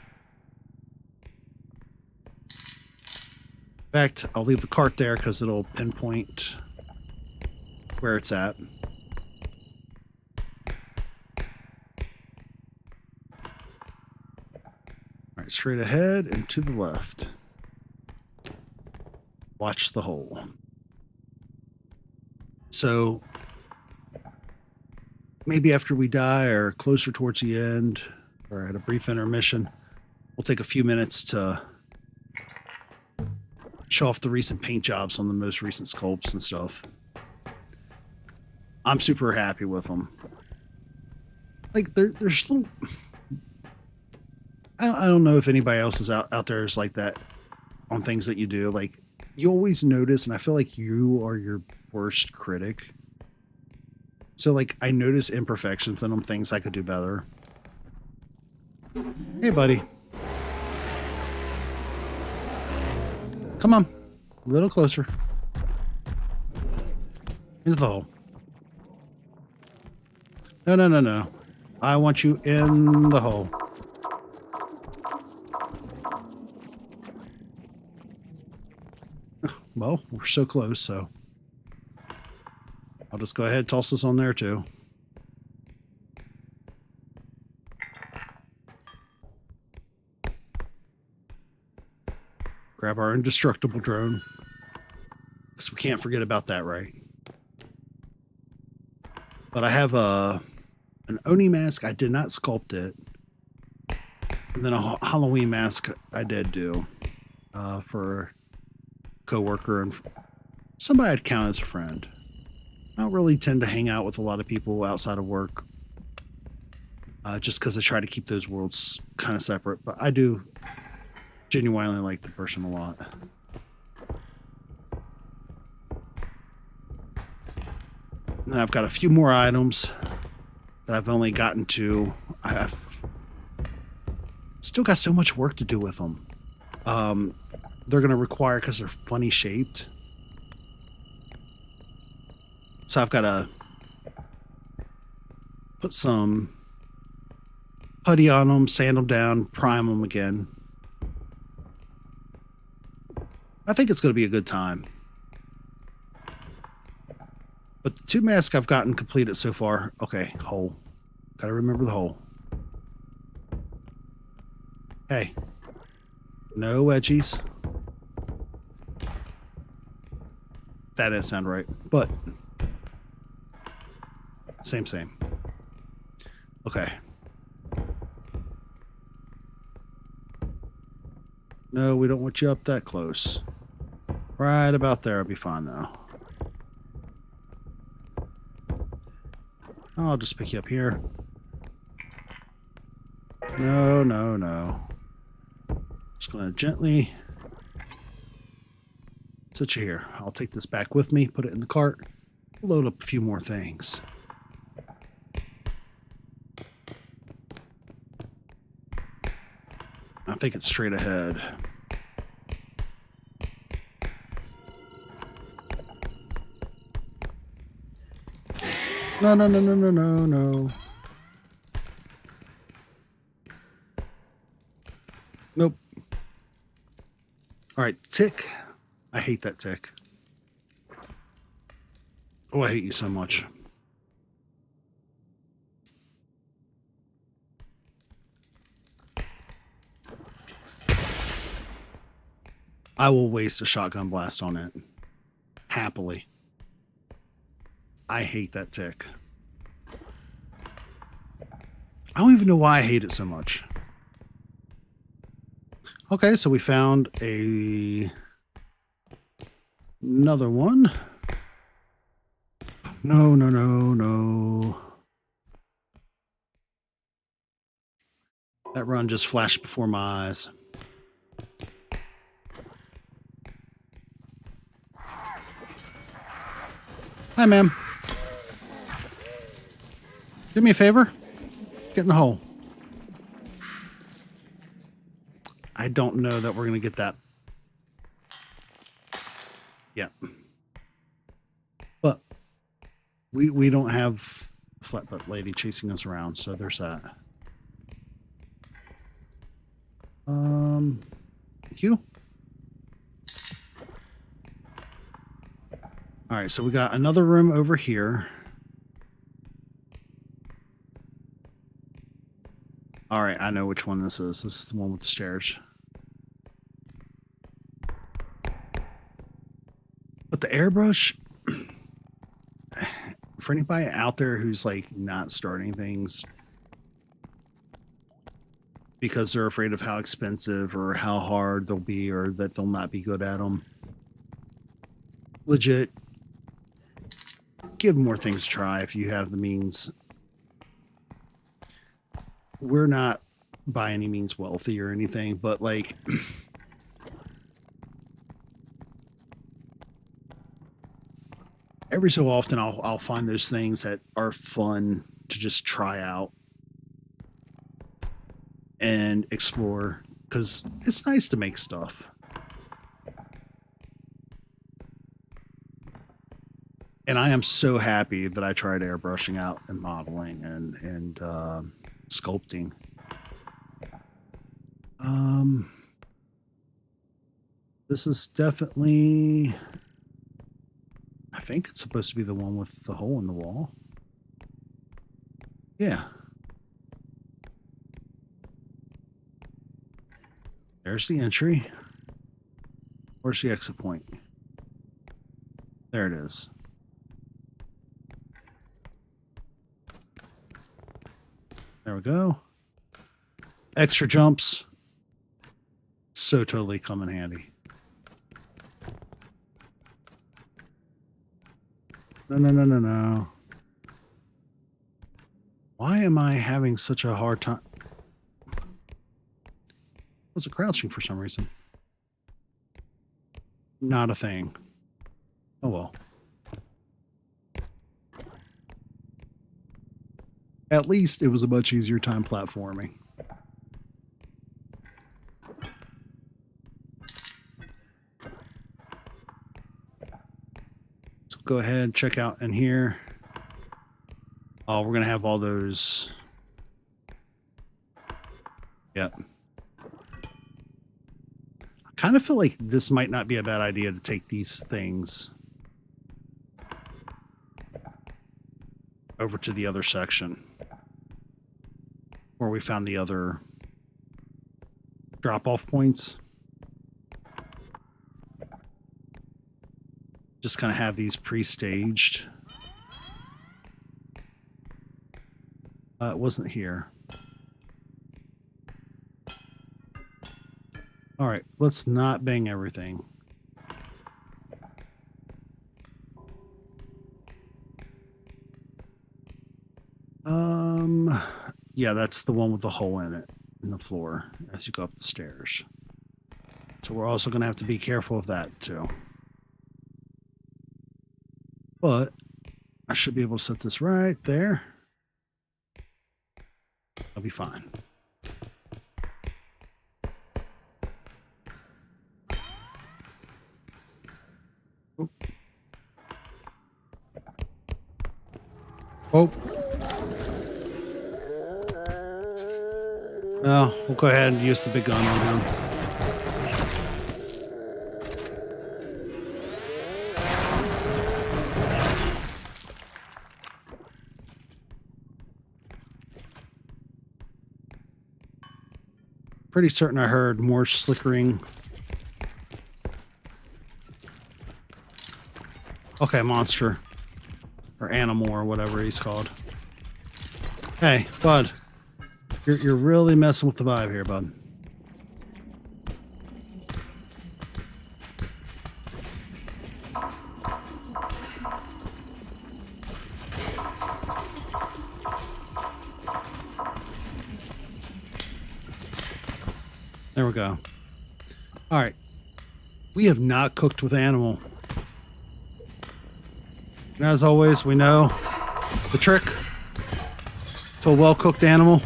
fact, I'll leave the cart there because it'll pinpoint where it's at. All right, straight ahead and to the left. Watch the hole. So maybe after we die or closer towards the end or at a brief intermission, we'll take a few minutes to show off the recent paint jobs on the most recent sculpts and stuff. I'm super happy with them. Like there's little, I don't know if anybody else is out there is like that on things that you do. Like you always notice, and I feel like you are your worst critic. So like I notice imperfections in them, things I could do better. Hey buddy. Come on, a little closer. Into the hole. No, no, no, no. I want you in the hole. Well, we're so close, so I'll just go ahead and toss this on there too. Grab our indestructible drone, because we can't forget about that, right? But I have an Oni mask. I did not sculpt it. And then a Halloween mask I did do for a coworker and somebody I'd count as a friend. I don't really tend to hang out with a lot of people outside of work, just because I try to keep those worlds kind of separate. But I do genuinely like the person a lot. And then I've got a few more items that I've only gotten to. I've still got so much work to do with them. They're going to require, because they're funny shaped. So I've got to put some putty on them, sand them down, prime them again. I think it's going to be a good time. But the two masks I've gotten completed so far. Okay, hole. Got to remember the hole. Hey. No wedgies. That didn't sound right, but same. Okay. No, we don't want you up that close. Right about there, I'll be fine though. I'll just pick you up here. No, no, no. Just gonna gently sit you here. I'll take this back with me, put it in the cart, load up a few more things. I think it's straight ahead. No, no, no, no, no, no, no. Nope. All right, tick. I hate that tick. Oh, I hate you so much. I will waste a shotgun blast on it. Happily. I hate that tick. I don't even know why I hate it so much. Okay, so we found another one. No, no, no, no. That run just flashed before my eyes. Hi, ma'am. Do me a favor. Get in the hole. I don't know that we're going to get that. Yeah. But we don't have a flatbutt lady chasing us around, so there's that. Thank you. All right, so we got another room over here. All right, I know which one this is. This is the one with the stairs. But the airbrush, for anybody out there who's like not starting things because they're afraid of how expensive or how hard they'll be or that they'll not be good at them, legit, give more things a try if you have the means. We're not by any means wealthy or anything, but like every so often I'll find those things that are fun to just try out and explore because it's nice to make stuff. And I am so happy that I tried airbrushing out and modeling and sculpting. This is definitely, I think it's supposed to be the one with the hole in the wall. Yeah. There's the entry. Where's the exit point? There it is. There we go. Extra jumps. So totally come in handy. No, no, no, no, no. Why am I having such a hard time? Was it crouching for some reason? Not a thing. Oh well. At least it was a much easier time platforming. So go ahead, check out in here. Oh, we're going to have all those. Yep. I kind of feel like this might not be a bad idea to take these things over to the other section where we found the other drop-off points. Just kind of have these pre-staged. It wasn't here. All right, let's not bang everything. Yeah, that's the one with the hole in it in the floor as you go up the stairs. So we're also going to have to be careful of that too. But I should be able to set this right there. I'll be fine. Oh. Oh. Oh, we'll go ahead and use the big gun on him. Pretty certain I heard more slickering. Okay, monster. Or animal or whatever he's called. Hey, bud. You're really messing with the vibe here, bud. There we go. All right. We have not cooked with animal. And as always, we know the trick to a well-cooked animal.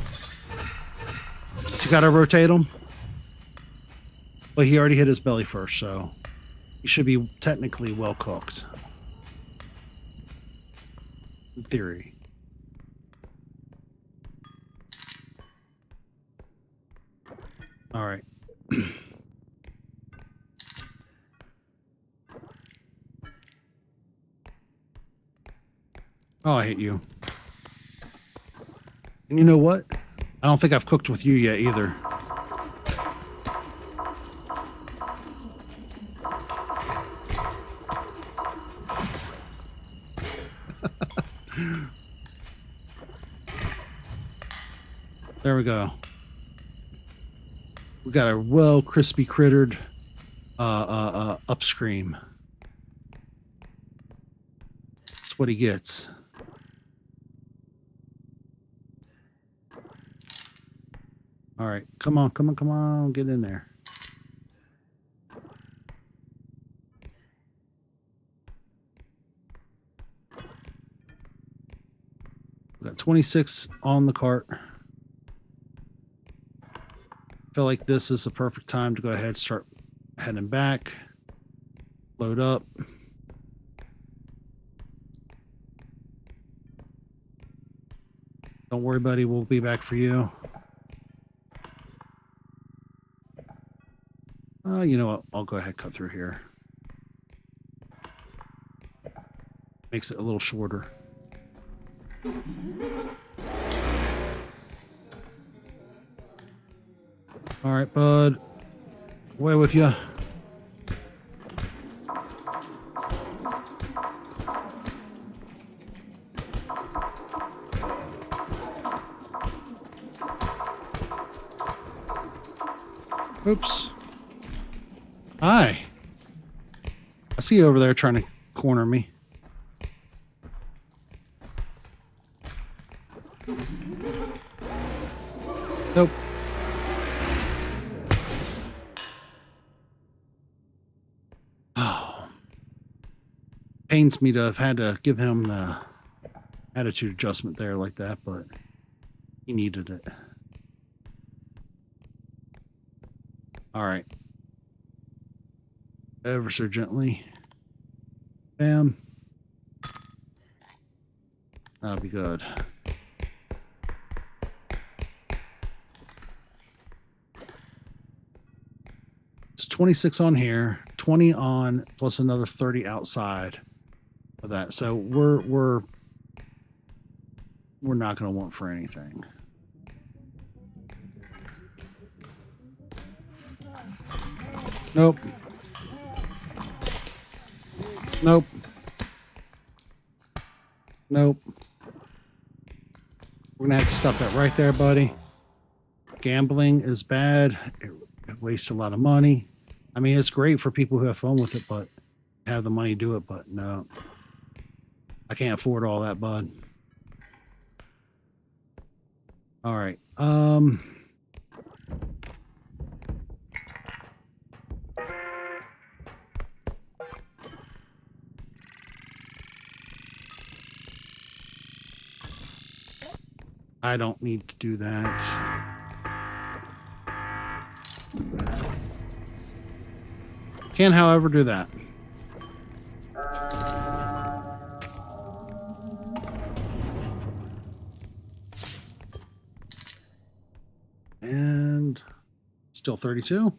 So you got to rotate him. But he already hit his belly first, so he should be technically well-cooked. In theory. All right. Oh, I hate you. And you know what? I don't think I've cooked with you yet either. There we go. We got a well crispy crittered upstream. That's what he gets. All right, come on, come on, come on, get in there. We got 26 on the cart. Feel like this is the perfect time to go ahead and start heading back. Load up. Don't worry, buddy. We'll be back for you. You know what? I'll go ahead and cut through here. Makes it a little shorter. All right, bud. Away with you. Oops. Hi. I see you over there trying to corner me. Nope. Oh. Pains me to have had to give him the attitude adjustment there like that, but he needed it. All right. Ever so gently. Bam. That'll be good. It's 26 on here, 20 on, plus another 30 outside of that. So we're not going to want for anything. Nope. Nope. Nope. We're going to have to stop that right there, buddy. Gambling is bad. It Waste a lot of money. I mean, it's great for people who have fun with it, but have the money to do it. But no, I can't afford all that, bud. All right. I don't need to do that. Can, however, do that. And still 32.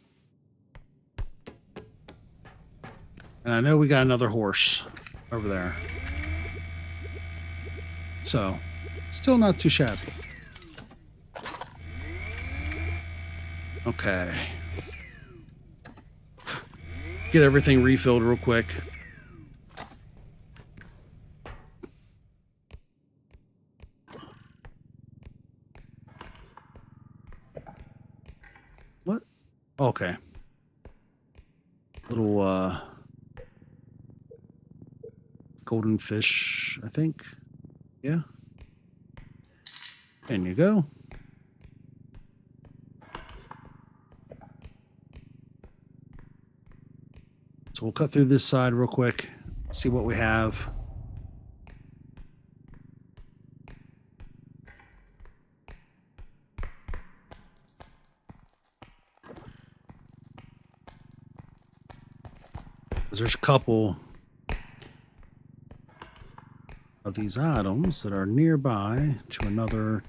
And I know we got another horse over there. So, still not too shabby. Okay. Get everything refilled real quick. What? Okay. Little golden fish, I think. Yeah. In you go. So we'll cut through this side real quick, see what we have. There's a couple of these items that are nearby to another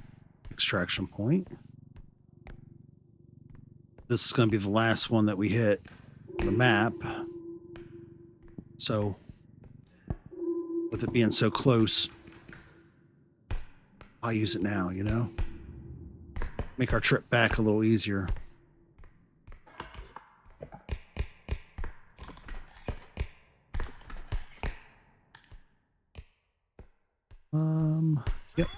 extraction point. This is going to be the last one that we hit on the map. So, with it being so close, I'll use it now, you know? Make our trip back a little easier. Yep.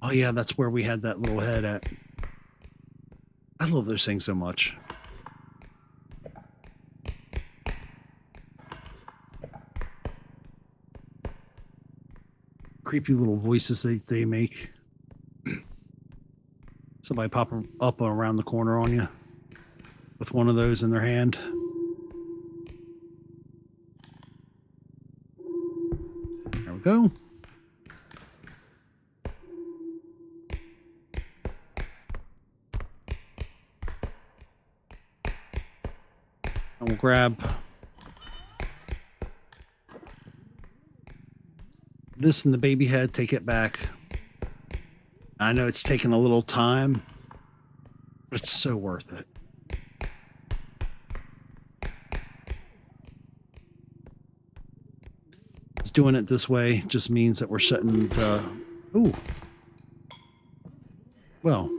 Oh yeah, that's where we had that little head at. I love those things so much. Creepy little voices they make. Somebody pop up around the corner on you with one of those in their hand. There we go. And we'll grab this and the baby head, take it back. I know it's taken a little time, but it's so worth it. It's doing it this way just means that we're setting the... Ooh. Well,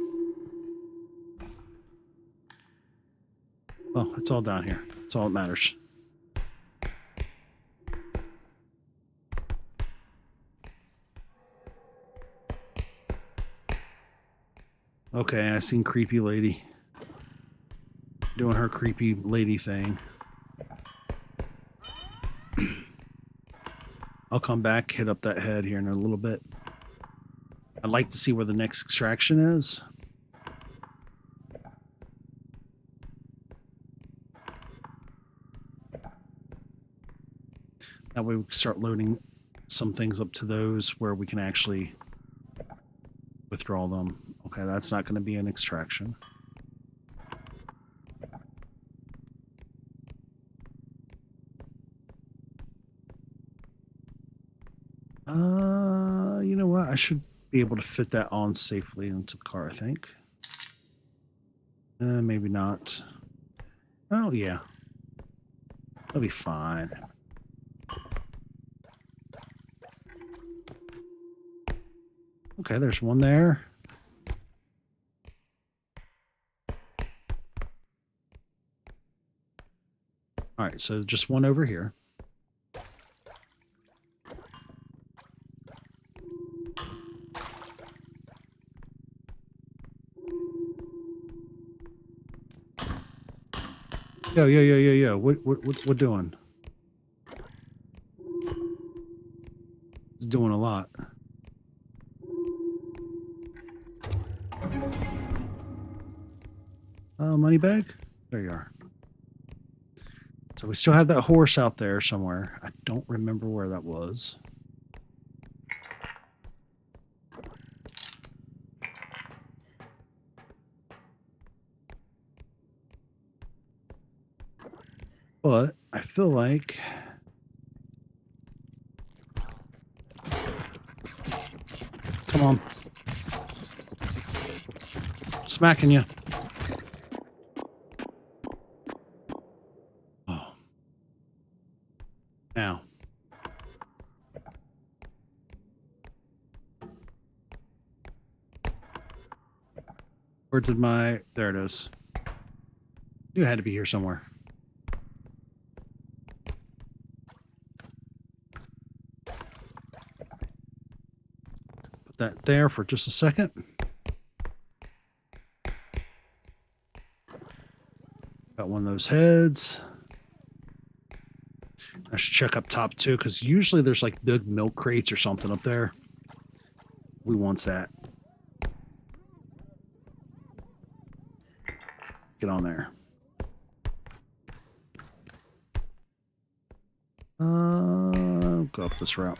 it's all down here. It's all that matters. Okay, I seen creepy lady doing her creepy lady thing. I'll come back, hit up that head here in a little bit. I'd like to see where the next extraction is. That way we can start loading some things up to those where we can actually withdraw them. Okay, that's not going to be an extraction. You know what? I should be able to fit that on safely into the car, I think. Maybe not. Oh, yeah. That'll be fine. Okay, there's one there. All right, so just one over here. Yo. What doing? It's doing a lot. Money bag? There you are. So we still have that horse out there somewhere. I don't remember where that was. But I feel like come on. Smacking you. Oh. Now. Where did my... There it is. You had to be here somewhere. Put that there for just a second. Got one of those heads. I should check up top too, because usually there's like big milk crates or something up there. We want that. Get on there. Go up this route.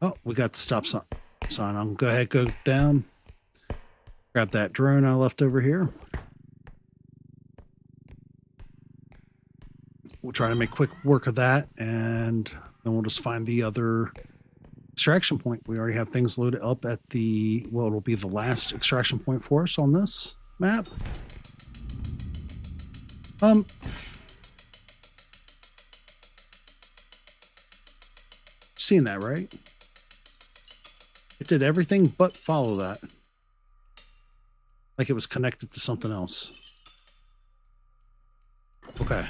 Oh, we got the stop sign. I'm go ahead, go down. Grab that drone I left over here. We'll try to make quick work of that, and then we'll just find the other extraction point. We already have things loaded up at the, well, it'll be the last extraction point for us on this map. Seen that, right? It did everything but follow that. Like it was connected to something else. Okay.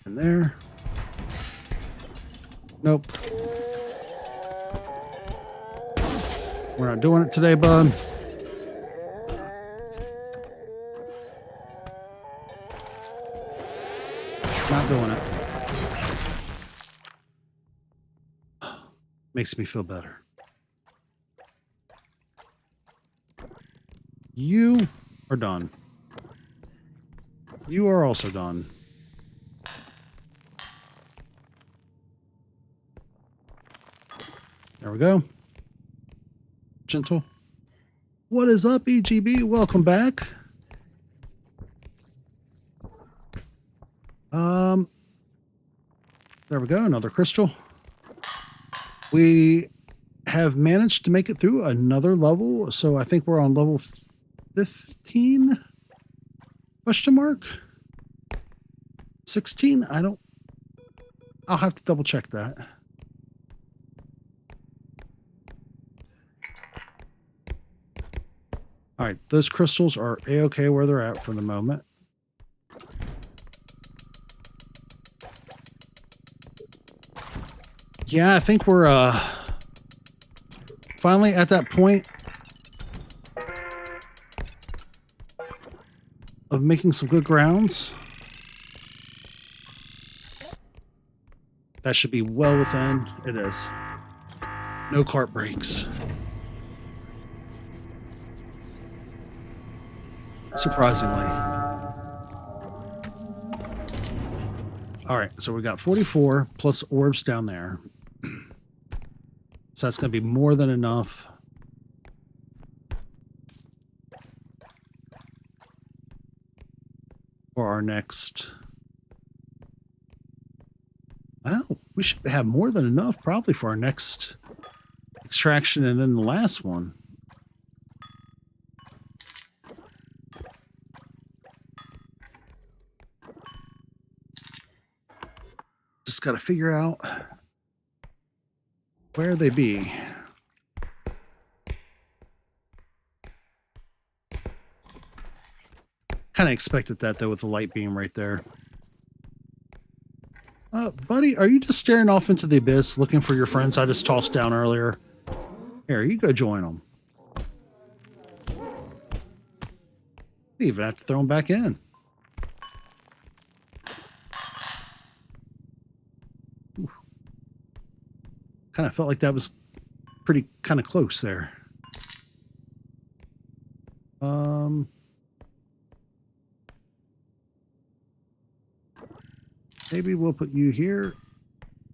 In there. Nope. We're not doing it today, bud. Not doing it. Makes me feel better. You are done. You are also done. There we go. Gentle. What is up, EGB? Welcome back. There we go. Another crystal. We have managed to make it through another level. So I think we're on level 15? Question mark? 16? I'll have to double check that. All right, those crystals are a-okay where they're at for the moment. Yeah, I think we're finally at that point of making some good grounds. That should be well within. It is. No cart breaks. Surprisingly. All right, so we got 44 plus orbs down there. So that's going to be more than enough. For our next... Well, we should have more than enough probably for our next extraction and then the last one. Just got to figure out where they be. Kind of expected that though with the light beam right there. Buddy, are you just staring off into the abyss looking for your friends I just tossed down earlier? Here, you go join them. You even have to throw them back in. Kind of felt like that was pretty kind of close there. Maybe we'll put you here.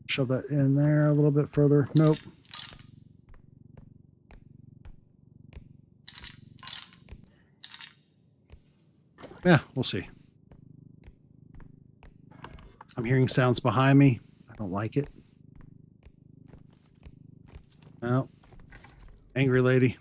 Shove that in there a little bit further. Nope. Yeah, we'll see. I'm hearing sounds behind me. I don't like it. No. Angry lady.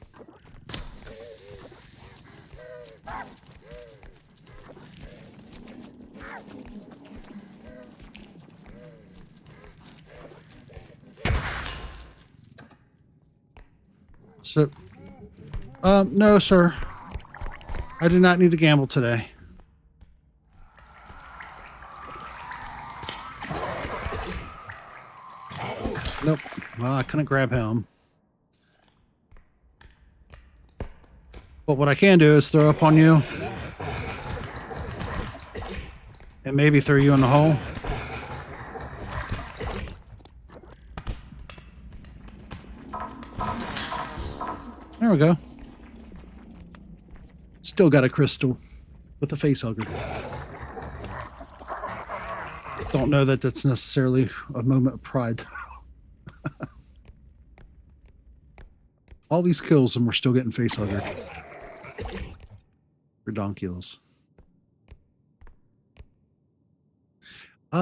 So, no, sir. I do not need to gamble today. Nope. Well, I couldn't grab him. But what I can do is throw up on you. And maybe throw you in the hole. There we go. Still got a crystal with a face hugger. Don't know that that's necessarily a moment of pride. All these kills and we're still getting face hugger. Redonkulous.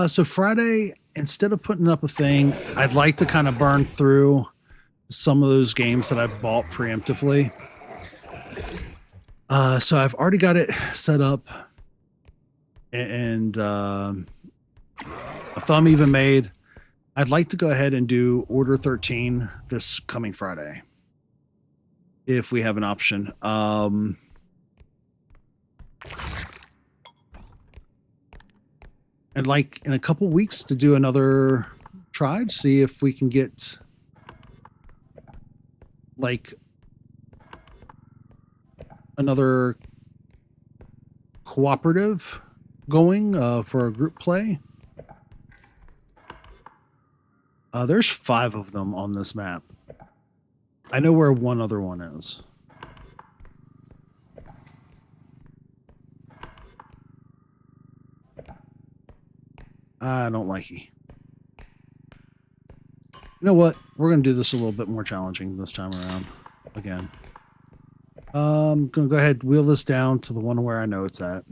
So Friday, instead of putting up a thing, I'd like to kind of burn through some of those games that I've bought preemptively. So I've already got it set up and a thumb even made. I'd like to go ahead and do Order 13 this coming Friday, if we have an option. And like in a couple weeks to do another try to see if we can get like another cooperative going for a group play. There's 5 of them on this map. I know where one other one is. I don't like it. You know what? We're going to do this a little bit more challenging this time around. Again. I'm going to go ahead and wheel this down to the one where I know it's at.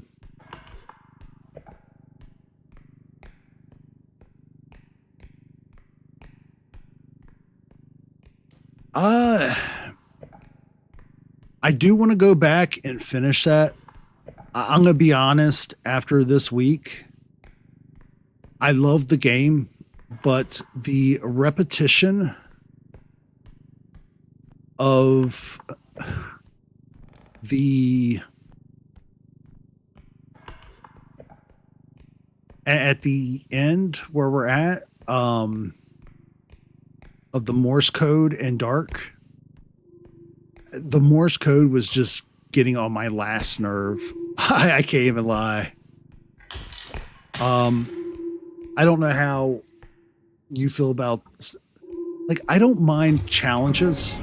I do want to go back and finish that. I'm going to be honest, after this week, I love the game, but the repetition of the at the end where we're at of the Morse code and dark, the Morse code was just getting on my last nerve. I can't even lie. I don't know how you feel about, like, I don't mind challenges.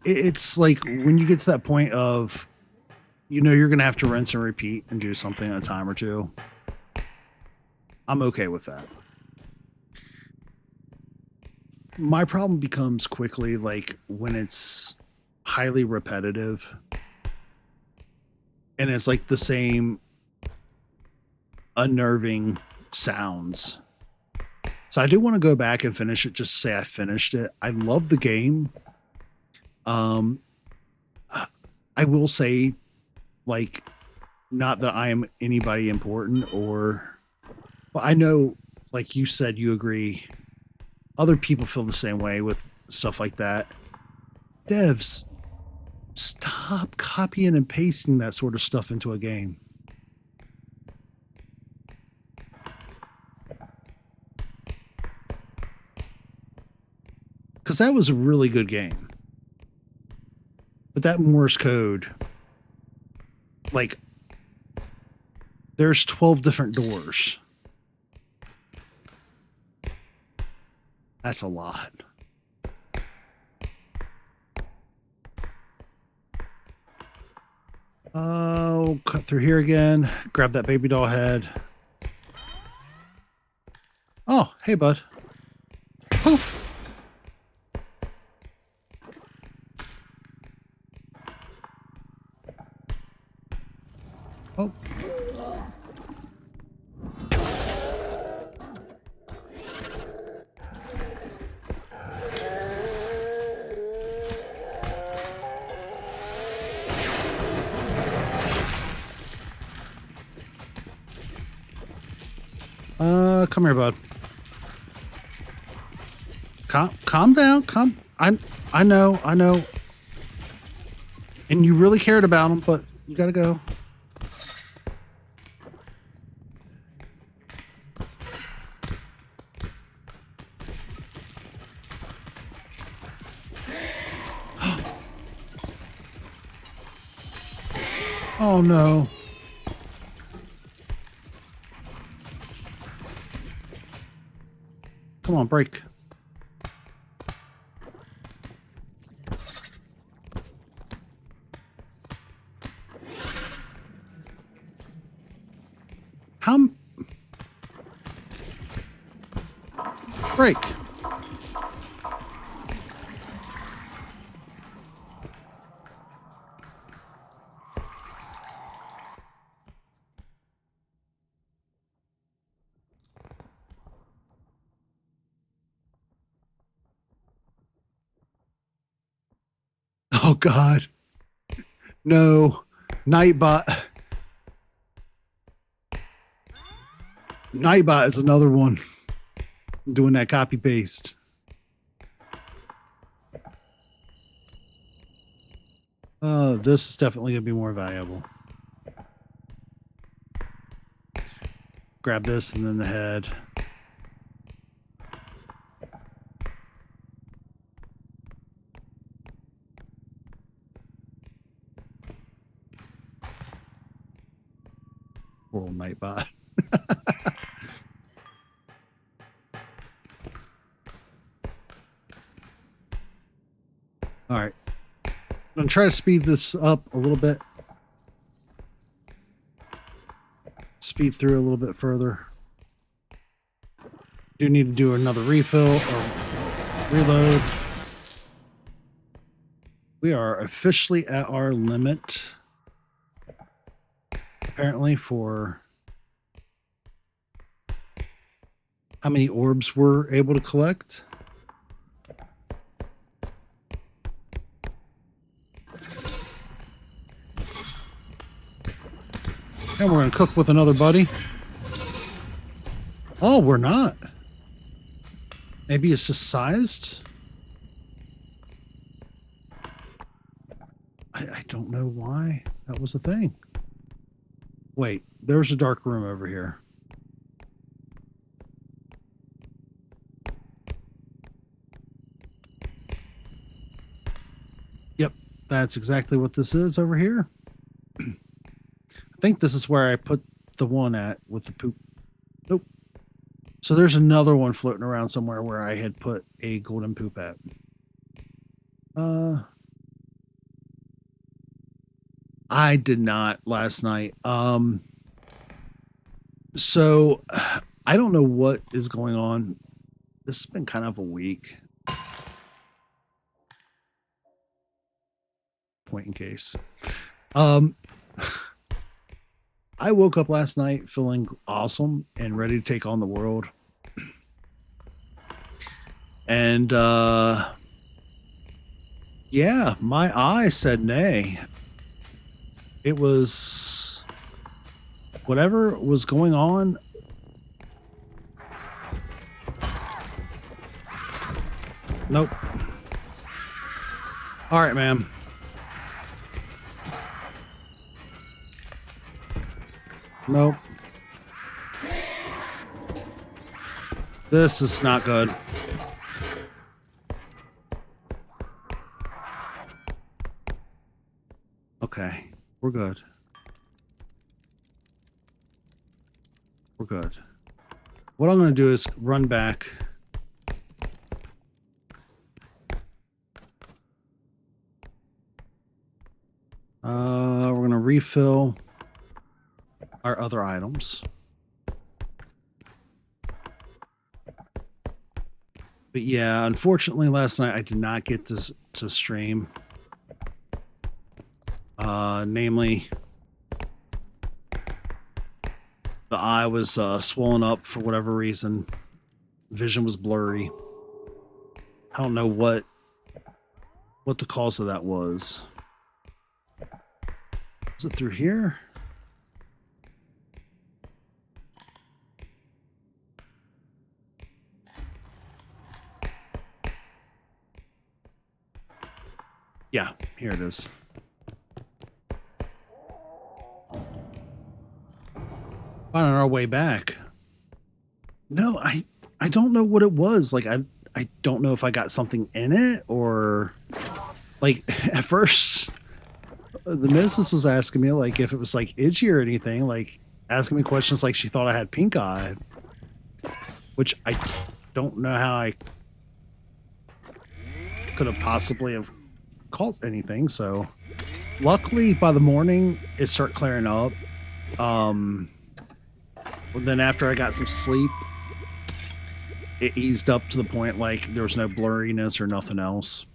It's like when you get to that point of, you know, you're going to have to rinse and repeat and do something at a time or two. I'm okay with that. My problem becomes quickly like when it's highly repetitive and it's like the same unnerving sounds. So I do want to go back and finish it just to say I finished it. I love the game. I will say, like, not that I am anybody important or, but I know, like you said, you agree. Other people feel the same way with stuff like that. Devs, stop copying and pasting that sort of stuff into a game. that was a really good game. But that Morse code, like, there's 12 different doors. That's a lot. Oh, cut through here again. Grab that baby doll head. Oh, hey, bud. Poof. Oh. Come here, bud. Calm down. I know. And you really cared about him, but you gotta go. Oh no. Come on, break. How? Break. Oh God. No. Nightbot. Nightbot is another one. Doing that copy paste. This is definitely gonna be more valuable. Grab this and then the head. Poor old Nightbot. All right. I'm going to try to speed this up a little bit. Speed through a little bit further. Do need to do another refill or reload. We are officially at our limit. Apparently for how many orbs we're able to collect. And we're going to cook with another buddy. Oh, we're not. Maybe it's just sized. I don't know why that was a thing. Wait, there's a dark room over here. Yep, that's exactly what this is over here. I think this is where I put the one at with the poop. Nope. So there's another one floating around somewhere where I had put a golden poop at. I did not last night. So I don't know what is going on. This has been kind of a week. Point in case. I woke up last night feeling awesome and ready to take on the world. And yeah, my eye said nay. It was whatever was going on. Nope. All right, ma'am. Nope. This is not good. We're good. We're good. What I'm going to do is run back. We're going to refill our other items. But yeah, unfortunately last night I did not get to stream. Namely, the eye was swollen up for whatever reason. Vision was blurry. I don't know what the cause of that was. Was it through here? Yeah, here it is. Finding our way back. No, I don't know what it was. Like I don't know if I got something in it or like at first the missus was asking me like if it was like itchy or anything, like asking me questions like she thought I had pink eye, which I don't know how I could have possibly have caught anything. So luckily by the morning it started clearing up. Then after I got some sleep, it eased up to the point like there was no blurriness or nothing else.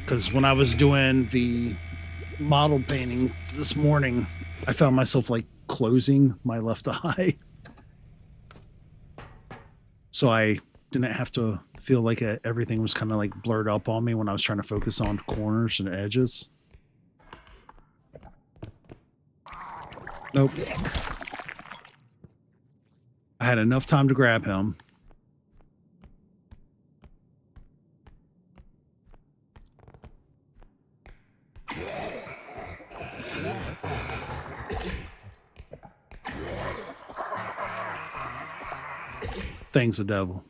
Because when I was doing the model painting this morning, I found myself like closing my left eye. So I didn't have to feel like everything was kind of like blurred up on me when I was trying to focus on corners and edges. Nope. I had enough time to grab him. Thanks, the devil.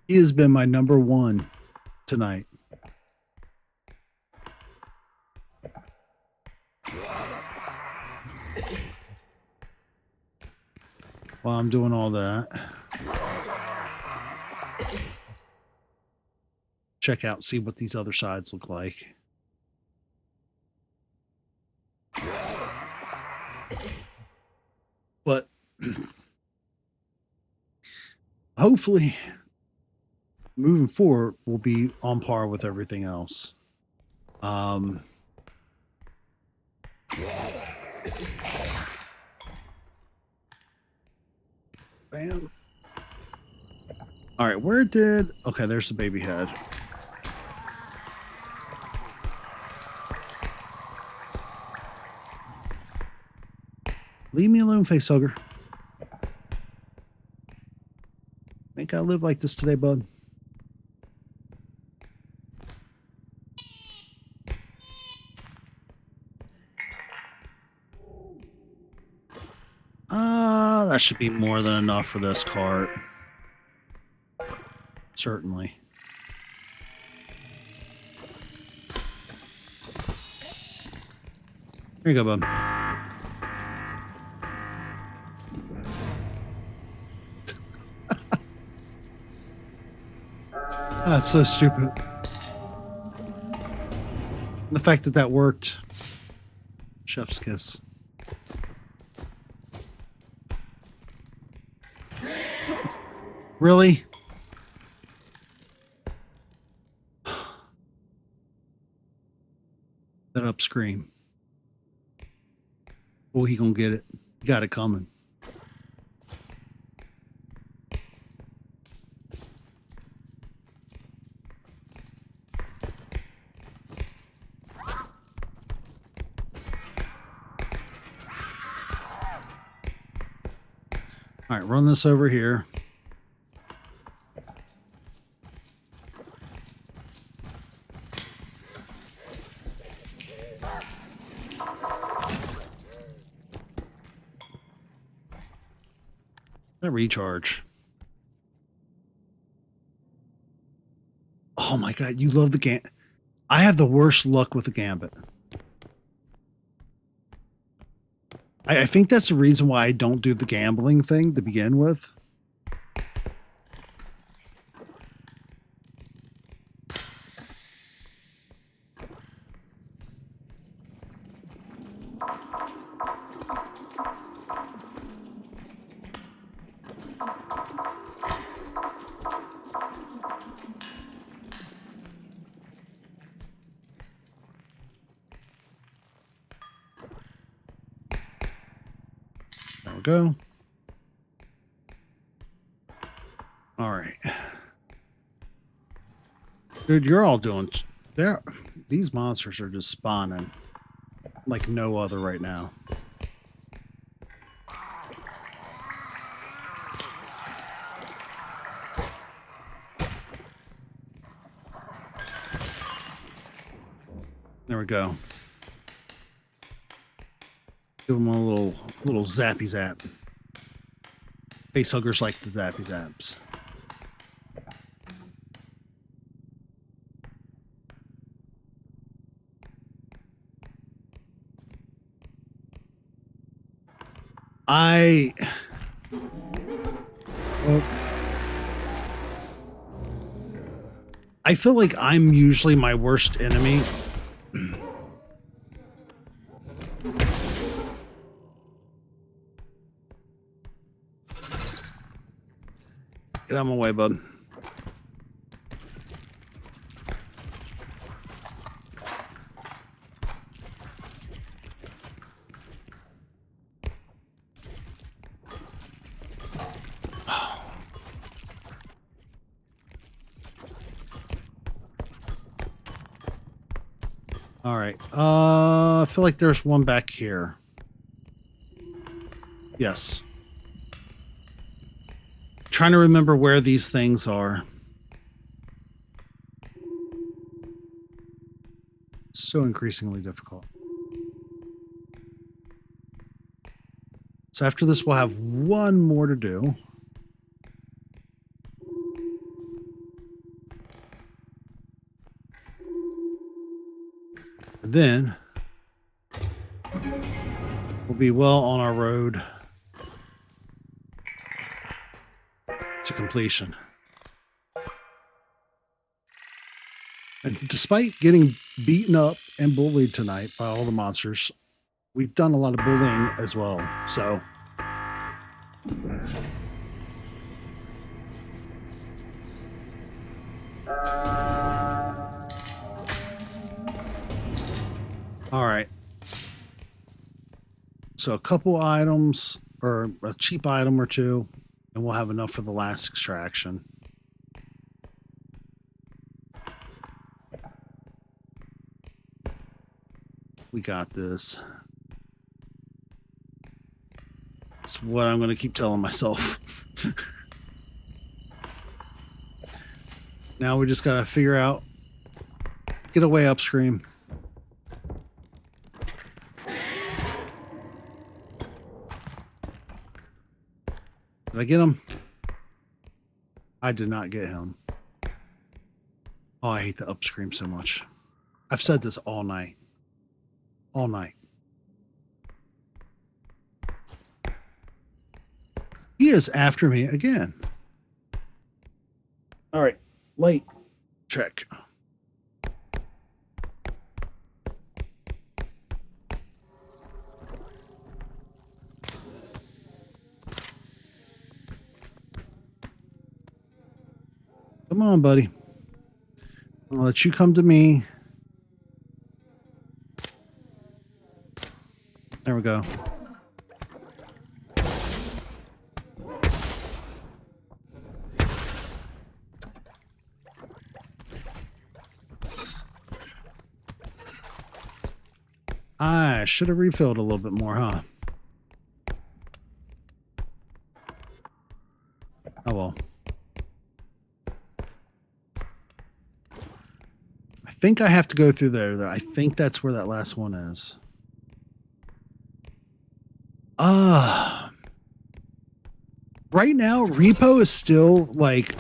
He has been my number one tonight. While I'm doing all that, check out, see what these other sides look like. But hopefully moving forward we'll be on par with everything else. Bam. All right, where did... Okay, there's the baby head. Leave me alone, facehugger. Ain't gotta live like this today, bud. That should be more than enough for this cart. Certainly. Here you go, bud. That's so stupid. The fact that that worked. Chef's kiss. Really? That up scream. Oh, he gonna get it. You got it coming. All right, run this over here. That recharge. Oh my god, you love the gambit. I have the worst luck with the gambit. I think that's the reason why I don't do the gambling thing to begin with. There we go. All right. Dude, you're all doing... These monsters are just spawning like no other right now. There we go. Give them a little zappy zap. Facehuggers like the zappy zaps. I feel like I'm usually my worst enemy. Get out of my way, bud. All right. I feel like there's one back here. Yes. Trying to remember where these things are. So increasingly difficult. So after this, we'll have one more to do. And then we'll be well on our road to completion. And despite getting beaten up and bullied tonight by all the monsters, we've done a lot of bullying as well. So all right. So a couple items or a cheap item or two, and we'll have enough for the last extraction. We got this. That's what I'm going to keep telling myself. Now we just got to figure out, get away upstream. Did I get him? I did not get him. Oh, I hate the upstream so much. I've said this all night. All night. He is after me again. All right. Light check. Come on, buddy. I'll let you come to me. There we go. I should have refilled a little bit more, huh? Oh well. I think I have to go through there, though. I think that's where that last one is. Right now, R.E.P.O is still like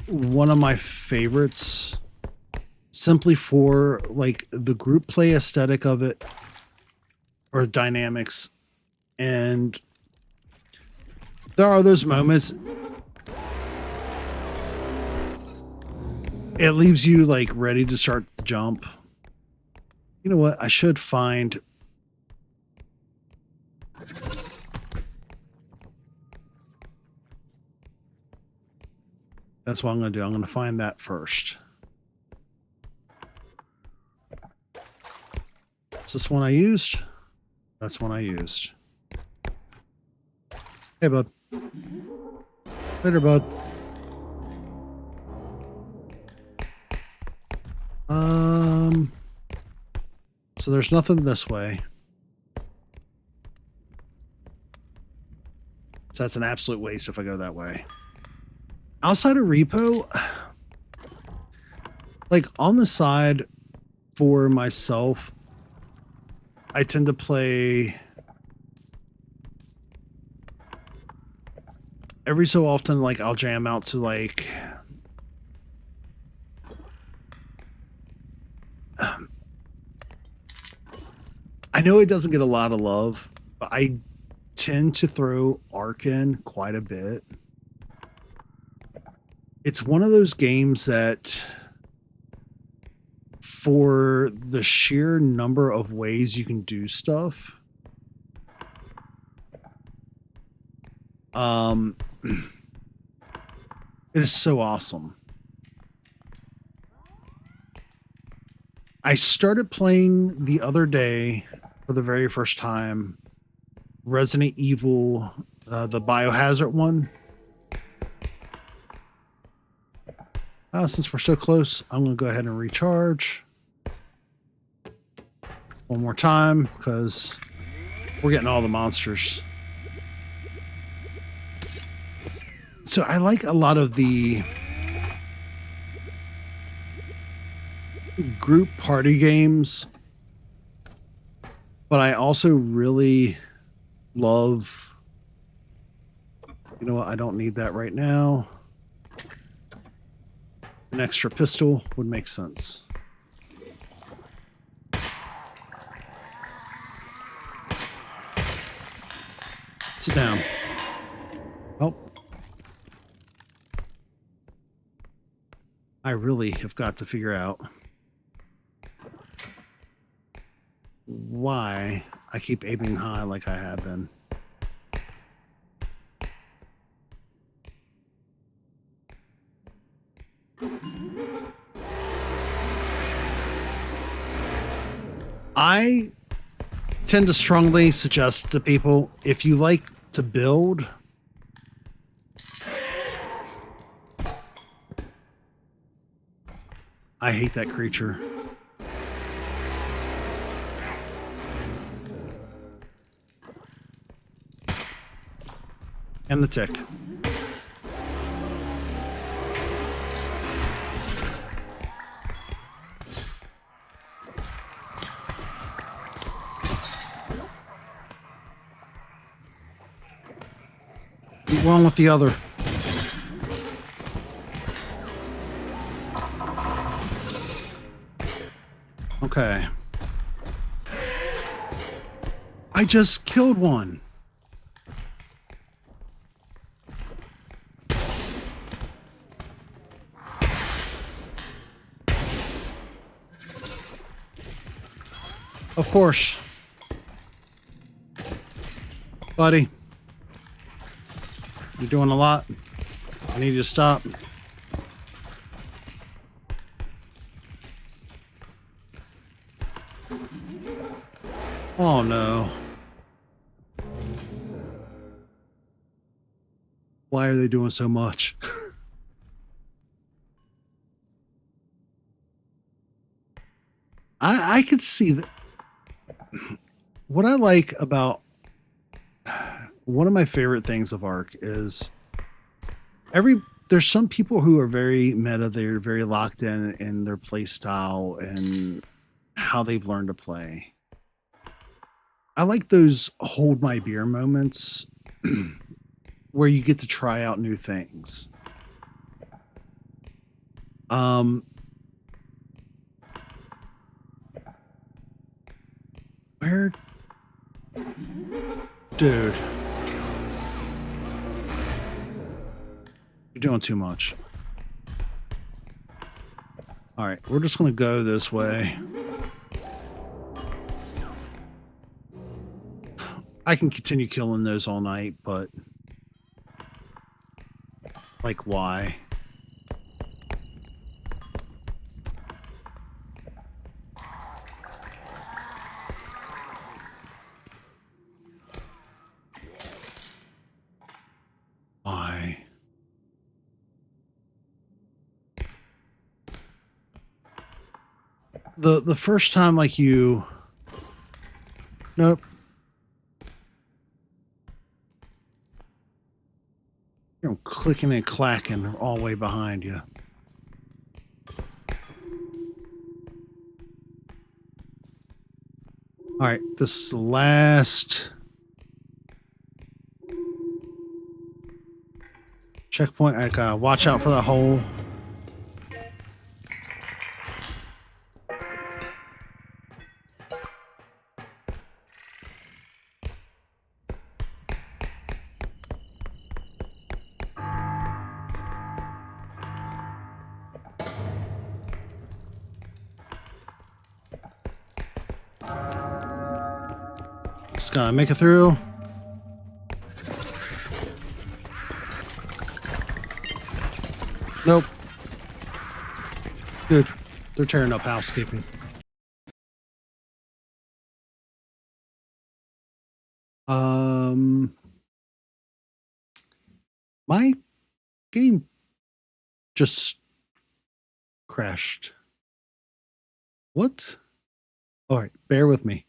one of my favorites, simply for like the group play aesthetic of it, or dynamics. And there are those moments it leaves you like ready to start the jump. You know what? I should find. That's what I'm going to do. I'm going to find that first. Is this one I used? That's one I used. Hey, bud. Later, bud. So there's nothing this way. So that's an absolute waste if I go that way. Outside of R.E.P.O, like on the side for myself, I tend to play every so often, like I'll jam out to like I know it doesn't get a lot of love, but I tend to throw Ark in quite a bit. It's one of those games that for the sheer number of ways you can do stuff, it is so awesome. I started playing the other day for the very first time Resident Evil, the Biohazard one. Since we're so close, I'm going to go ahead and recharge one more time because we're getting all the monsters. So I like a lot of the group party games, but I also really love, you know what, I don't need that right now. An extra pistol would make sense. Sit down. Oh. I really have got to figure out why I keep aiming high like I have been. I tend to strongly suggest to people, if you like to build, I hate that creature. And the tick. What's wrong with the other? Okay. I just killed one. Of course. Buddy. You're doing a lot. I need you to stop. Oh no. Why are they doing so much? I could see that. What I like about one of my favorite things of Ark is there's some people who are very meta, they're very locked in their play style and how they've learned to play. I like those hold my beer moments where you get to try out new things. Where Dude. You're doing too much. Alright, we're just gonna go this way. I can continue killing those all night, but... like, why? Why? The first time, like, you... Nope. You know, clicking and clacking all the way behind you. Alright, this is the last checkpoint. I gotta watch out for the hole. Just gotta make it through. Nope. Dude, they're tearing up housekeeping. My game just crashed. What? All right, bear with me.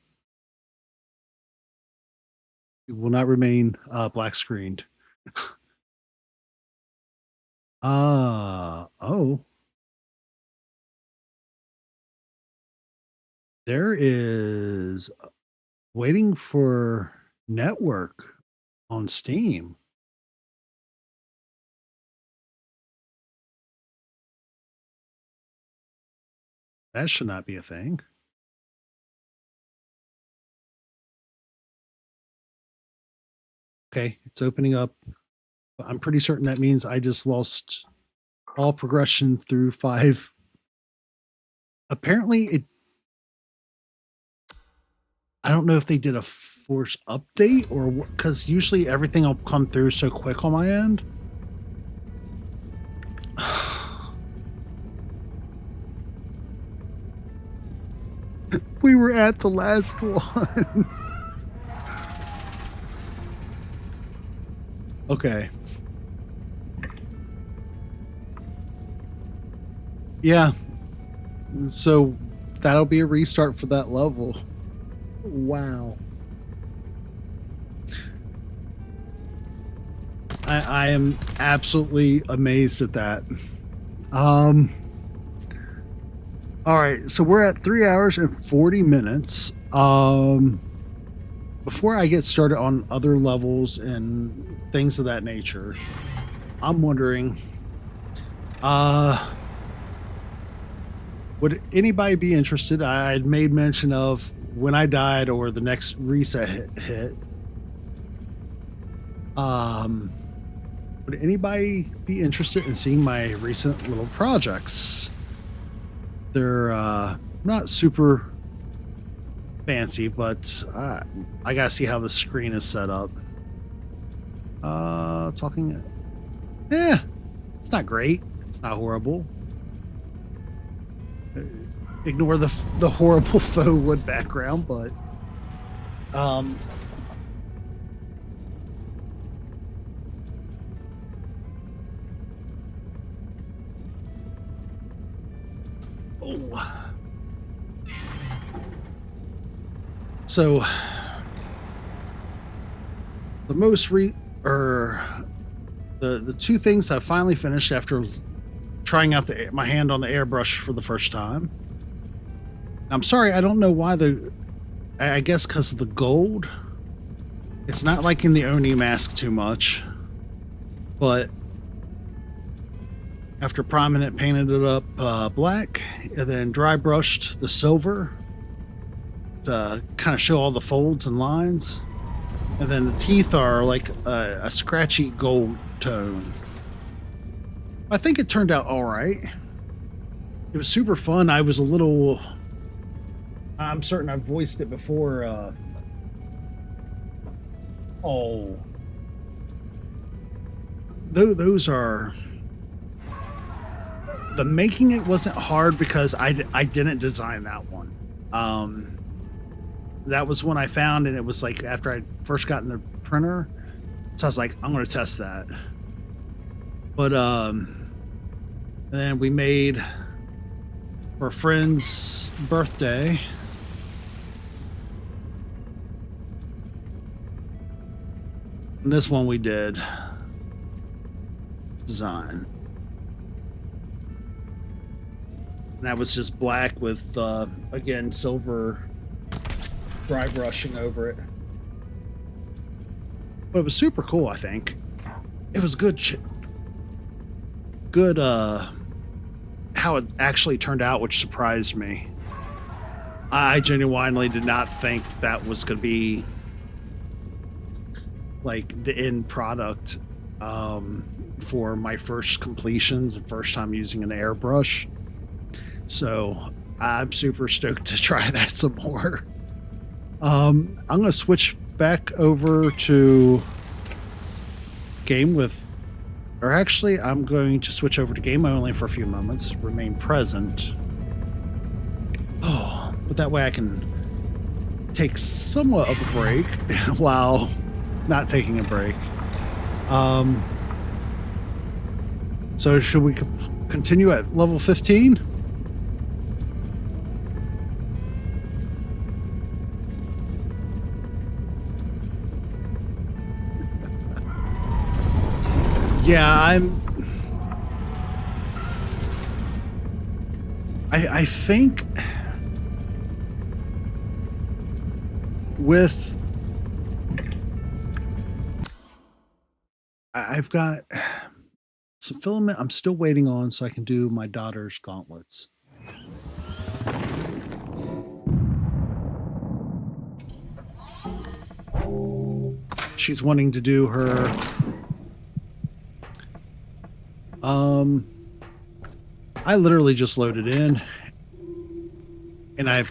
It will not remain black screened. Oh. There is waiting for network on Steam. That should not be a thing. Okay, it's opening up. I'm pretty certain that means I just lost all progression through 5. Apparently, I don't know if they did a force update or because usually everything will come through so quick on my end. We were at the last one. Okay. Yeah. So that'll be a restart for that level. Wow. I am absolutely amazed at that. All right, so we're at 3 hours and 40 minutes. Before I get started on other levels and things of that nature, I'm wondering, would anybody be interested? I had made mention of when I died or the next reset hit. Would anybody be interested in seeing my recent little projects? They're not super fancy, but I gotta see how the screen is set up. Talking, it's not great. It's not horrible. Ignore the horrible faux wood background, but so the most the two things I finally finished after trying out my hand on the airbrush for the first time. I'm sorry, I don't know why I guess because of the gold. It's not liking the Oni mask too much, but after priming it, painted it up black, and then dry brushed the silver to kind of show all the folds and lines. And then the teeth are like a scratchy gold tone. I think it turned out all right. It was super fun. I was a little... I'm certain I've voiced it before. Oh. Those are... The making it wasn't hard because I didn't design that one. That was one I found, and it was like after I first got in the printer. So I was like, I'm going to test that. But, and then we made for a friend's birthday. And this one we did design. And that was just black with, again, silver dry brushing over it. But it was super cool, I think. It was good, how it actually turned out, which surprised me. I genuinely did not think that was going to be like the end product for my first completions and first time using an airbrush. So I'm super stoked to try that some more. I'm going to switch back over to game with, or actually I'm going to switch over to game only for a few moments, remain present. Oh, but that way I can take somewhat of a break while not taking a break. So should we continue at level 15? Yeah, I think with I've got some filament I'm still waiting on so I can do my daughter's gauntlets. She's wanting to do her I literally just loaded in and I've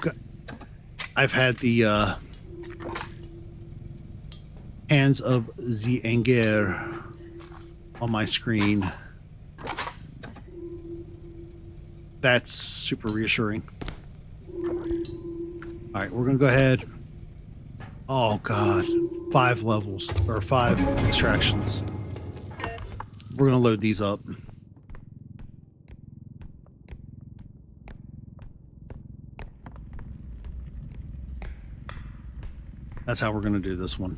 had the Hands of the Anger on my screen. That's super reassuring. All right, we're gonna go ahead. Oh God, 5 levels or 5 extractions. We're gonna load these up. That's how we're gonna do this one.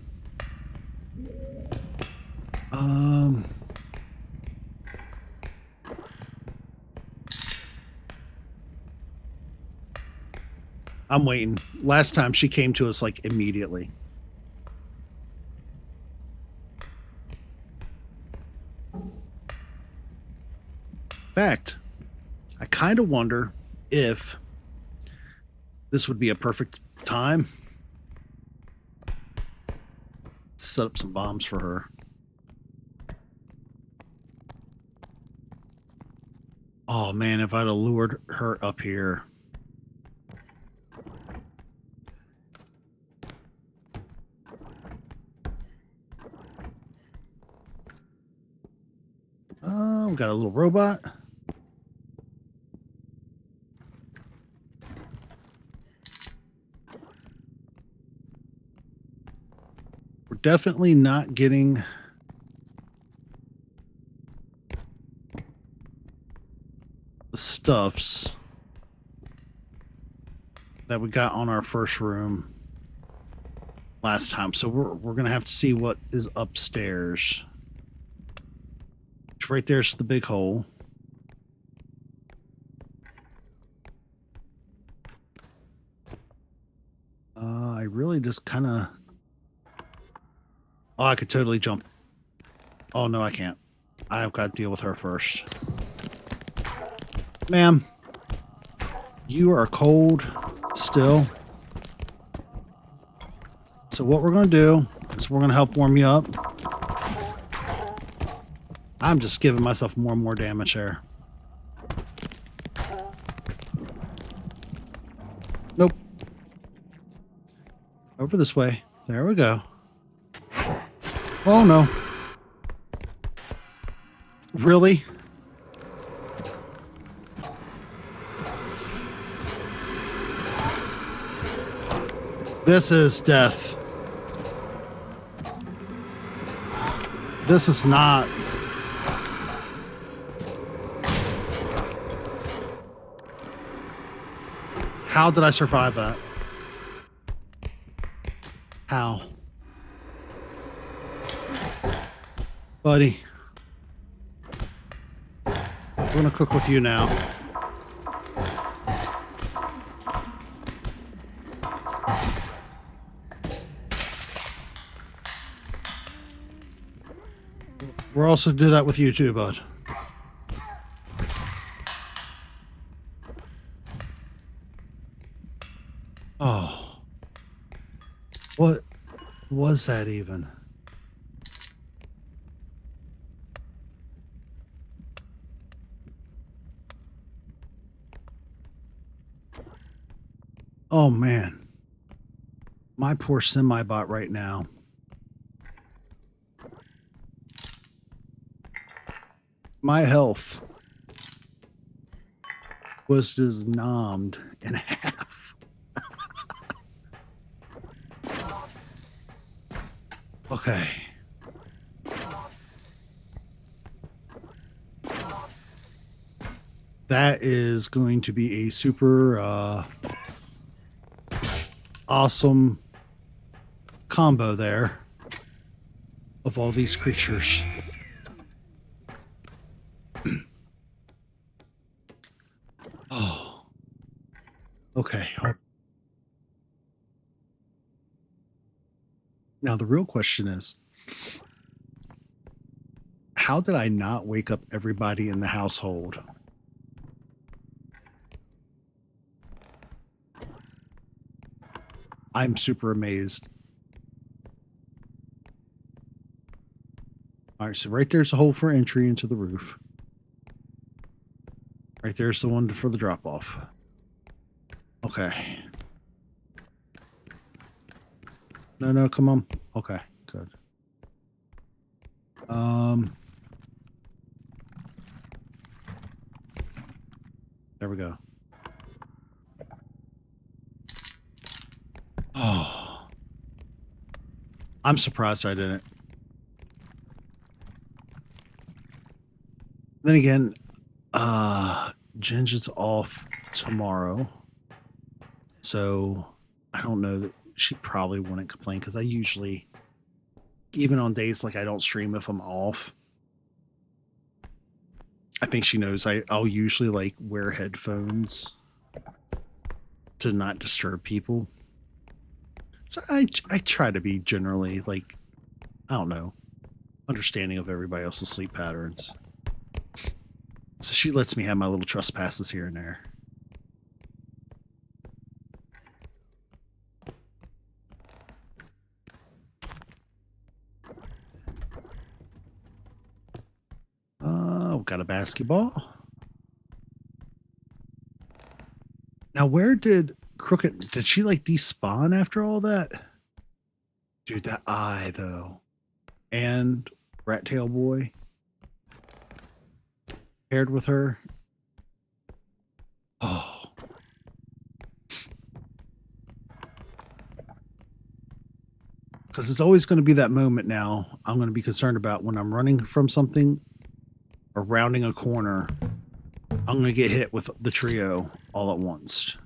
I'm waiting. Last time she came to us like immediately. In fact, I kind of wonder if this would be a perfect time to set up some bombs for her. Oh man, if I'd have lured her up here. We got a little robot. We're definitely not getting the stuffs that we got on our first room last time. So we're gonna have to see what is upstairs. Right there's the big hole. I really just kind of... Oh, I could totally jump. Oh, no, I can't. I've got to deal with her first. Ma'am, you are cold still. So what we're going to do So we're going to help warm you up. I'm just giving myself more and more damage there. Nope. Over this way. There we go. Oh, no. Really? This is death. This is not. How did I survive that? How? Buddy. I'm gonna cook with you now. We'll also do that with you too, bud. Oh. What was that even? Oh man. My poor semi-bot right now. My health was just nommed in half. Okay. That is going to be a super awesome combo there of all these creatures. Oh. Okay. Now the real question is, how did I not wake up everybody in the household? I'm super amazed. All right, so right there's a hole for entry into the roof. Right there's the one for the drop off. Okay. No, come on. Okay, good. There we go. Oh. I'm surprised I didn't. Then again, Ginger's off tomorrow. So I don't know that she probably wouldn't complain because I usually, even on days like I don't stream if I'm off, I think she knows I'll usually like wear headphones to not disturb people. So I try to be generally like, I don't know, understanding of everybody else's sleep patterns. So she lets me have my little trespasses here and there. We've got a basketball. Now, where did Crooked... Did she, like, despawn after all that? Dude, that eye, though. And Rat Tail Boy paired with her. Oh. Because it's always going to be that moment now I'm going to be concerned about when I'm running from something or rounding a corner. I'm going to get hit with the trio all at once.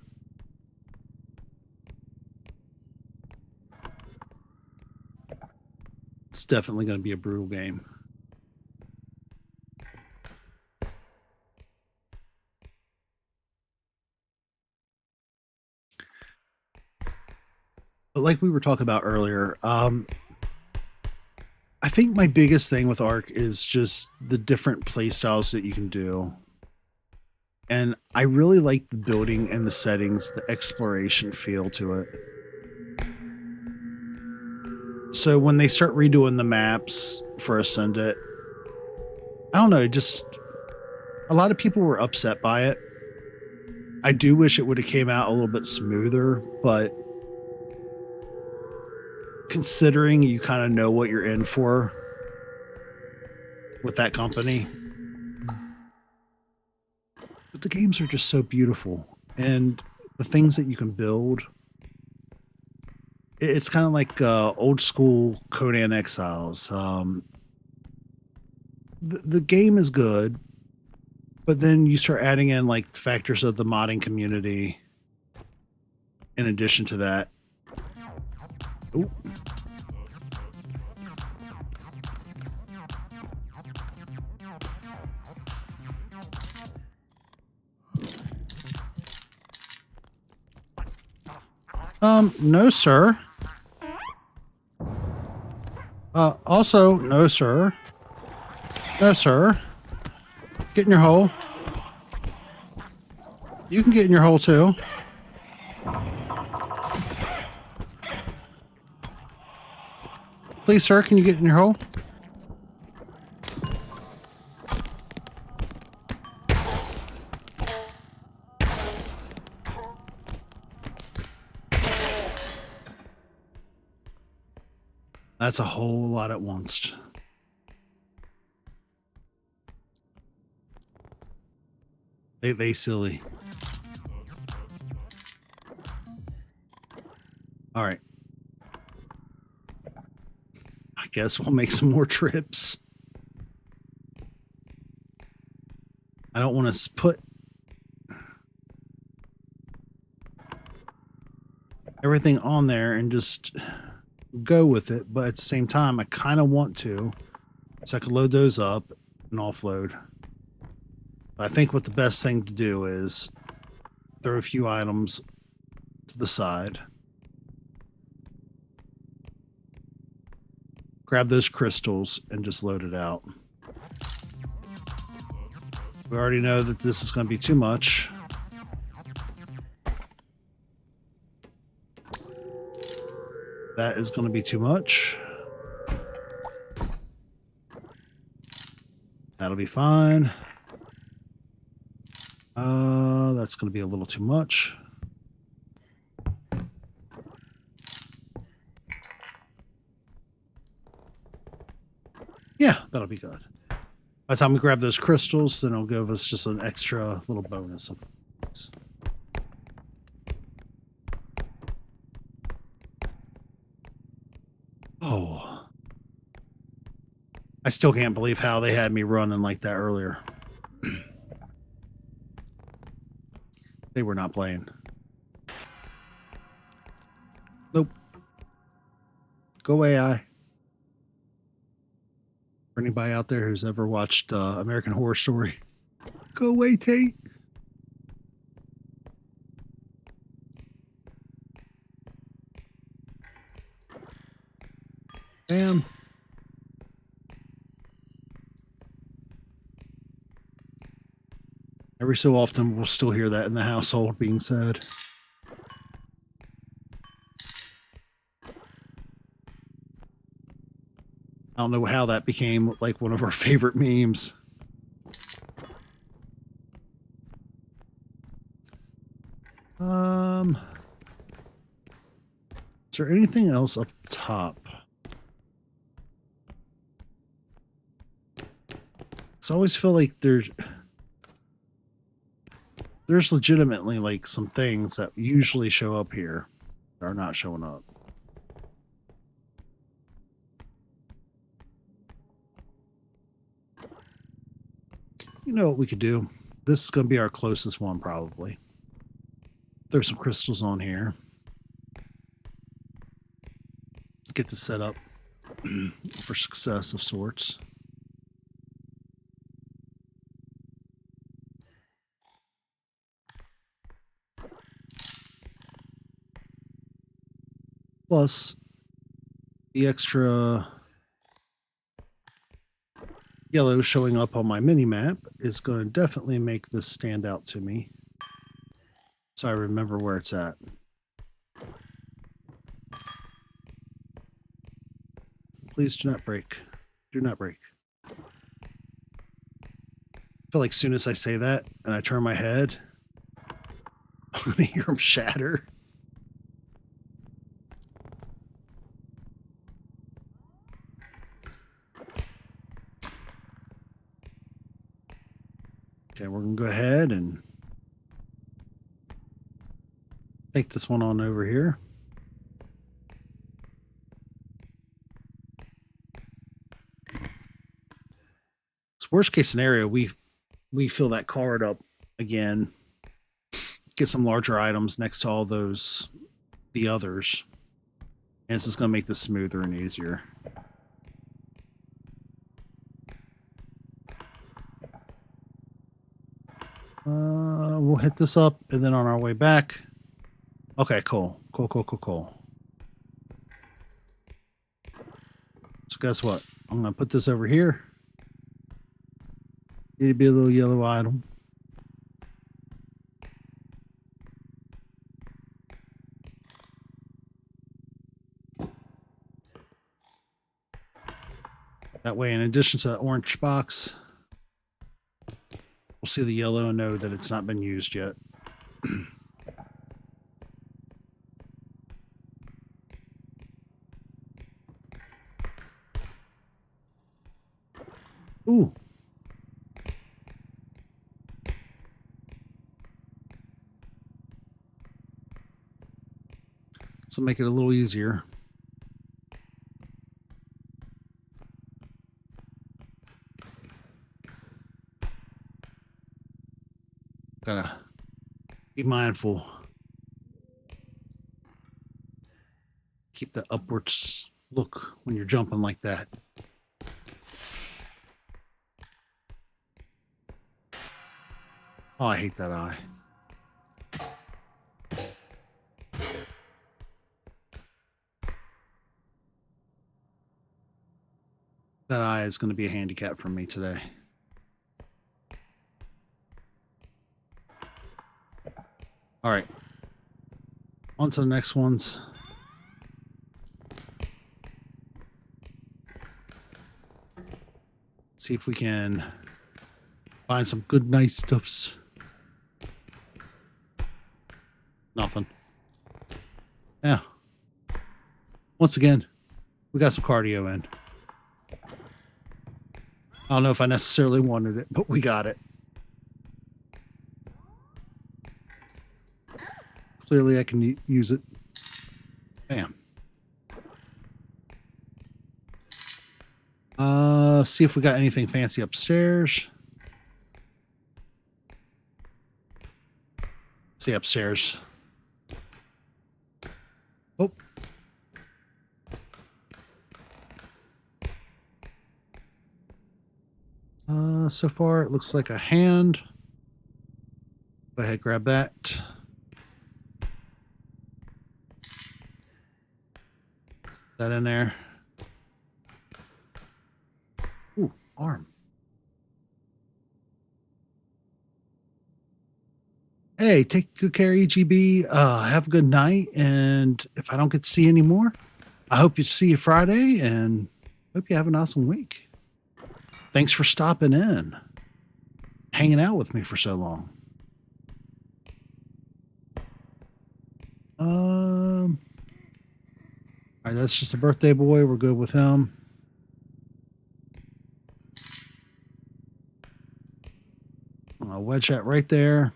It's definitely going to be a brutal game. But like we were talking about earlier, I think my biggest thing with Ark is just the different play styles that you can do. And I really like the building and the settings, the exploration feel to it. So when they start redoing the maps for Ascendant, I don't know, just a lot of people were upset by it. I do wish it would have came out a little bit smoother, but considering you kind of know what you're in for with that company, but the games are just so beautiful, and the things that you can build, it's kind of like old school Conan Exiles. The game is good, but then you start adding in like factors of the modding community in addition to that. Ooh. No, sir. Also, no, sir. No, sir. Get in your hole. You can get in your hole, too. Please, sir, can you get in your hole? That's a whole lot at once. They silly. All right. I guess we'll make some more trips. I don't want to put everything on there and just go with it, but at the same time, I kind of want to, so I can load those up and offload. But I think what the best thing to do is throw a few items to the side, grab those crystals, and just load it out. We already know that this is going to be too much. That is going to be too much. That'll be fine. That's going to be a little too much. Yeah, that'll be good. By the time we grab those crystals, then it'll give us just an extra little bonus of things. Oh. I still can't believe how they had me running like that earlier. They were not playing. Nope. Go AI. For anybody out there who's ever watched American Horror Story, go away, Tate. Bam. Every so often, we'll still hear that in the household being said. I don't know how that became like one of our favorite memes. Is there anything else up top? I always feel like there's legitimately like some things that usually show up here that are not showing up. You know what we could do? This is going to be our closest one, probably. There's some crystals on here. Get this set up for success of sorts. Plus, the extra yellow showing up on my mini map is going to definitely make this stand out to me, so I remember where it's at. Please do not break. Do not break. I feel like as soon as I say that and I turn my head, I'm going to hear them shatter. Okay, we're going to go ahead and take this one on over here. It's worst case scenario, we fill that card up again, get some larger items next to all the others, and this is going to make this smoother and easier. We'll hit this up, and then on our way back. Okay, cool. Cool. So guess what? I'm going to put this over here. It'd be a little yellow item. That way, in addition to that orange box, we'll see the yellow and know that it's not been used yet. Ooh. So make it a little easier. Gotta be mindful. Keep the upwards look when you're jumping like that. Oh, I hate that eye. That eye is going to be a handicap for me today. All right. On to the next ones. See if we can find some good, nice stuffs. Nothing. Yeah. Once again, we got some cardio in. I don't know if I necessarily wanted it, but we got it. Clearly, I can use it. Bam. See if we got anything fancy upstairs. See upstairs. Oh. So far it looks like a hand. Go ahead, grab that. That in there. Ooh, arm. Hey, take good care, EGB. Have a good night. And if I don't get to see you anymore, I hope you see you Friday and hope you have an awesome week. Thanks for stopping in, hanging out with me for so long. All right, that's just a birthday boy. We're good with him. I'll wedge that right there.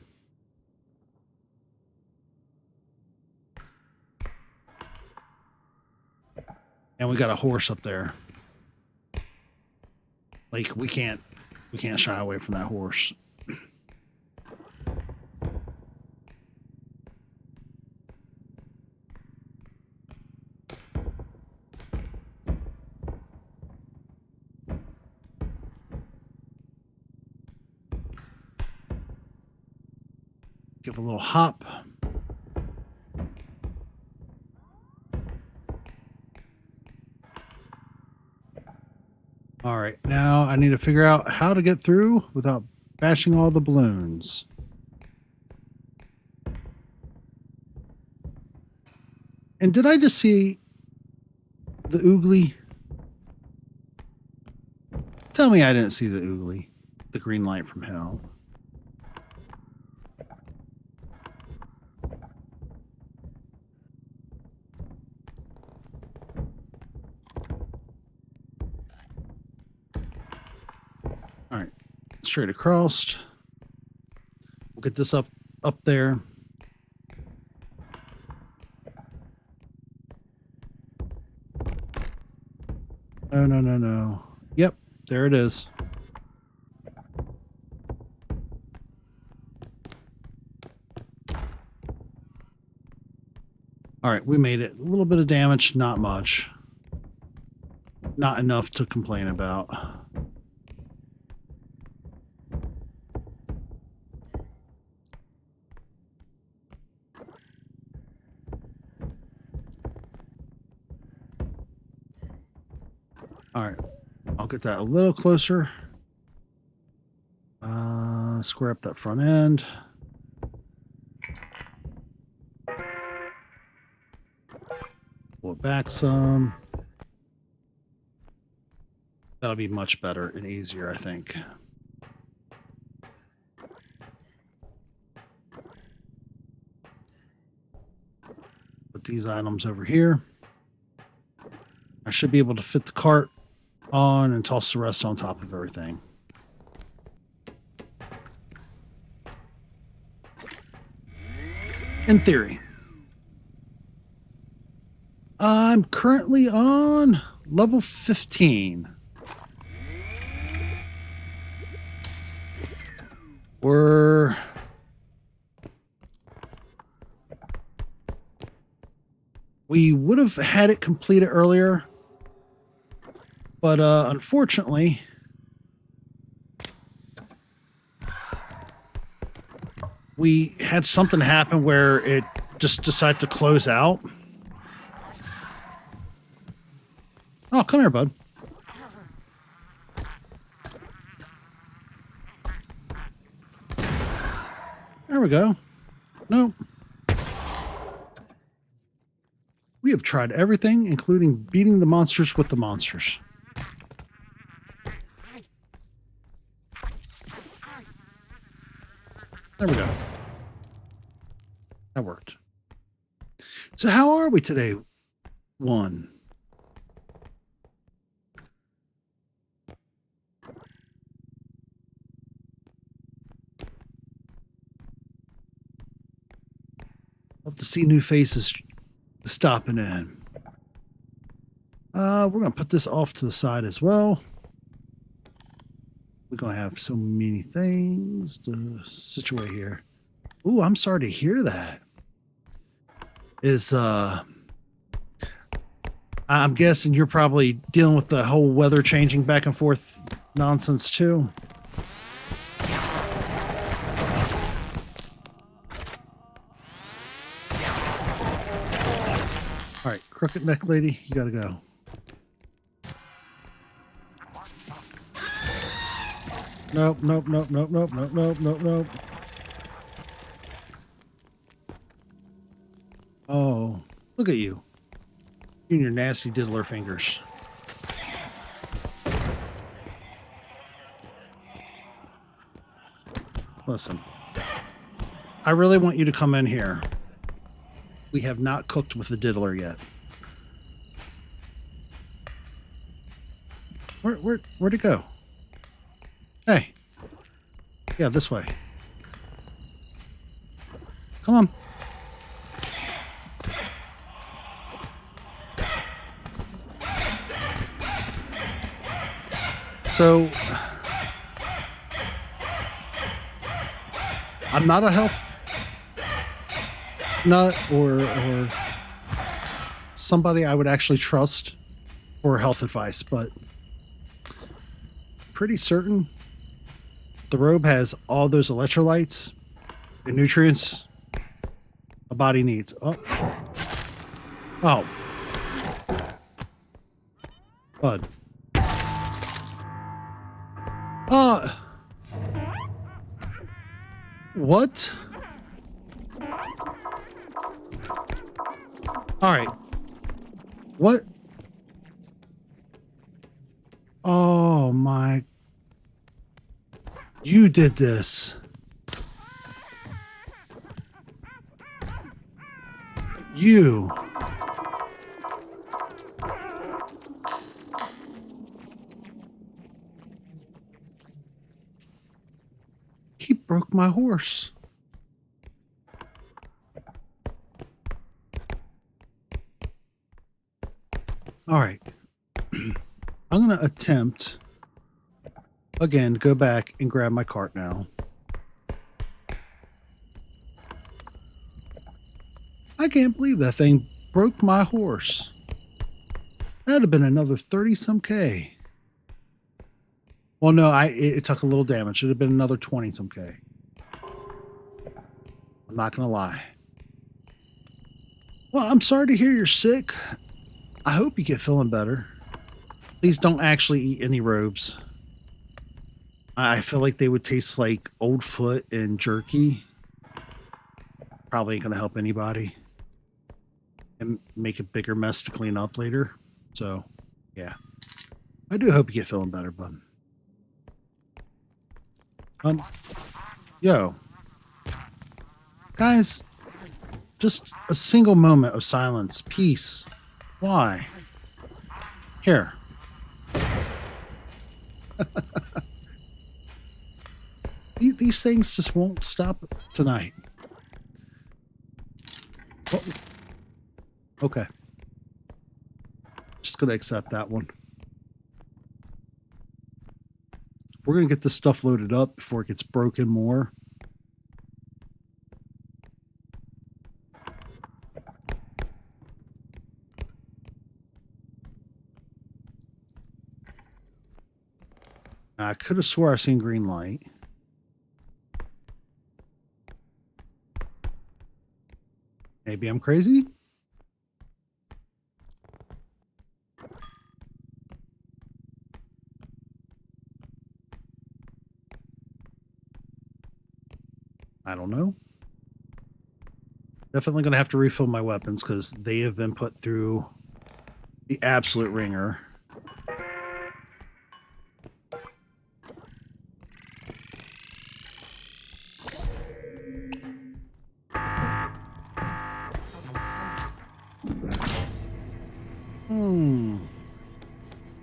And we got a horse up there. Like we can't shy away from that horse. Give a little hop. All right, now I need to figure out how to get through without bashing all the balloons. And did I just see the oogly? Tell me I didn't see the oogly. The green light from hell. All right, straight across. We'll get this up there. No. Yep, there it is. All right, we made it. A little bit of damage, not much. Not enough to complain about. All right, I'll get that a little closer. Square up that front end. Pull it back some. That'll be much better and easier, I think. Put these items over here. I should be able to fit the cart on and toss the rest on top of everything. In theory. I'm currently on level 15. We would have had it completed earlier, but unfortunately, we had something happen where it just decided to close out. Oh, come here, bud. There we go. Nope. We have tried everything, including beating the monsters with the monsters. There we go. That worked. So how are we today? One. Love to see new faces stopping in. We're going to put this off to the side as well. We're going to have so many things to situate here. Ooh, I'm sorry to hear that. I'm guessing you're probably dealing with the whole weather changing back and forth nonsense too. All right, crooked neck lady, you gotta go. Nope. Oh, look at you. You and your nasty diddler fingers. Listen, I really want you to come in here. We have not cooked with the diddler yet. Where'd it go? Hey. Yeah, this way. Come on. So, I'm not a health nut or somebody I would actually trust for health advice, but pretty certain the robe has all those electrolytes and nutrients a body needs. Oh. Bud. What? All right. What? Oh Oh my. You did this. You. He broke my horse. All right. I'm going to attempt, again, go back and grab my cart now. I can't believe that thing broke my horse. That'd have been another 30-some K. Well, no, it took a little damage. It'd have been another 20-some K. I'm not going to lie. Well, I'm sorry to hear you're sick. I hope you get feeling better. Please don't actually eat any robes. I feel like they would taste like old foot and jerky. Probably ain't going to help anybody. And make a bigger mess to clean up later. So, yeah. I do hope you get feeling better, bud. Yo. Guys, just a single moment of silence. Peace. Why? Here. These things just won't stop tonight. Oh. Okay. Just gonna accept that one. We're gonna get this stuff loaded up before it gets broken more. I could have swore I seen green light. Maybe I'm crazy? I don't know. Definitely going to have to refill my weapons because they have been put through the absolute ringer.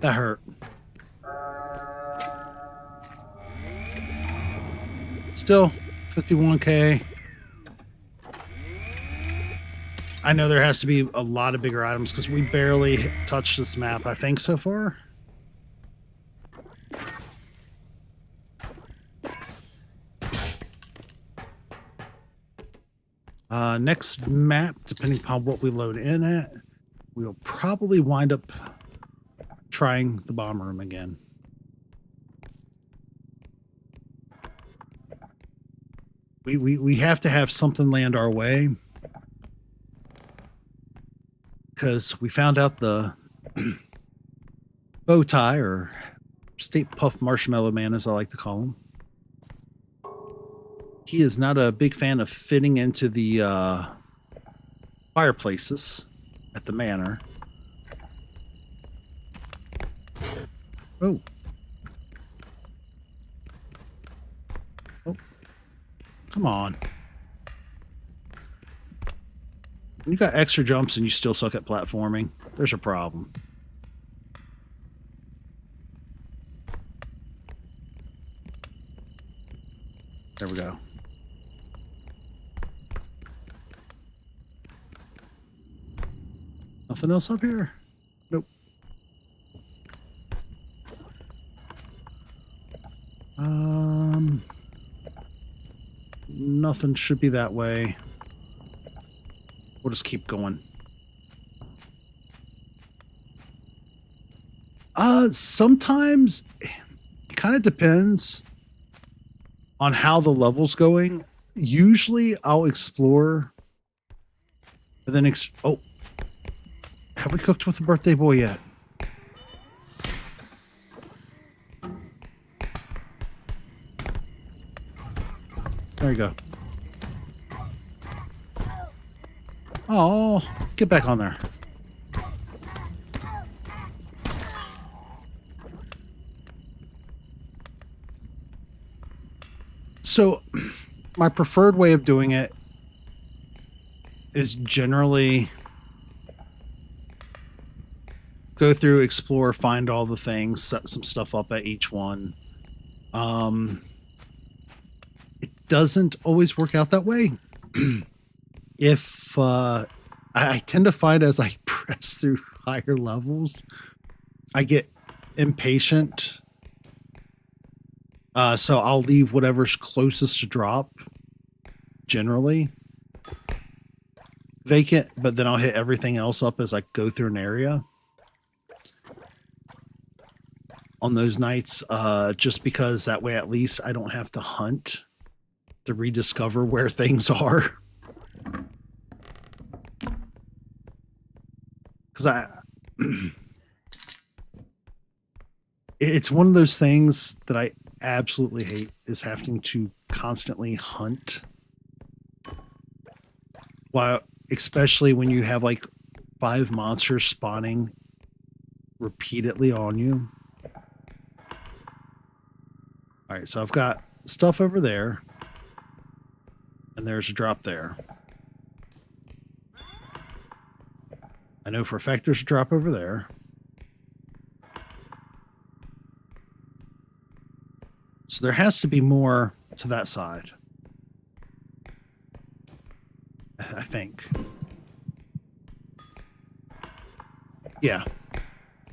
That hurt. Still, 51K. I know there has to be a lot of bigger items because we barely touched this map, I think, so far. Next map, depending upon what we load in at, we'll probably wind up trying the bomb room again. We have to have something land our way because we found out the bow tie, or State Puff Marshmallow Man as I like to call him. He is not a big fan of fitting into the fireplaces at the manor. Oh. Oh. Come on. You got extra jumps and you still suck at platforming. There's a problem. There we go. Nothing else up here? Nope. Nothing should be that way. We'll just keep going. Sometimes it kind of depends on how the level's going. Usually I'll explore and then oh, have we cooked with the birthday boy yet? There you go. Oh, get back on there. So my preferred way of doing it is generally go through, explore, find all the things, set some stuff up at each one. It doesn't always work out that way. If I tend to find as I press through higher levels, I get impatient. So I'll leave whatever's closest to drop, generally vacant, but then I'll hit everything else up as I go through an area on those nights, just because that way at least I don't have to hunt to rediscover where things are. Because it's one of those things that I absolutely hate, is having to constantly hunt. While, especially when you have like 5 monsters spawning repeatedly on you. All right, so I've got stuff over there, and there's a drop there. I know for a fact there's a drop over there. So there has to be more to that side, I think. Yeah,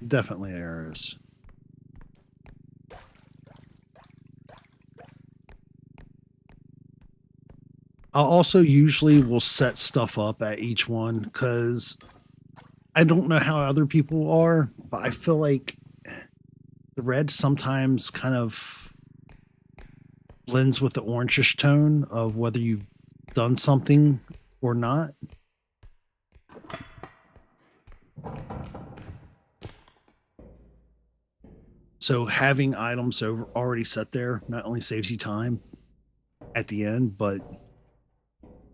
definitely there is. I'll also usually will set stuff up at each one, because I don't know how other people are, but I feel like the red sometimes kind of blends with the orangish tone of whether you've done something or not. So having items already set there not only saves you time at the end, but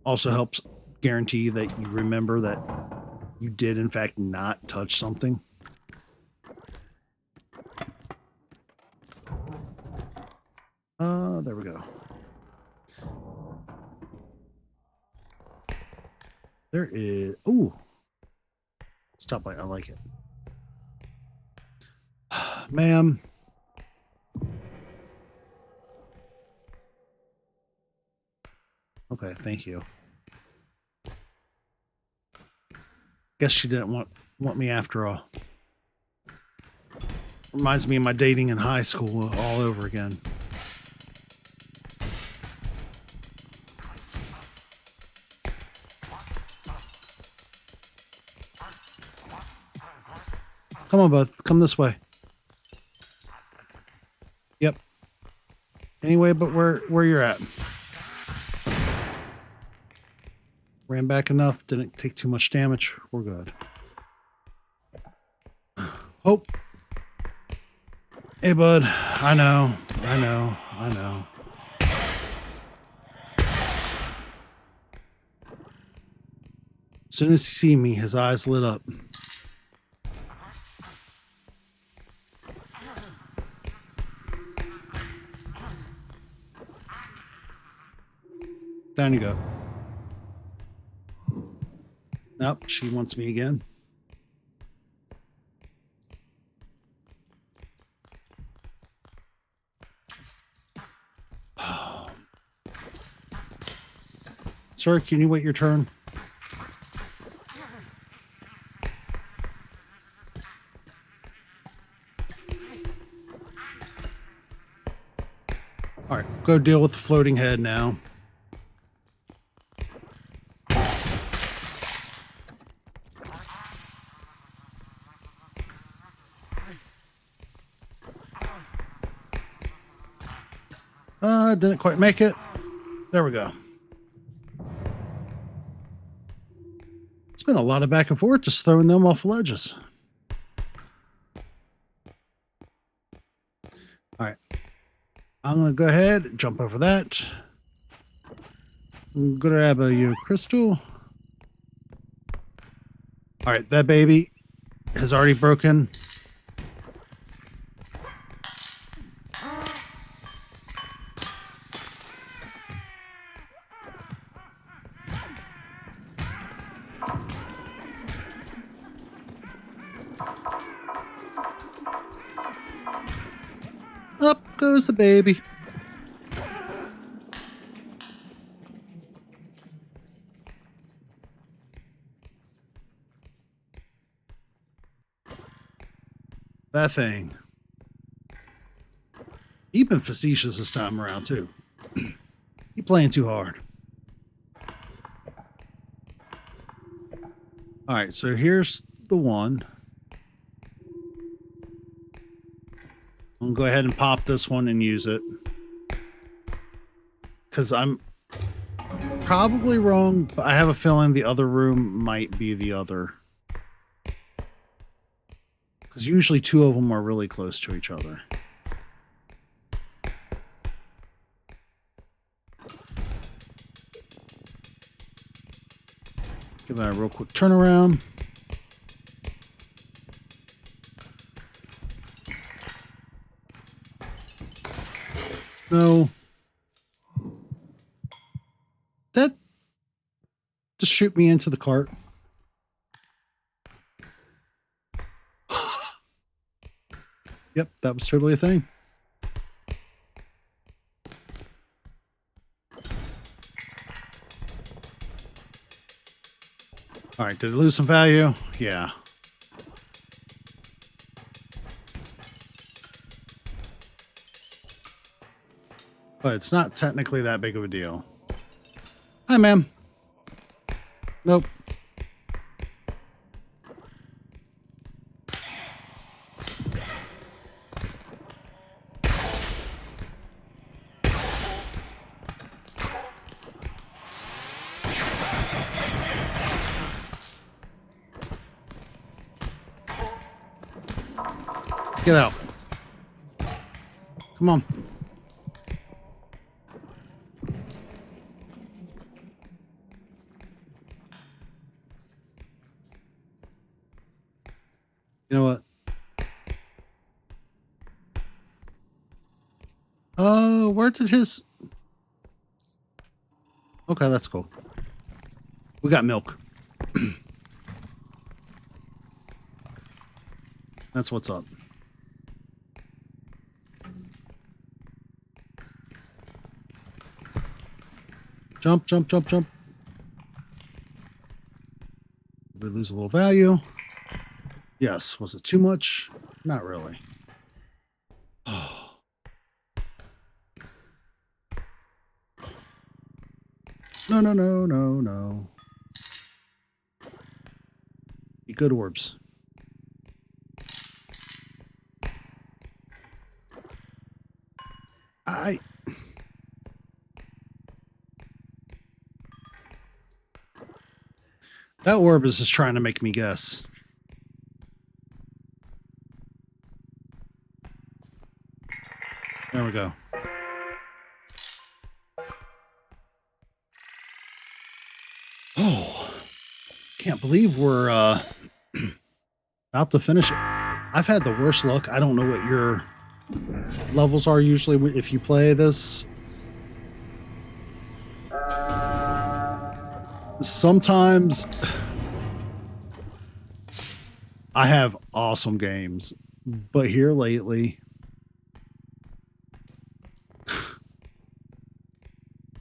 also helps guarantee that you remember that you did in fact not touch something. There we go. There is, ooh, stoplight, I like it. Ma'am. Okay, thank you. Guess she didn't want me after all. Reminds me of my dating in high school all over again. Come on, bud. Come this way. Yep. Anyway, but where you're at. Ran back enough. Didn't take too much damage. We're good. Hope. Hey, bud. I know. As soon as he see me, his eyes lit up. Down you go. Nope, she wants me again. Sir, can you wait your turn? All right, go deal with the floating head now. Didn't quite make it. There we go. It's been a lot of back and forth just throwing them off ledges. All right. I'm going to go ahead, jump over that. Grab your crystal. All right, that baby has already broken. Up goes the baby. That thing. He been facetious this time around, too. He playing too hard. All right, so here's the one. I'm going to go ahead and pop this one and use it. Because I'm probably wrong, but I have a feeling the other room might be the other. Because usually two of them are really close to each other. Give that a real quick turnaround. No. That just shoot me into the cart. Yep, that was totally a thing. All right, did it lose some value? Yeah. But it's not technically that big of a deal. Hi, ma'am. Nope. Get out. Come on. You know what? Where did his... Okay, that's cool. We got milk. That's what's up. Jump, jump, jump, jump. Did we lose a little value? Yes. Was it too much? Not really. Oh. No, no, no, no, no. Be good orbs. That orb is just trying to make me guess. There we go. Oh, can't believe we're about to finish it. I've had the worst luck. I don't know what your levels are usually if you play this. Sometimes I have awesome games, but here lately,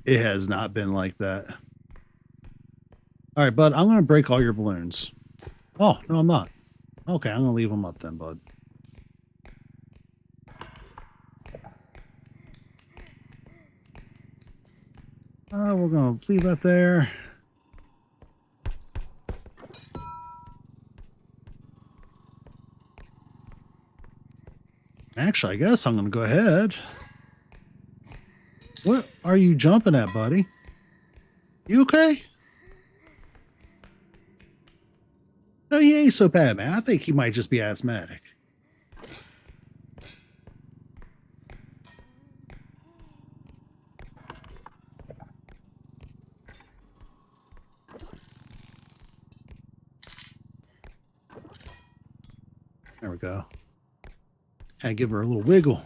it has not been like that. All right, bud, I'm going to break all your balloons. Oh, no, I'm not. Okay, I'm going to leave them up then, bud. We're going to leave that there. Actually, I guess I'm going to go ahead. What are you jumping at, buddy? You okay? No, he ain't so bad, man. I think he might just be asthmatic. There we go. Had to give her a little wiggle.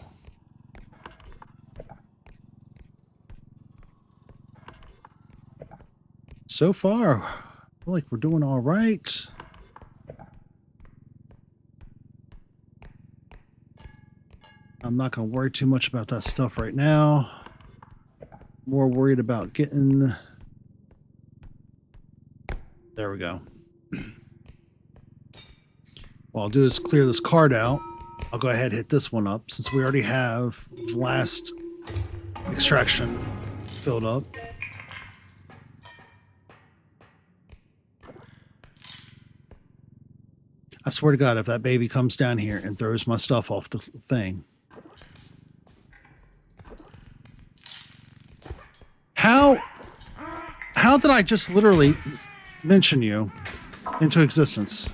So far, I feel like we're doing all right. I'm not going to worry too much about that stuff right now. More worried about getting... There we go. What I'll do is clear this card out. I'll go ahead and hit this one up since we already have the last extraction filled up. I swear to God, if that baby comes down here and throws my stuff off the thing. How did I just literally mention you into existence?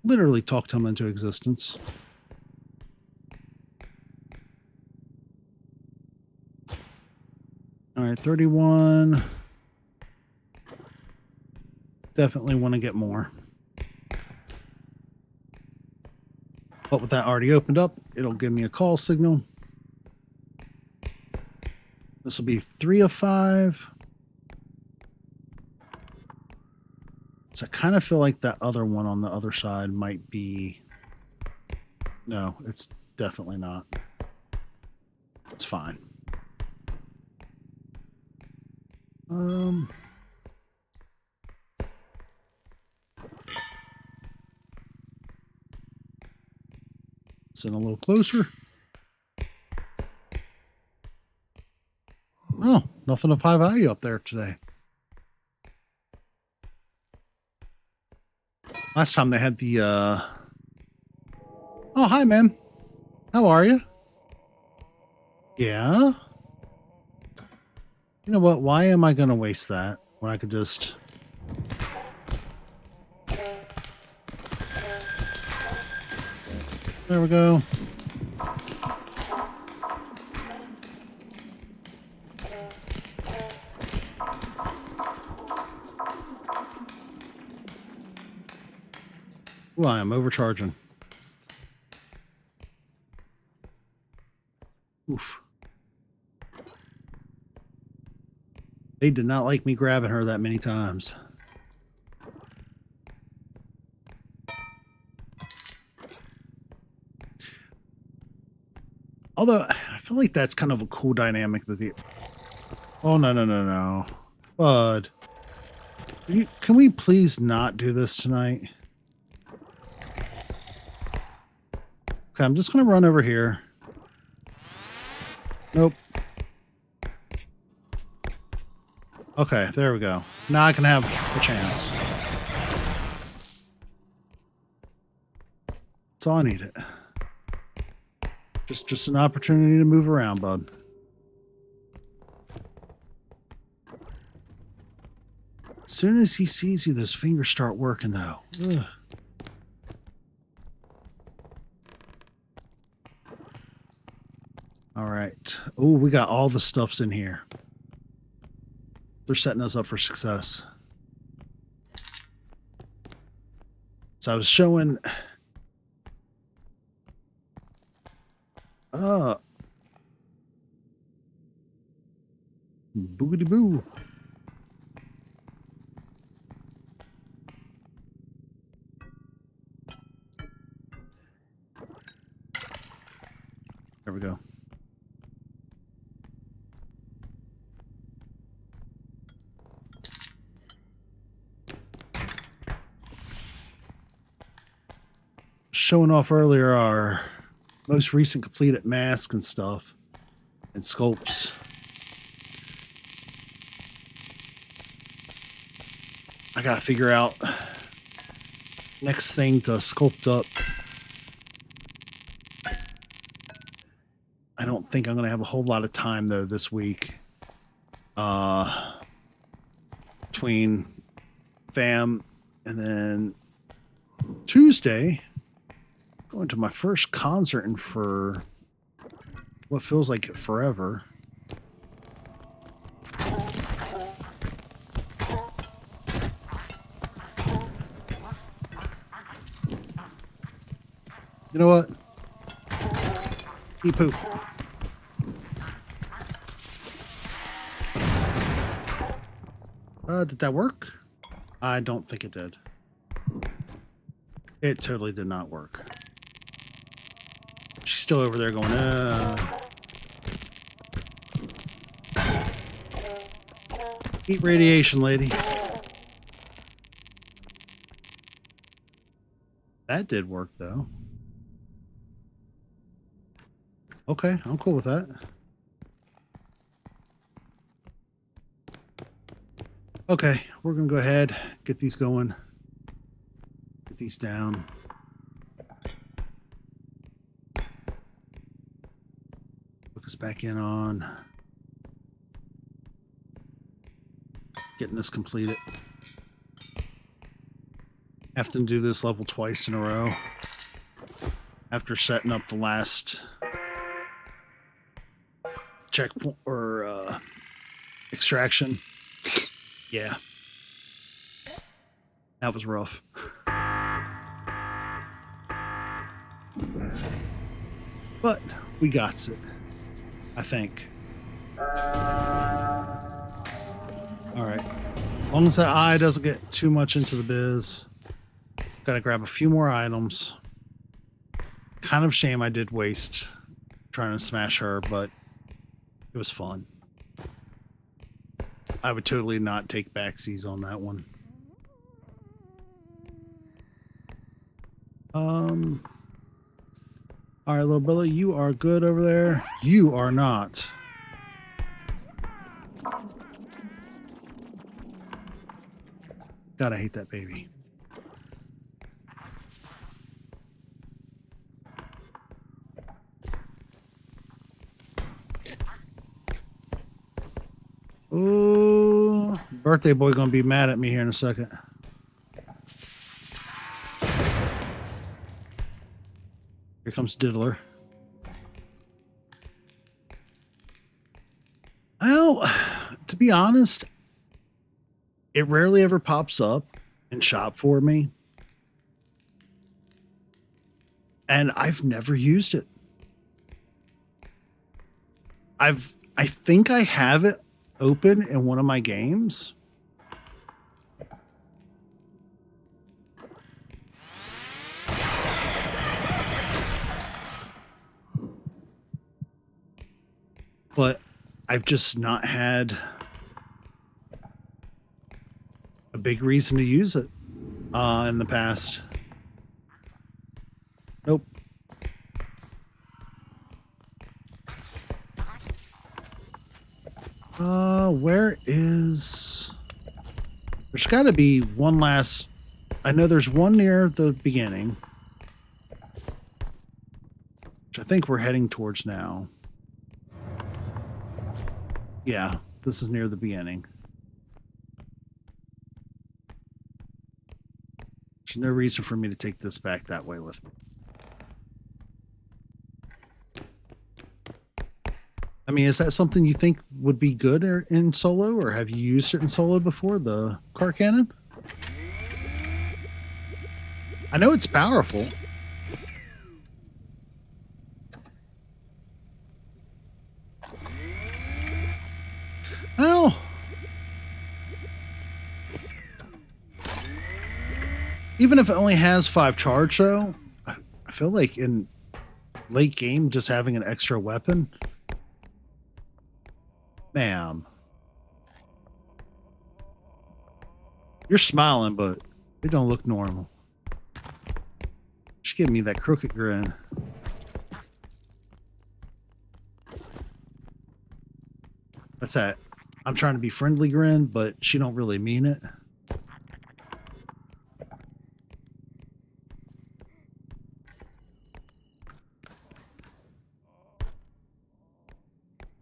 Literally talked him into existence. All right, 31. Definitely want to get more. But with that already opened up, it'll give me a call signal. This will be 3 of 5. So I kind of feel like that other one on the other side might be... No, it's definitely not. It's fine. Send a little closer. Oh, nothing of high value up there today. Last time they had the, Oh, hi, ma'am. How are you? Yeah? You know what? Why am I going to waste that when I could just... There we go. Ooh, I am overcharging. Oof. They did not like me grabbing her that many times. Although, I feel like that's kind of a cool dynamic that the... Oh, no, no, no, no. Bud. Can we please not do this tonight? Okay, I'm just going to run over here. Nope. Okay, there we go. Now I can have a chance. That's all I needed. Just an opportunity to move around, bud. As soon as he sees you, those fingers start working, though. Ugh. All right. Oh, we got all the stuffs in here. They're setting us up for success. So I was showing... Boogity boo. There we go. Showing off earlier our most recent completed masks and stuff and sculpts. I gotta figure out next thing to sculpt up. I don't think I'm gonna have a whole lot of time though this week. Between fam and then Tuesday, going to my first concert in for what feels like forever. You know what? Eat poop. Did that work? I don't think it did. It totally did not work. She's still over there going, Eat radiation, lady. That did work, though. Okay, I'm cool with that. Okay, we're going to go ahead, get these going. Get these down. Focus back in on getting this completed. Have to do this level twice in a row after setting up the last checkpoint or extraction. Yeah, that was rough. But we got it, I think. All right, as long as that eye doesn't get too much into the biz. Gotta grab a few more items. Kind of shame I did waste trying to smash her, but it was fun. I would totally not take backsies on that one. All right, little Billy, you are good over there. You are not. God, I hate that baby. Oh, birthday boy gonna be mad at me here in a second. Here comes Diddler. Well, to be honest, it rarely ever pops up in shop for me. And I've never used it. I think I have it open in one of my games. But I've just not had a big reason to use it in the past. Nope. Where is... There's got to be one last... I know there's one near the beginning, which I think we're heading towards now. Yeah, this is near the beginning. There's no reason for me to take this back that way with me. I mean, is that something you think would be good in solo, or have you used it in solo before, the car cannon? I know it's powerful. Well, even if it only has 5 charge, though, I feel like in late game, just having an extra weapon... Ma'am. You're smiling, but it don't look normal. She's giving me that crooked grin. That's that. I'm trying to be friendly grin, but she don't really mean it.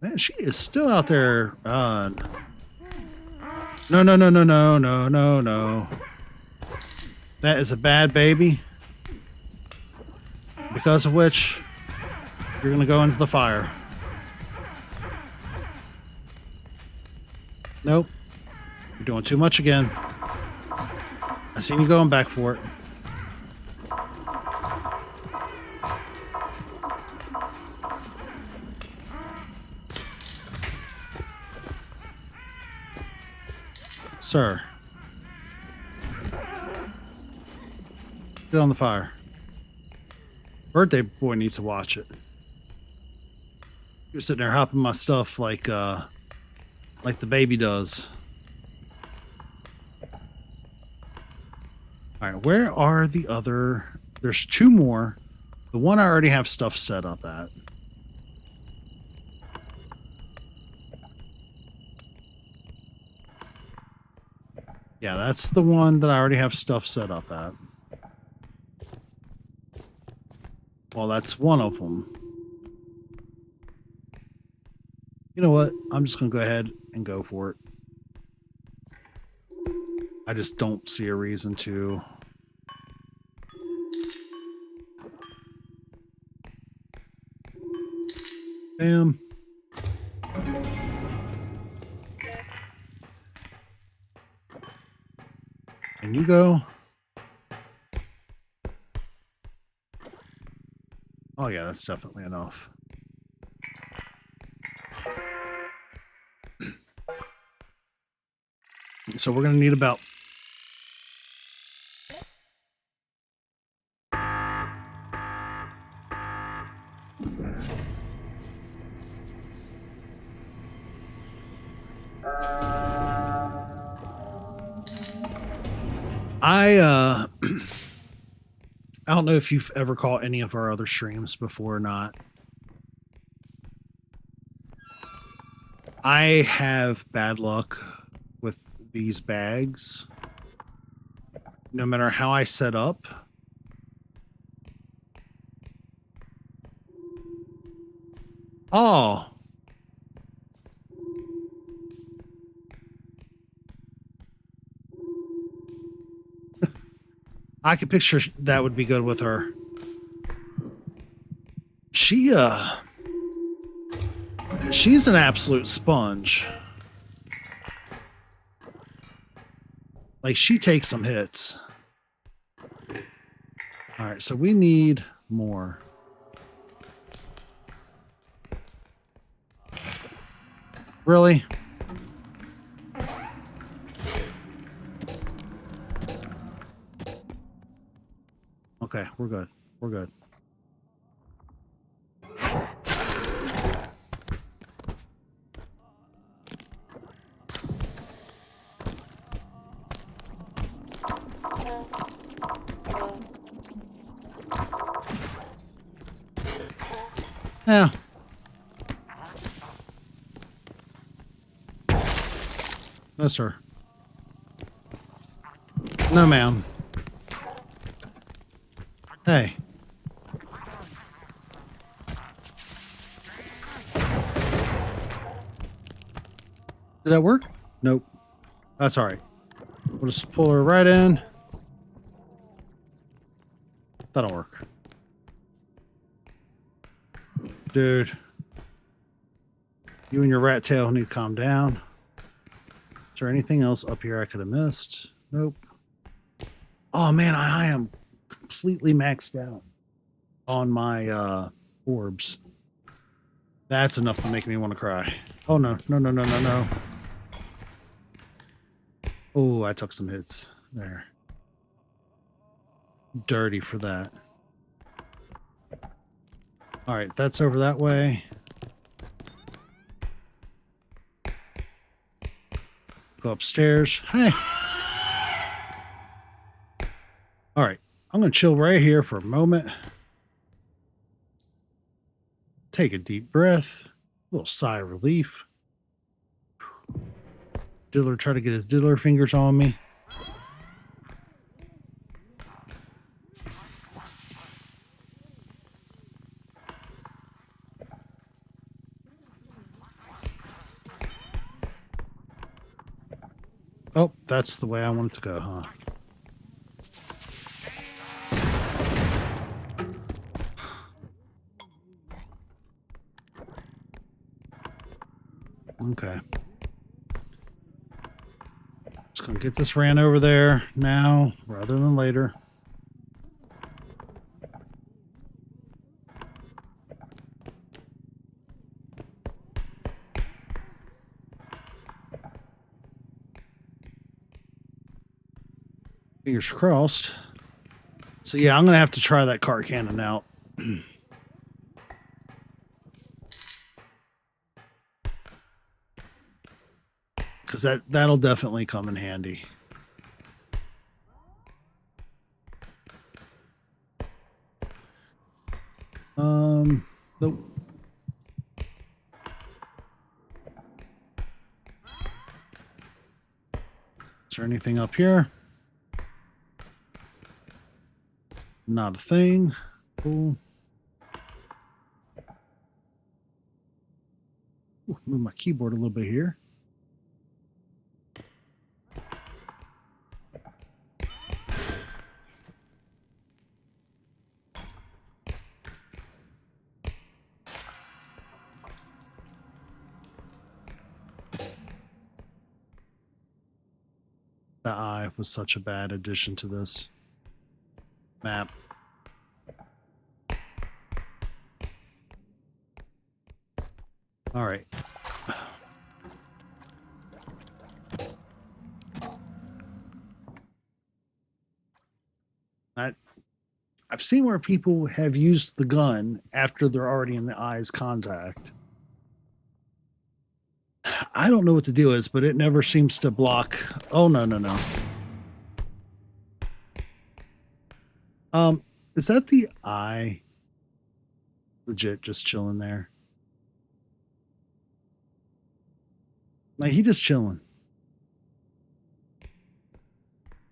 Man, she is still out there. No, no, no, no, no, no, no, no. That is a bad baby. Because of which, you're going to go into the fire. Nope. You're doing too much again. I seen you going back for it. Sir, get on the fire. Birthday boy needs to watch it. He was sitting there hopping my stuff like the baby does. All right, where are the other? There's two more. The one I already have stuff set up at. Yeah, that's the one that I already have stuff set up at. Well, that's one of them. You know what? I'm just going to go ahead and go for it. I just don't see a reason to. Bam. And you go. Oh, yeah, that's definitely enough. So we're going to need about... I don't know if you've ever caught any of our other streams before or not. I have bad luck with these bags. No matter how I set up. Oh. I could picture that would be good with her. She's an absolute sponge. Like, she takes some hits. All right, so we need more. Really? Okay, we're good. We're good. Yeah. No, sir. No, ma'am. Hey. Did that work? Nope. That's all right. We'll just pull her right in. That'll work. Dude. You and your rat tail need to calm down. Is there anything else up here I could have missed? Nope. Oh, man, I am completely maxed out on my orbs. That's enough to make me want to cry. Oh, no. No, no, no, no, no. Oh, I took some hits there. Dirty for that. All right, that's over that way. Go upstairs. Hey. All right, I'm going to chill right here for a moment. Take a deep breath. A little sigh of relief. Diddler try to get his diddler fingers on me. Oh, that's the way I want it to go, huh? Okay. Just gonna get this ran over there now rather than later. Fingers crossed. So yeah, I'm gonna have to try that cart cannon out. Because that'll definitely come in handy. Nope. Is there anything up here? Not a thing. Cool. Ooh, move my keyboard a little bit here. The eye was such a bad addition to this map. All right. I've seen where people have used the gun after they're already in the eye's contact. I don't know what the deal is, but it never seems to block. Oh, no, no, no. Is that the eye? Legit just chilling there. Like, he just chilling.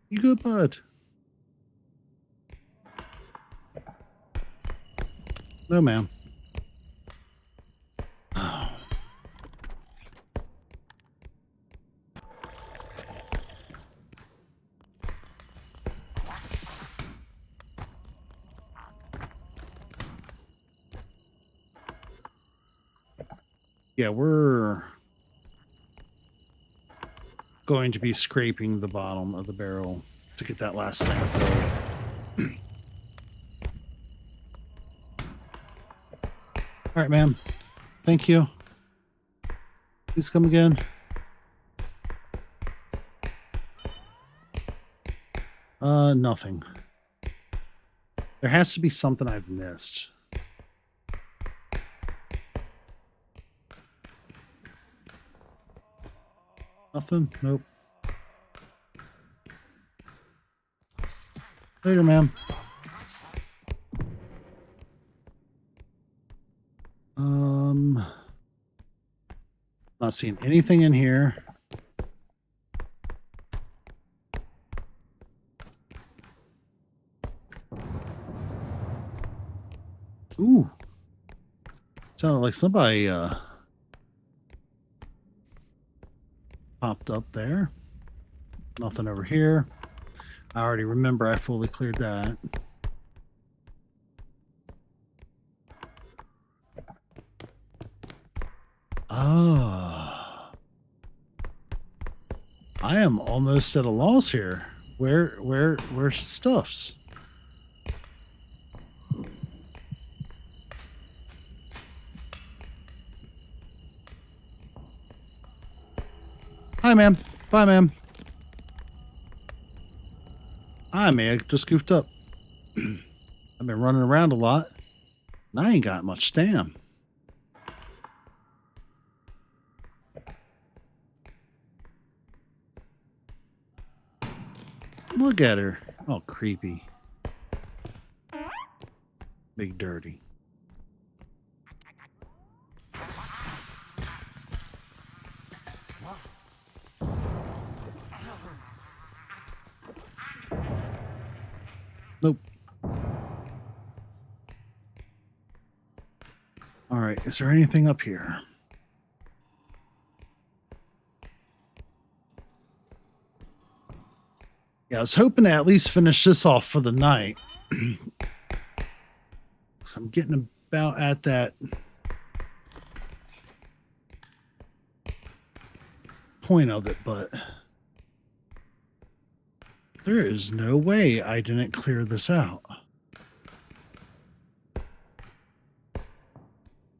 You good, bud? No, ma'am. Oh. Yeah, we're going to be scraping the bottom of the barrel to get that last thing filled. All right, ma'am. Thank you. Please come again. Nothing. There has to be something I've missed. Nothing? Nope. Later, ma'am. Not seeing anything in here. Ooh. Sounded like somebody popped up there. Nothing over here. I already remember I fully cleared that. Ah. I am almost at a loss here. Where's the stuffs? Hi, ma'am. Bye, ma'am. I may have just goofed up. I've been running around a lot, and I ain't got much stam. Look at her. Oh, creepy. Big dirty. Nope. All right. Is there anything up here? Yeah, I was hoping to at least finish this off for the night. So I'm getting about at that point of it, but there is no way I didn't clear this out.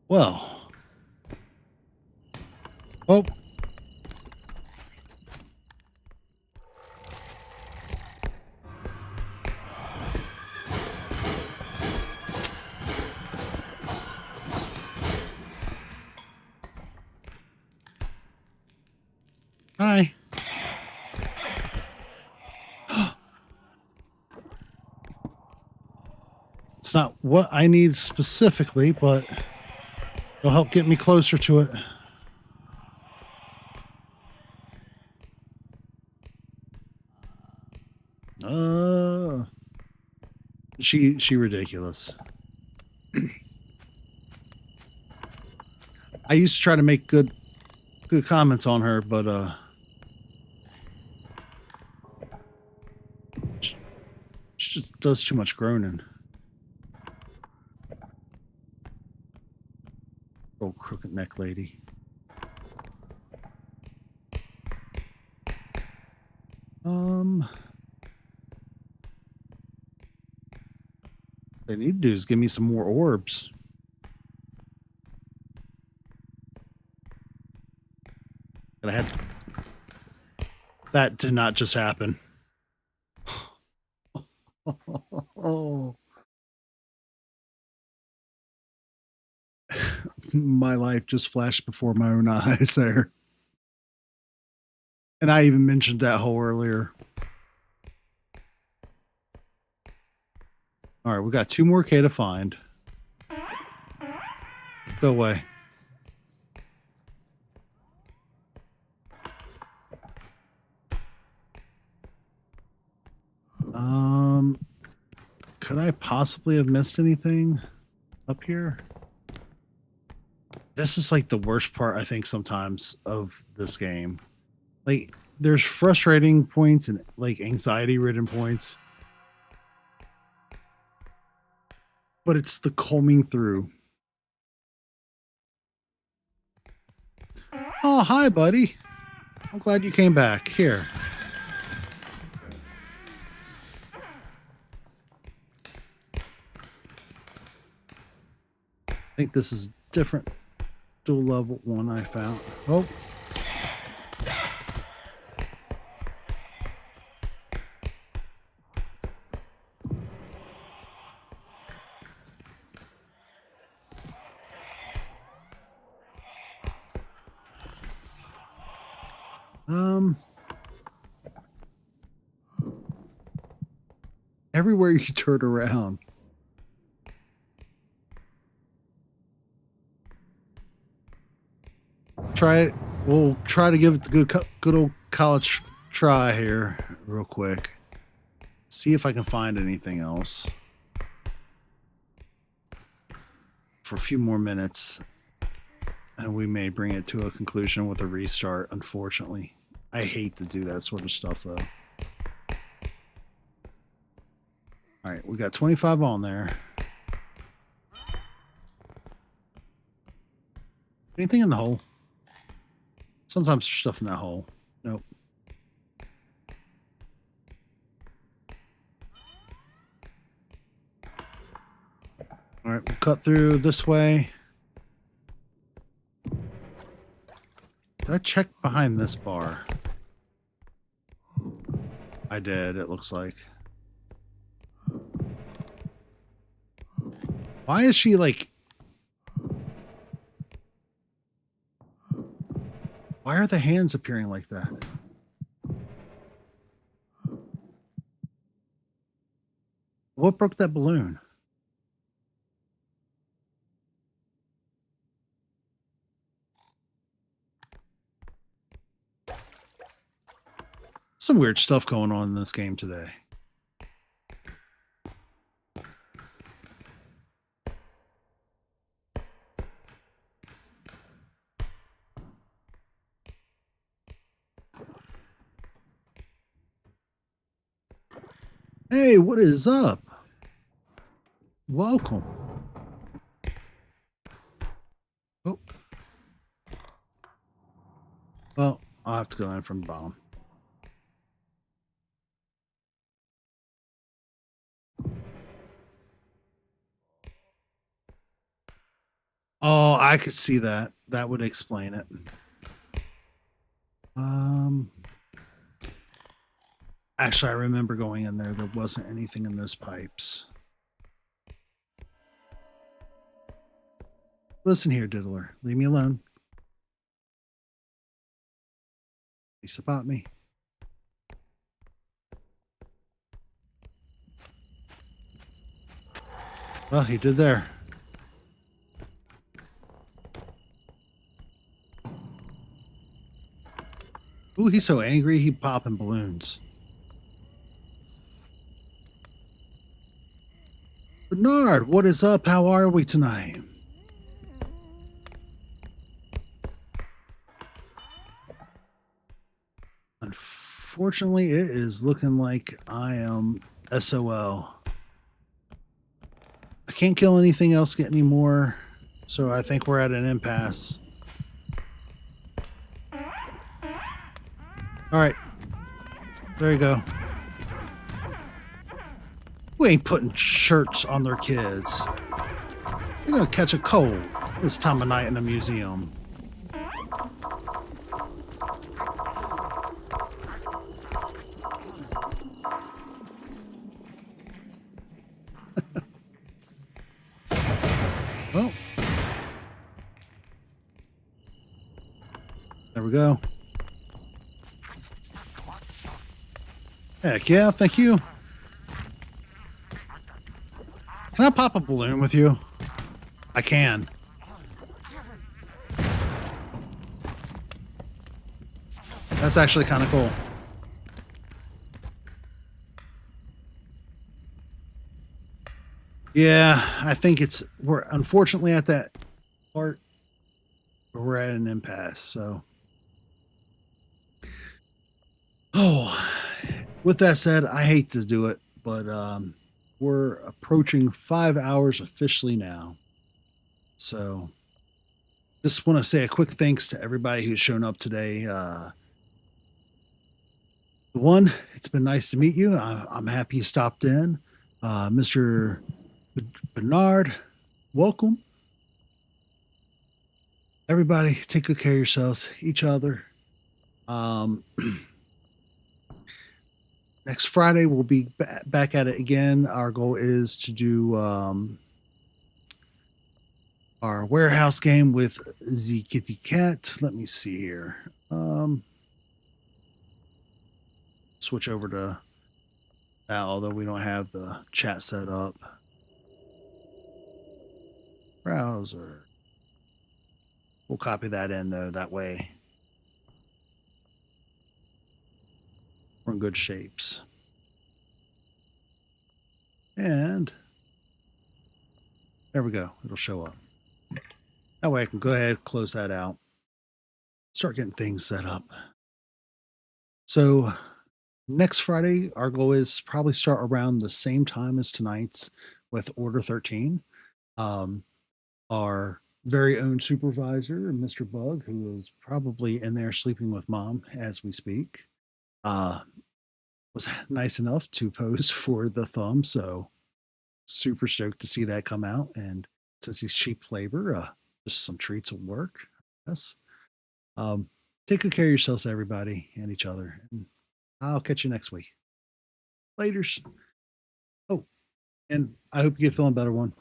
Well. Oh. Hi. It's not what I need specifically, but it'll help get me closer to it. Uh, she ridiculous. I used to try to make good comments on her, but she just does too much groaning. Old crooked neck lady. They need to do is give me some more orbs. And I had that did not just happen. Oh, my life just flashed before my own eyes there. And I even mentioned that hole earlier. All right, we got 2 more K to find. Go away. Could I possibly have missed anything up here? This is like the worst part, I think, sometimes of this game. Like, there's frustrating points and like anxiety ridden points, but it's the combing through. Oh, hi, buddy. I'm glad you came back. Here. I think this is different dual level one I found. Oh. Everywhere you turn around. Try it. We'll try to give it the good old college try here real quick. See if I can find anything else for a few more minutes, and we may bring it to a conclusion with a restart. Unfortunately, I hate to do that sort of stuff though. All right, we got 25 on there. Anything in the hole? Sometimes there's stuff in that hole. Nope. All right, we'll cut through this way. Did I check behind this bar? I did, it looks like. Why is she like... Why are the hands appearing like that? What broke that balloon? Some weird stuff going on in this game today. Hey, what is up? Welcome. Oh. Well, I'll have to go in from the bottom. Oh, I could see that. That would explain it. Actually, I remember going in there. There wasn't anything in those pipes. Listen here, Diddler. Leave me alone. He spot me. Well, he did there. Ooh, he's so angry, he popping balloons. Bernard, what is up? How are we tonight? Unfortunately, it is looking like I am SOL. I can't kill anything else anymore, so I think we're at an impasse. All right, there you go. We ain't putting shirts on their kids. They're gonna catch a cold this time of night in a museum. Well, there we go. Heck yeah, thank you. Can I pop a balloon with you? I can. That's actually kind of cool. Yeah, I think we're unfortunately at that part where we're at an impasse, so. Oh, with that said, I hate to do it, but we're approaching 5 hours officially now. So just want to say a quick thanks to everybody who's shown up today. The one, it's been nice to meet you. I'm happy you stopped in. Mr. Bernard, welcome. Everybody, take good care of yourselves, each other. Next Friday, we'll be back at it again. Our goal is to do our warehouse game with the kitty cat. Let me see here. Switch over to that, although we don't have the chat set up. Browser. We'll copy that in, though. That way we're in good shapes. And there we go. It'll show up. That way I can go ahead, close that out, start getting things set up. So next Friday, our goal is probably start around the same time as tonight's with Order 13. Our very own supervisor, Mr. Bug, who is probably in there sleeping with mom as we speak, was nice enough to pose for the thumb. So super stoked to see that come out. And since he's cheap labor, just some treats will work. Yes. Take good care of yourselves, everybody, and each other. And I'll catch you next week. Laters. Oh, and I hope you get feeling better, one.